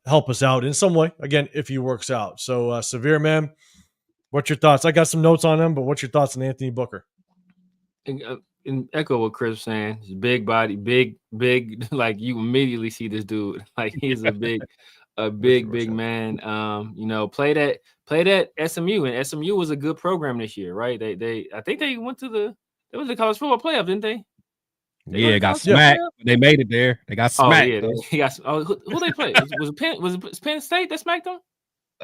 help us out in some way. Again, if he works out. So, Severe, man, what's your thoughts? I got some notes on him, but what's your thoughts on Anthony Booker? And echo what Chris was saying. He's big body, big. Like you immediately see this dude. Like he's a big man. Played at SMU, and SMU was a good program this year, right? I think they went to the college football playoff, didn't they? They got smacked. They made it there. They got smacked. Who they played? Was it Penn State that smacked them?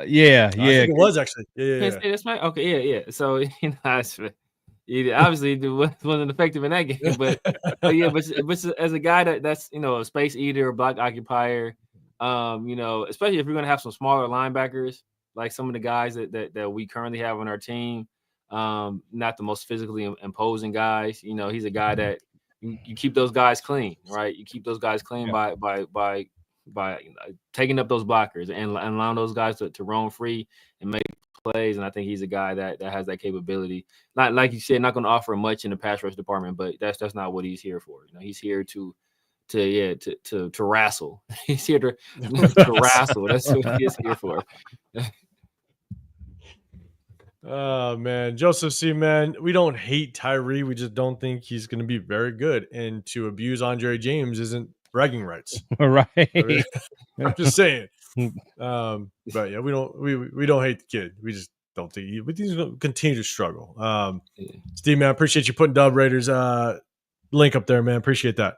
Yeah. I think it was actually. Yeah. Penn State that smacked. Okay, yeah. So obviously it wasn't effective in that game, but as a guy that's a space eater, a block occupier, especially if you're gonna have some smaller linebackers like some of the guys that we currently have on our team, not the most physically imposing guys. He's a guy that you keep those guys clean, right? You keep those guys clean by taking up those blockers and allowing those guys to roam free and make plays. And I think he's a guy that has that capability. Not like you said, not going to offer much in the pass rush department, but that's not what he's here for. He's here to wrestle. He's here to wrestle. That's what he is here for. Oh man, Joseph C. Man, we don't hate Tyree. We just don't think he's going to be very good. And to abuse Andre James isn't bragging rights, right? I'm just saying. But yeah, we don't hate the kid. We just don't think he's going to continue to struggle. Steve, man, I appreciate you putting Dub Raiders link up there, man. Appreciate that.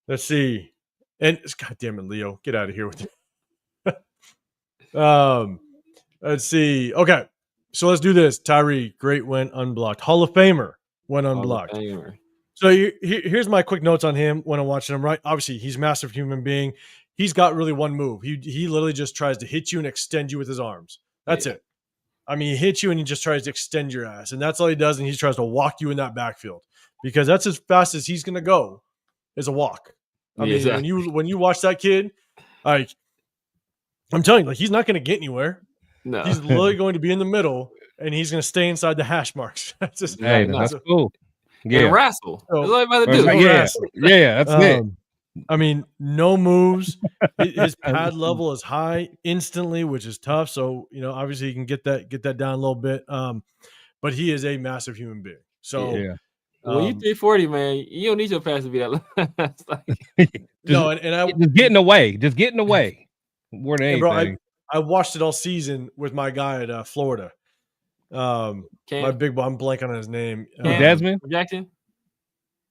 Let's see, and God damn it, Leo, get out of here with it. Let's see. Okay, so let's do this. Tyree, great win unblocked. Hall of Famer went unblocked. So here's my quick notes on him when I'm watching him. Right, obviously he's a massive human being. He's got really one move. He literally just tries to hit you and extend you with his arms. That's it. I mean, he hits you and he just tries to extend your ass, and that's all he does. And he tries to walk you in that backfield because that's as fast as he's gonna go is a walk. I mean, exactly. when you watch that kid, like I'm telling you, like he's not gonna get anywhere. No. He's literally going to be in the middle, and he's going to stay inside the hash marks. That's just that's cool. Yeah, and wrestle. So, that's all I'm about to do. Yeah, that's it. I mean, no moves. His pad level is high instantly, which is tough. So obviously, you can get that down a little bit. But he is a massive human being. So when you're 340, man, you don't need your pass to be that low. No, and I just getting away. More than anything. I watched it all season with my guy at Florida. My big boy, I'm blank on his name. Desmond Jackson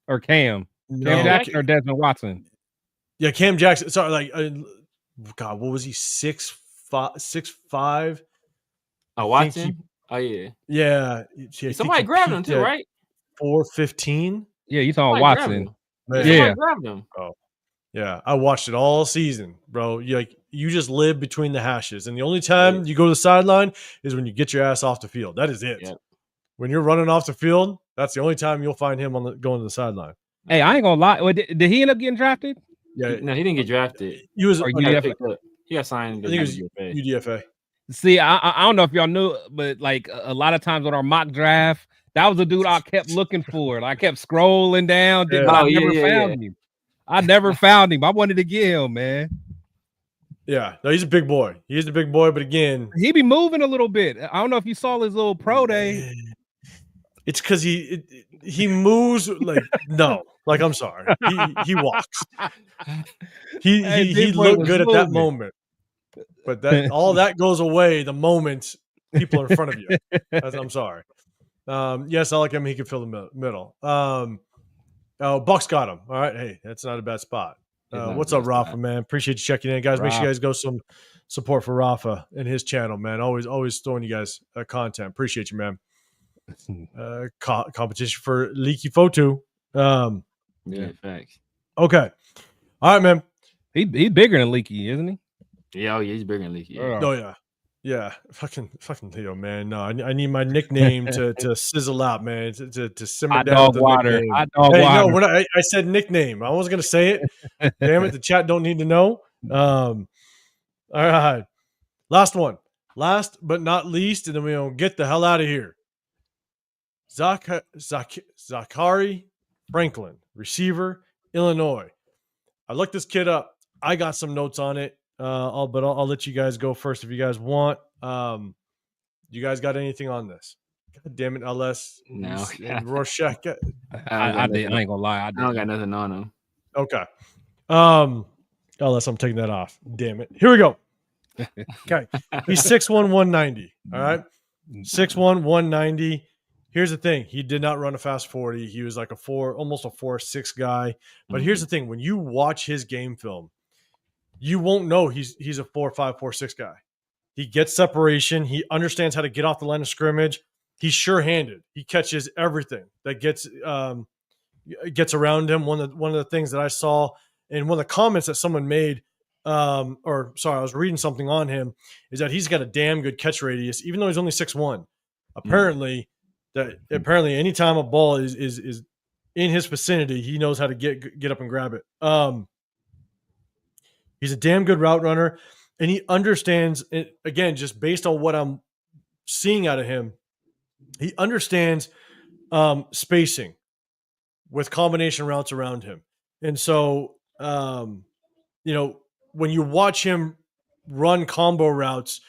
or Cam? No. Cam Jackson or Desmond Watson? Yeah, Cam Jackson. Sorry, God, what was he? 6'5". Oh, Watson. Yeah. Yeah. Somebody grabbed him too, right? 4'15". Yeah, you talking Watson? Yeah, grabbed him. Oh. Yeah, I watched it all season, bro. You just live between the hashes, and the only time you go to the sideline is when you get your ass off the field. That is it. Yep. When you're running off the field, that's the only time you'll find him going to the sideline. Hey, I ain't gonna lie. Did he end up getting drafted? Yeah, no, he didn't get drafted. He was UDFA. He got signed. I think it was UDFA. See, I don't know if y'all knew, but like a lot of times on our mock draft, that was the dude I kept looking for. I kept scrolling down, but I never found him. I never found him. I wanted to get him, man. Yeah, no, he's a big boy. He's a big boy, but again, he be moving a little bit. I don't know if you saw his little pro day. It's because he moves like no. Like I'm sorry. He walks. He boy looked was good at that moving. moment. But that all that goes away the moment people are in front of you. I'm sorry. Yes, I like him. He can fill the middle. Bucks got him. All right. Hey, that's not a bad spot. What's up, Rafa, man? Appreciate you checking in, guys. Make sure you guys go some support for Rafa and his channel, man. Always throwing you guys content. Appreciate you, man. Competition for leaky photo. Yeah, facts. Okay. All right, man. He's bigger than Leaky, isn't he? Yeah, he's bigger than Leaky. Yeah. Oh yeah. Yeah, fucking Leo, man. No, I need my nickname to sizzle out, man. To simmer Hot down dog with the water. nickname. Hot dog Hey, water. no, we're not. I said nickname. I wasn't gonna say it. Damn it, the chat don't need to know. All right, last one, last but not least, and then we'll get the hell out of here. Zachary Franklin, receiver, Illinois. I looked this kid up. I got some notes on it. I'll let you guys go first if you guys want. You guys got anything on this? God damn it, LS. No. And Rorschach. I ain't gonna lie. I don't got nothing on him. Okay. LS, I'm taking that off. Damn it. Here we go. Okay. He's 6'1", 190. All right. 6'1", 190. Here's the thing. He did not run a fast 40. He was like almost a 4.6 guy. But here's the thing. When you watch his game film, you won't know he's a 4.5, 4.6 guy. He gets separation. He understands how to get off the line of scrimmage. He's sure-handed. He catches everything that gets around him. One of the things that I saw in one of the comments that someone made, I was reading something on him, is that he's got a damn good catch radius, even though he's only 6'1". Apparently, anytime a ball is in his vicinity, he knows how to get up and grab it. He's a damn good route runner, and he understands it, again, just based on what I'm seeing out of him. He understands spacing with combination routes around him. And so, when you watch him run combo routes,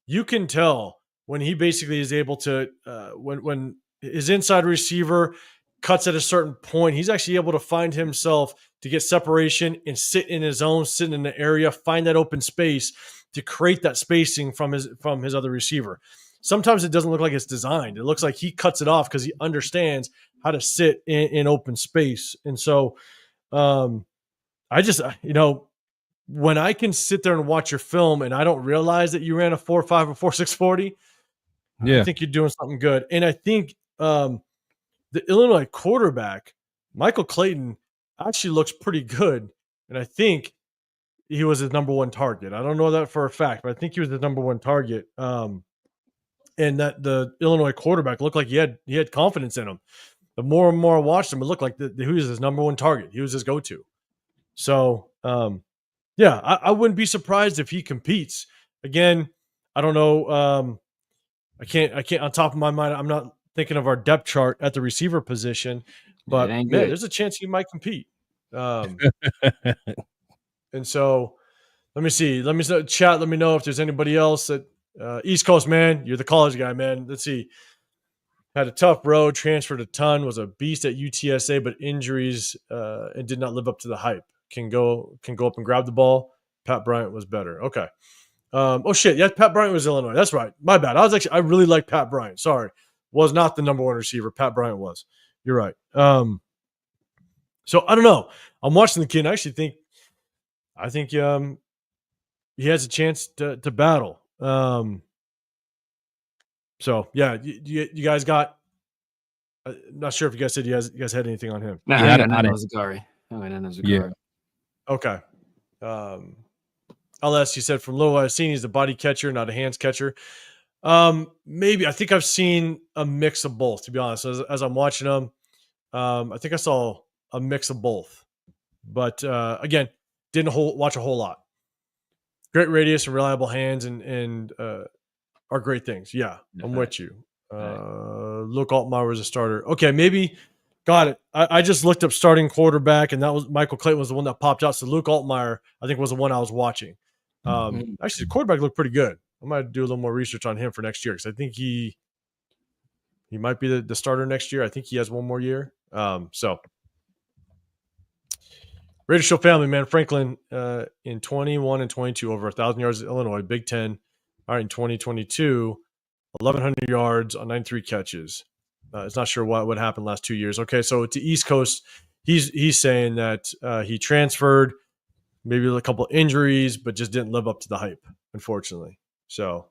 you can tell when he basically is able to, when his inside receiver cuts at a certain point, he's actually able to find himself to get separation and sit in his own, sit in the area, find that open space to create that spacing from his other receiver. Sometimes it doesn't look like it's designed. It looks like he cuts it off because he understands how to sit in open space. And so I just, when I can sit there and watch your film and I don't realize that you ran a 4.5 or 4.6 40, I think you're doing something good. And I think the Illinois quarterback, Michael Clayton, actually looks pretty good. And I think he was his number one target. I don't know that for a fact, but I think he was the number one target. And that the Illinois quarterback looked like he had confidence in him. The more and more I watched him, it looked like he was his number one target. He was his go-to. So, I wouldn't be surprised if he competes. Again, I don't know. I can't on top of my mind. I'm not thinking of our depth chart at the receiver position, but man, there's a chance he might compete. And so let me see. Chat. Let me know if there's anybody else that East Coast, man. You're the college guy, man. Let's see. Had a tough road, transferred a ton, was a beast at UTSA, but injuries and did not live up to the hype. Can go up and grab the ball. Pat Bryant was better. Okay. Oh shit. Yeah, Pat Bryant was Illinois. That's right. My bad. I really like Pat Bryant. Sorry. Was not the number one receiver. Pat Bryant was. You're right. So I don't know. I'm watching the kid and I actually think he has a chance to battle. So yeah, you guys got. Not sure if you guys said you guys had anything on him. No, yeah, I don't know Zakari. Yeah. Okay. LS, you said from little I've seen he's a body catcher, not a hands catcher. Maybe I think I've seen a mix of both. To be honest, as I'm watching them, I think I saw a mix of both. But again, didn't watch a whole lot. Great radius and reliable hands and are great things. Yeah, I'm with you. Luke Altmaier was a starter. Okay, maybe got it. I just looked up starting quarterback, and that was Michael Clayton was the one that popped out. So Luke Altmaier, I think, was the one I was watching. Actually, the quarterback looked pretty good. I might do a little more research on him for next year because I think he He might be the starter next year. I think he has one more year. So Raider Show family, man. Franklin in 21 and 22, over 1,000 yards at Illinois, Big Ten. All right, in 2022, 1,100 yards on 93 catches. It's not sure what happened last 2 years. Okay, so to East Coast, he's saying that he transferred, maybe a couple injuries, but just didn't live up to the hype, unfortunately. So,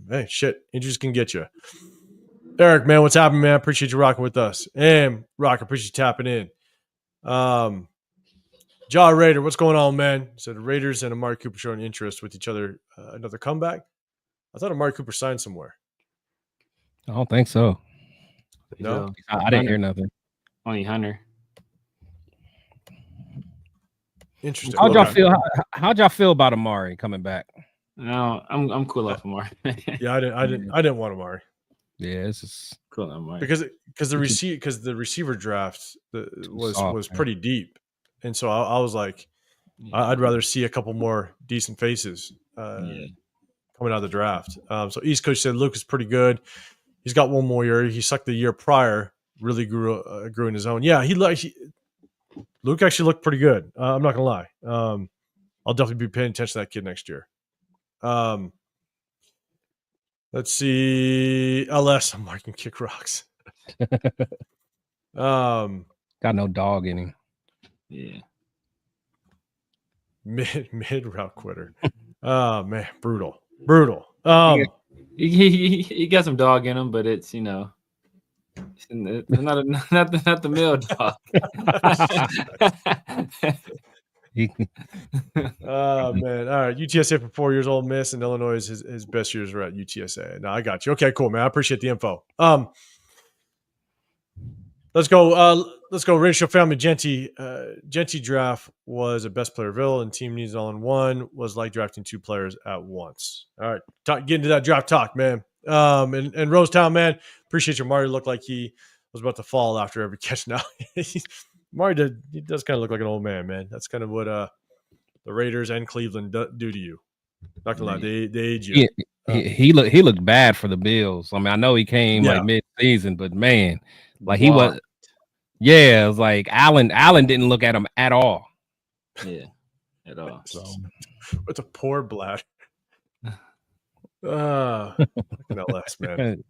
hey, shit, injuries can get you. Eric, man, what's happening, man? Appreciate you rocking with us. And Rock, appreciate you tapping in. Jaw Raider, what's going on, man? So the Raiders and Amari Cooper showing interest with each other. Another comeback? I thought Amari Cooper signed somewhere. I don't think so. No? I didn't hear nothing. Only Hunter. Interesting. How'd y'all feel about Amari coming back? No, I'm cool off Amari. Yeah, I didn't want Amari. Yeah, it's just Cool Amari. Because the receiver draft was pretty deep, and so I was like, I'd rather see a couple more decent faces coming out of the draft. So East Coast said Luke is pretty good. He's got one more year. He sucked the year prior. Really grew in his own. Yeah, Luke actually looked pretty good. I'm not gonna lie. I'll definitely be paying attention to that kid next year. Let's see. LS, I'm marking kick rocks. got no dog in him. Yeah. Mid route quitter. Oh man, brutal. He got some dog in him, but it's not the male dog. Oh man. All right. UTSA for 4 years old, Miss, and Illinois his best years were at UTSA. No, I got you. Okay, cool, man. I appreciate the info. Let's go. Ratio family. Genty draft was a best player available, and team needs all in one. Was like drafting two players at once. All right, get into that draft talk, man. And Rosetown, man, appreciate you. Mari looked like he was about to fall after every catch. Now, Mari does kind of look like an old man. That's kind of what the Raiders and Cleveland do to you. Not gonna lie, they age you. He looked bad for the Bills. I mean, I know he came like mid-season, but man, like he was. Yeah, it was like Allen didn't look at him at all. Yeah, at all. So it's a poor bladder. That last man.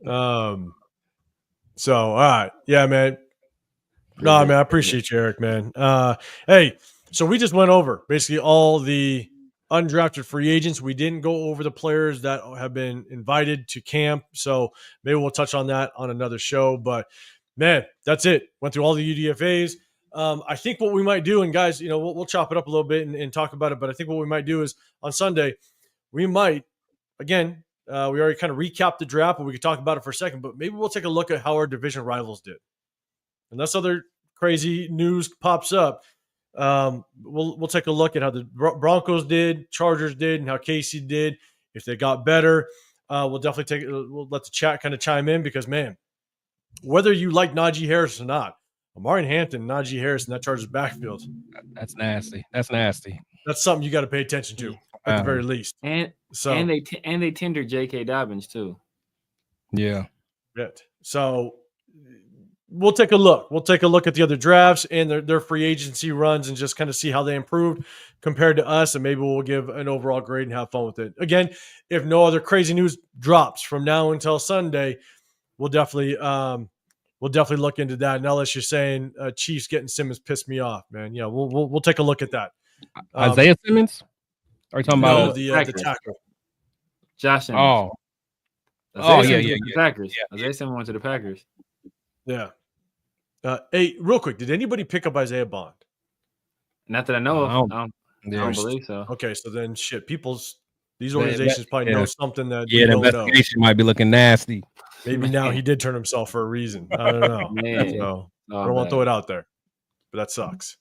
So all right, yeah, man. No, man, I appreciate you, Eric, man. Hey, so we just went over basically all the undrafted free agents. We didn't go over the players that have been invited to camp, so maybe we'll touch on that on another show. But man, that's it. Went through all the UDFAs. I think what we might do, and guys, we'll chop it up a little bit and talk about it. But I think what we might do is on Sunday, we might, again, we already kind of recapped the draft, but we could talk about it for a second. But maybe we'll take a look at how our division rivals did. Unless other crazy news pops up, we'll take a look at how the Broncos did, Chargers did, and how Casey did. If they got better, we'll definitely we'll let the chat kind of chime in because, man, whether you like Najee Harris or not, Amari Hampton, Najee Harris, and that Chargers backfield. That's nasty. That's something you got to pay attention to at the very least. And they tendered J.K. Dobbins too. Yeah. So we'll take a look. We'll take a look at the other drafts and their free agency runs and just kind of see how they improved compared to us, and maybe we'll give an overall grade and have fun with it. Again, if no other crazy news drops from now until Sunday, we'll definitely look into that. And unless you're saying Chiefs getting Simmons pissed me off, man. Yeah, we'll take a look at that. Isaiah Simmons? Are you talking about the tackle? Josh Simmons. Yeah. Packers. Yeah. Isaiah Simmons went to the Packers. Yeah. Hey, real quick, did anybody pick up Isaiah Bond? Not that I know of. I don't believe so. Okay, so then shit, these organizations probably know something that the investigation might be looking nasty. Maybe now he did turn himself for a reason. I don't know. So I don't want to throw it out there, but that sucks.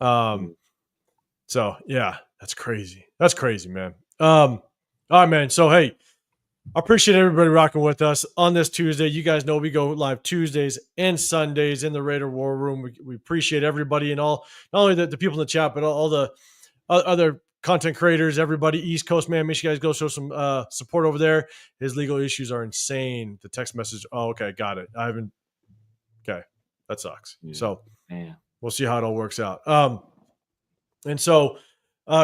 So yeah, that's crazy. That's crazy, man. All right, man. So hey, I appreciate everybody rocking with us on this Tuesday. You guys know we go live Tuesdays and Sundays in the Raider War Room. We appreciate everybody and all, not only the people in the chat, but all the other content creators, everybody, East Coast, man, make sure you guys go show some support over there. His legal issues are insane. The text message. Oh, okay, got it. I haven't. Okay, that sucks. Yeah. So Man. we'll see how it all works out. And so,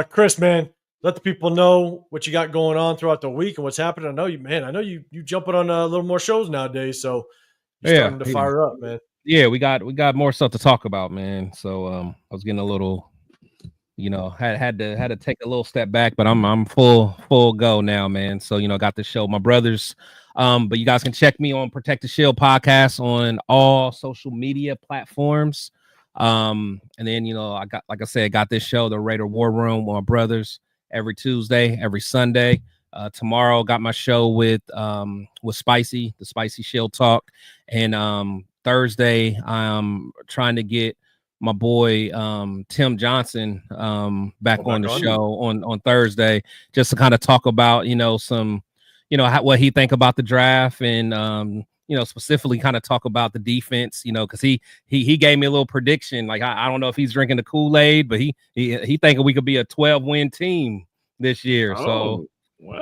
Chris, man, let the people know what you got going on throughout the week and what's happening. I know you jumping on a little more shows nowadays, so you're starting to fire up, man. Yeah, we got more stuff to talk about, man. So I was getting a little, had to take a little step back, but I'm full go now, man. So got this show, My Brothers. But you guys can check me on Protect the Shield podcast on all social media platforms. And then I got this show, the Raider War Room, on Brothers, every Tuesday, every Sunday. Tomorrow got my show with Spicy, the Spicy Shield Talk, and Thursday I'm trying to get my boy Tim Johnson back on the show on Thursday, just to kind of talk about some what he think about the draft, and specifically kind of talk about the defense, because he gave me a little prediction. Like I don't know if he's drinking the Kool-Aid, but he thinking we could be a 12-win team this year. So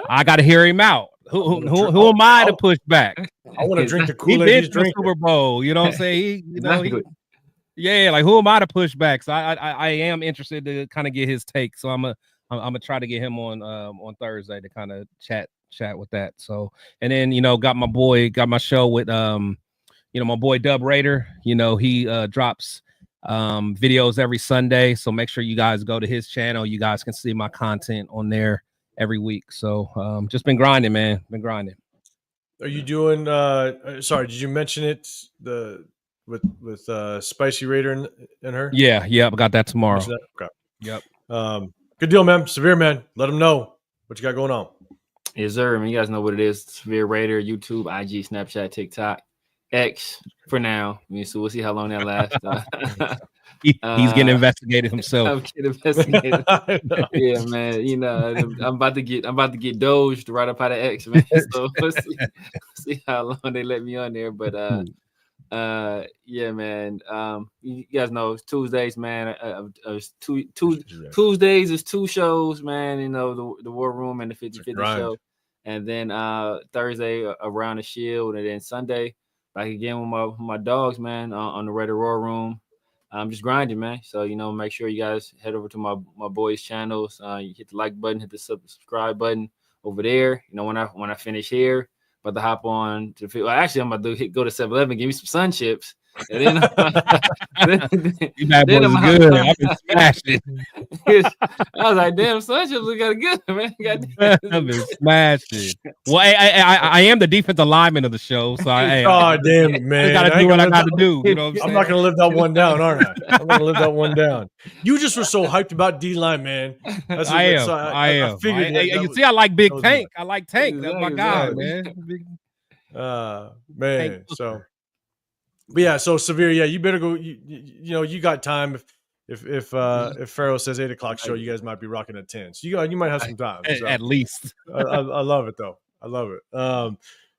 I got to hear him out. Who am I to push back? I want to drink the Kool-Aid. He's been to the Super Bowl. You know what I'm saying? Like who am I to push back? So I am interested to kind of get his take. So I'm gonna try to get him on Thursday to kind of chat with that. So, and then got my show with my boy Dub Raider. He drops videos every Sunday, so make sure you guys go to his channel. You guys can see my content on there every week. So just been grinding, man. Are you doing sorry, did you mention it with Spicy Raider and her? Yeah, I got that tomorrow. Okay. Yep. Good deal, man. Severe, man. Let them know what you got going on. Yes, sir. I mean, you guys know what it is. Severe Raider, YouTube, IG, Snapchat, TikTok, X for now. I mean, so we'll see how long that lasts. He's getting investigated himself. I'm getting investigated. Yeah, man. I'm about to get doged right up out of X, man. So we'll see how long they let me on there. But yeah, man. You guys know it's Tuesdays, man. Tuesdays is 2 shows, man. The War Room and the 50/50 show, and then Thursday around the Shield, and then Sunday back again with my dogs, man, on the Raider War Room. I'm just grinding, man. So make sure you guys head over to my boys' channels. You hit the like button, hit the subscribe button over there. When I finish here, about to hop on to the actually I'm about to go to 7-Eleven, give me some sun chips, and then you bad boys is good. I've been smashing. I was like, damn, sun chips look good, man. I've been smashing. Well, I am the defensive lineman of the show, so damn, man, I gotta do what I gotta do. I'm not gonna live that one down, aren't I? I'm gonna live that one down. You just were so hyped about D-line, man. I am. I figured you see, I like Big Tank. I like Tank. That's my guy, man. Man. So, but yeah. So Severe. Yeah, you better go. You got time. If Pharaoh says 8:00 show, you guys might be rocking at 10. So you might have some time. So. At least. I love it though. I love it.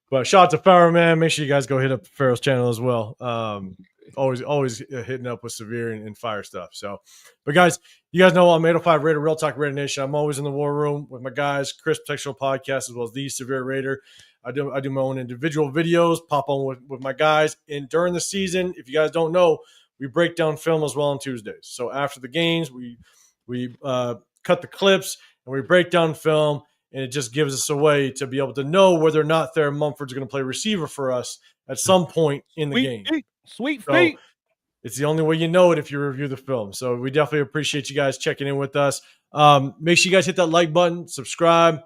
But shout out to Pharaoh, man. Make sure you guys go hit up Pharaoh's channel as well. Always hitting up with Severe and fire stuff. So, but guys, you guys know I'm 805 Raider, Real Talk Raider Nation. I'm always in the War Room with my guys, Chris Protection Podcast, as well as the Severe Raider. I do my own individual videos, pop on with my guys. And during the season, if you guys don't know, we break down film as well on Tuesdays. So after the games, we cut the clips and we break down film, and it just gives us a way to be able to know whether or not Thayer Mumford's going to play receiver for us at some point in the game. Sweet feet. It's the only way you know it if you review the film. So we definitely appreciate you guys checking in with us. Make sure you guys hit that like button, subscribe,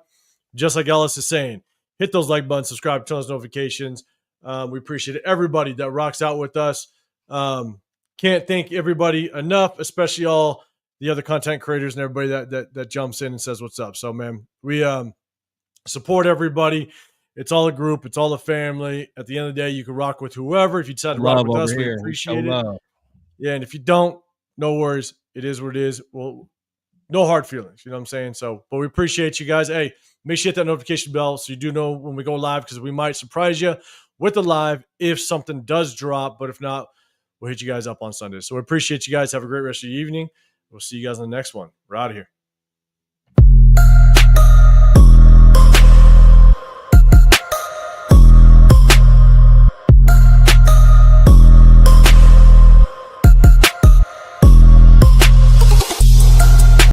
just like Ellis is saying. Hit those like buttons, subscribe, turn those notifications. We appreciate everybody that rocks out with us. Can't thank everybody enough, especially all the other content creators and everybody that jumps in and says what's up. So, man, we support everybody. It's all a group. It's all a family. At the end of the day, you can rock with whoever. If you decide to rock with us, we appreciate it. Yeah, and if you don't, no worries. It is what it is. Well, no hard feelings. You know what I'm saying? So, but we appreciate you guys. Hey, make sure you hit that notification bell so you do know when we go live, because we might surprise you with the live if something does drop. But if not, we'll hit you guys up on Sunday. So we appreciate you guys. Have a great rest of your evening. We'll see you guys in the next one. We're out of here.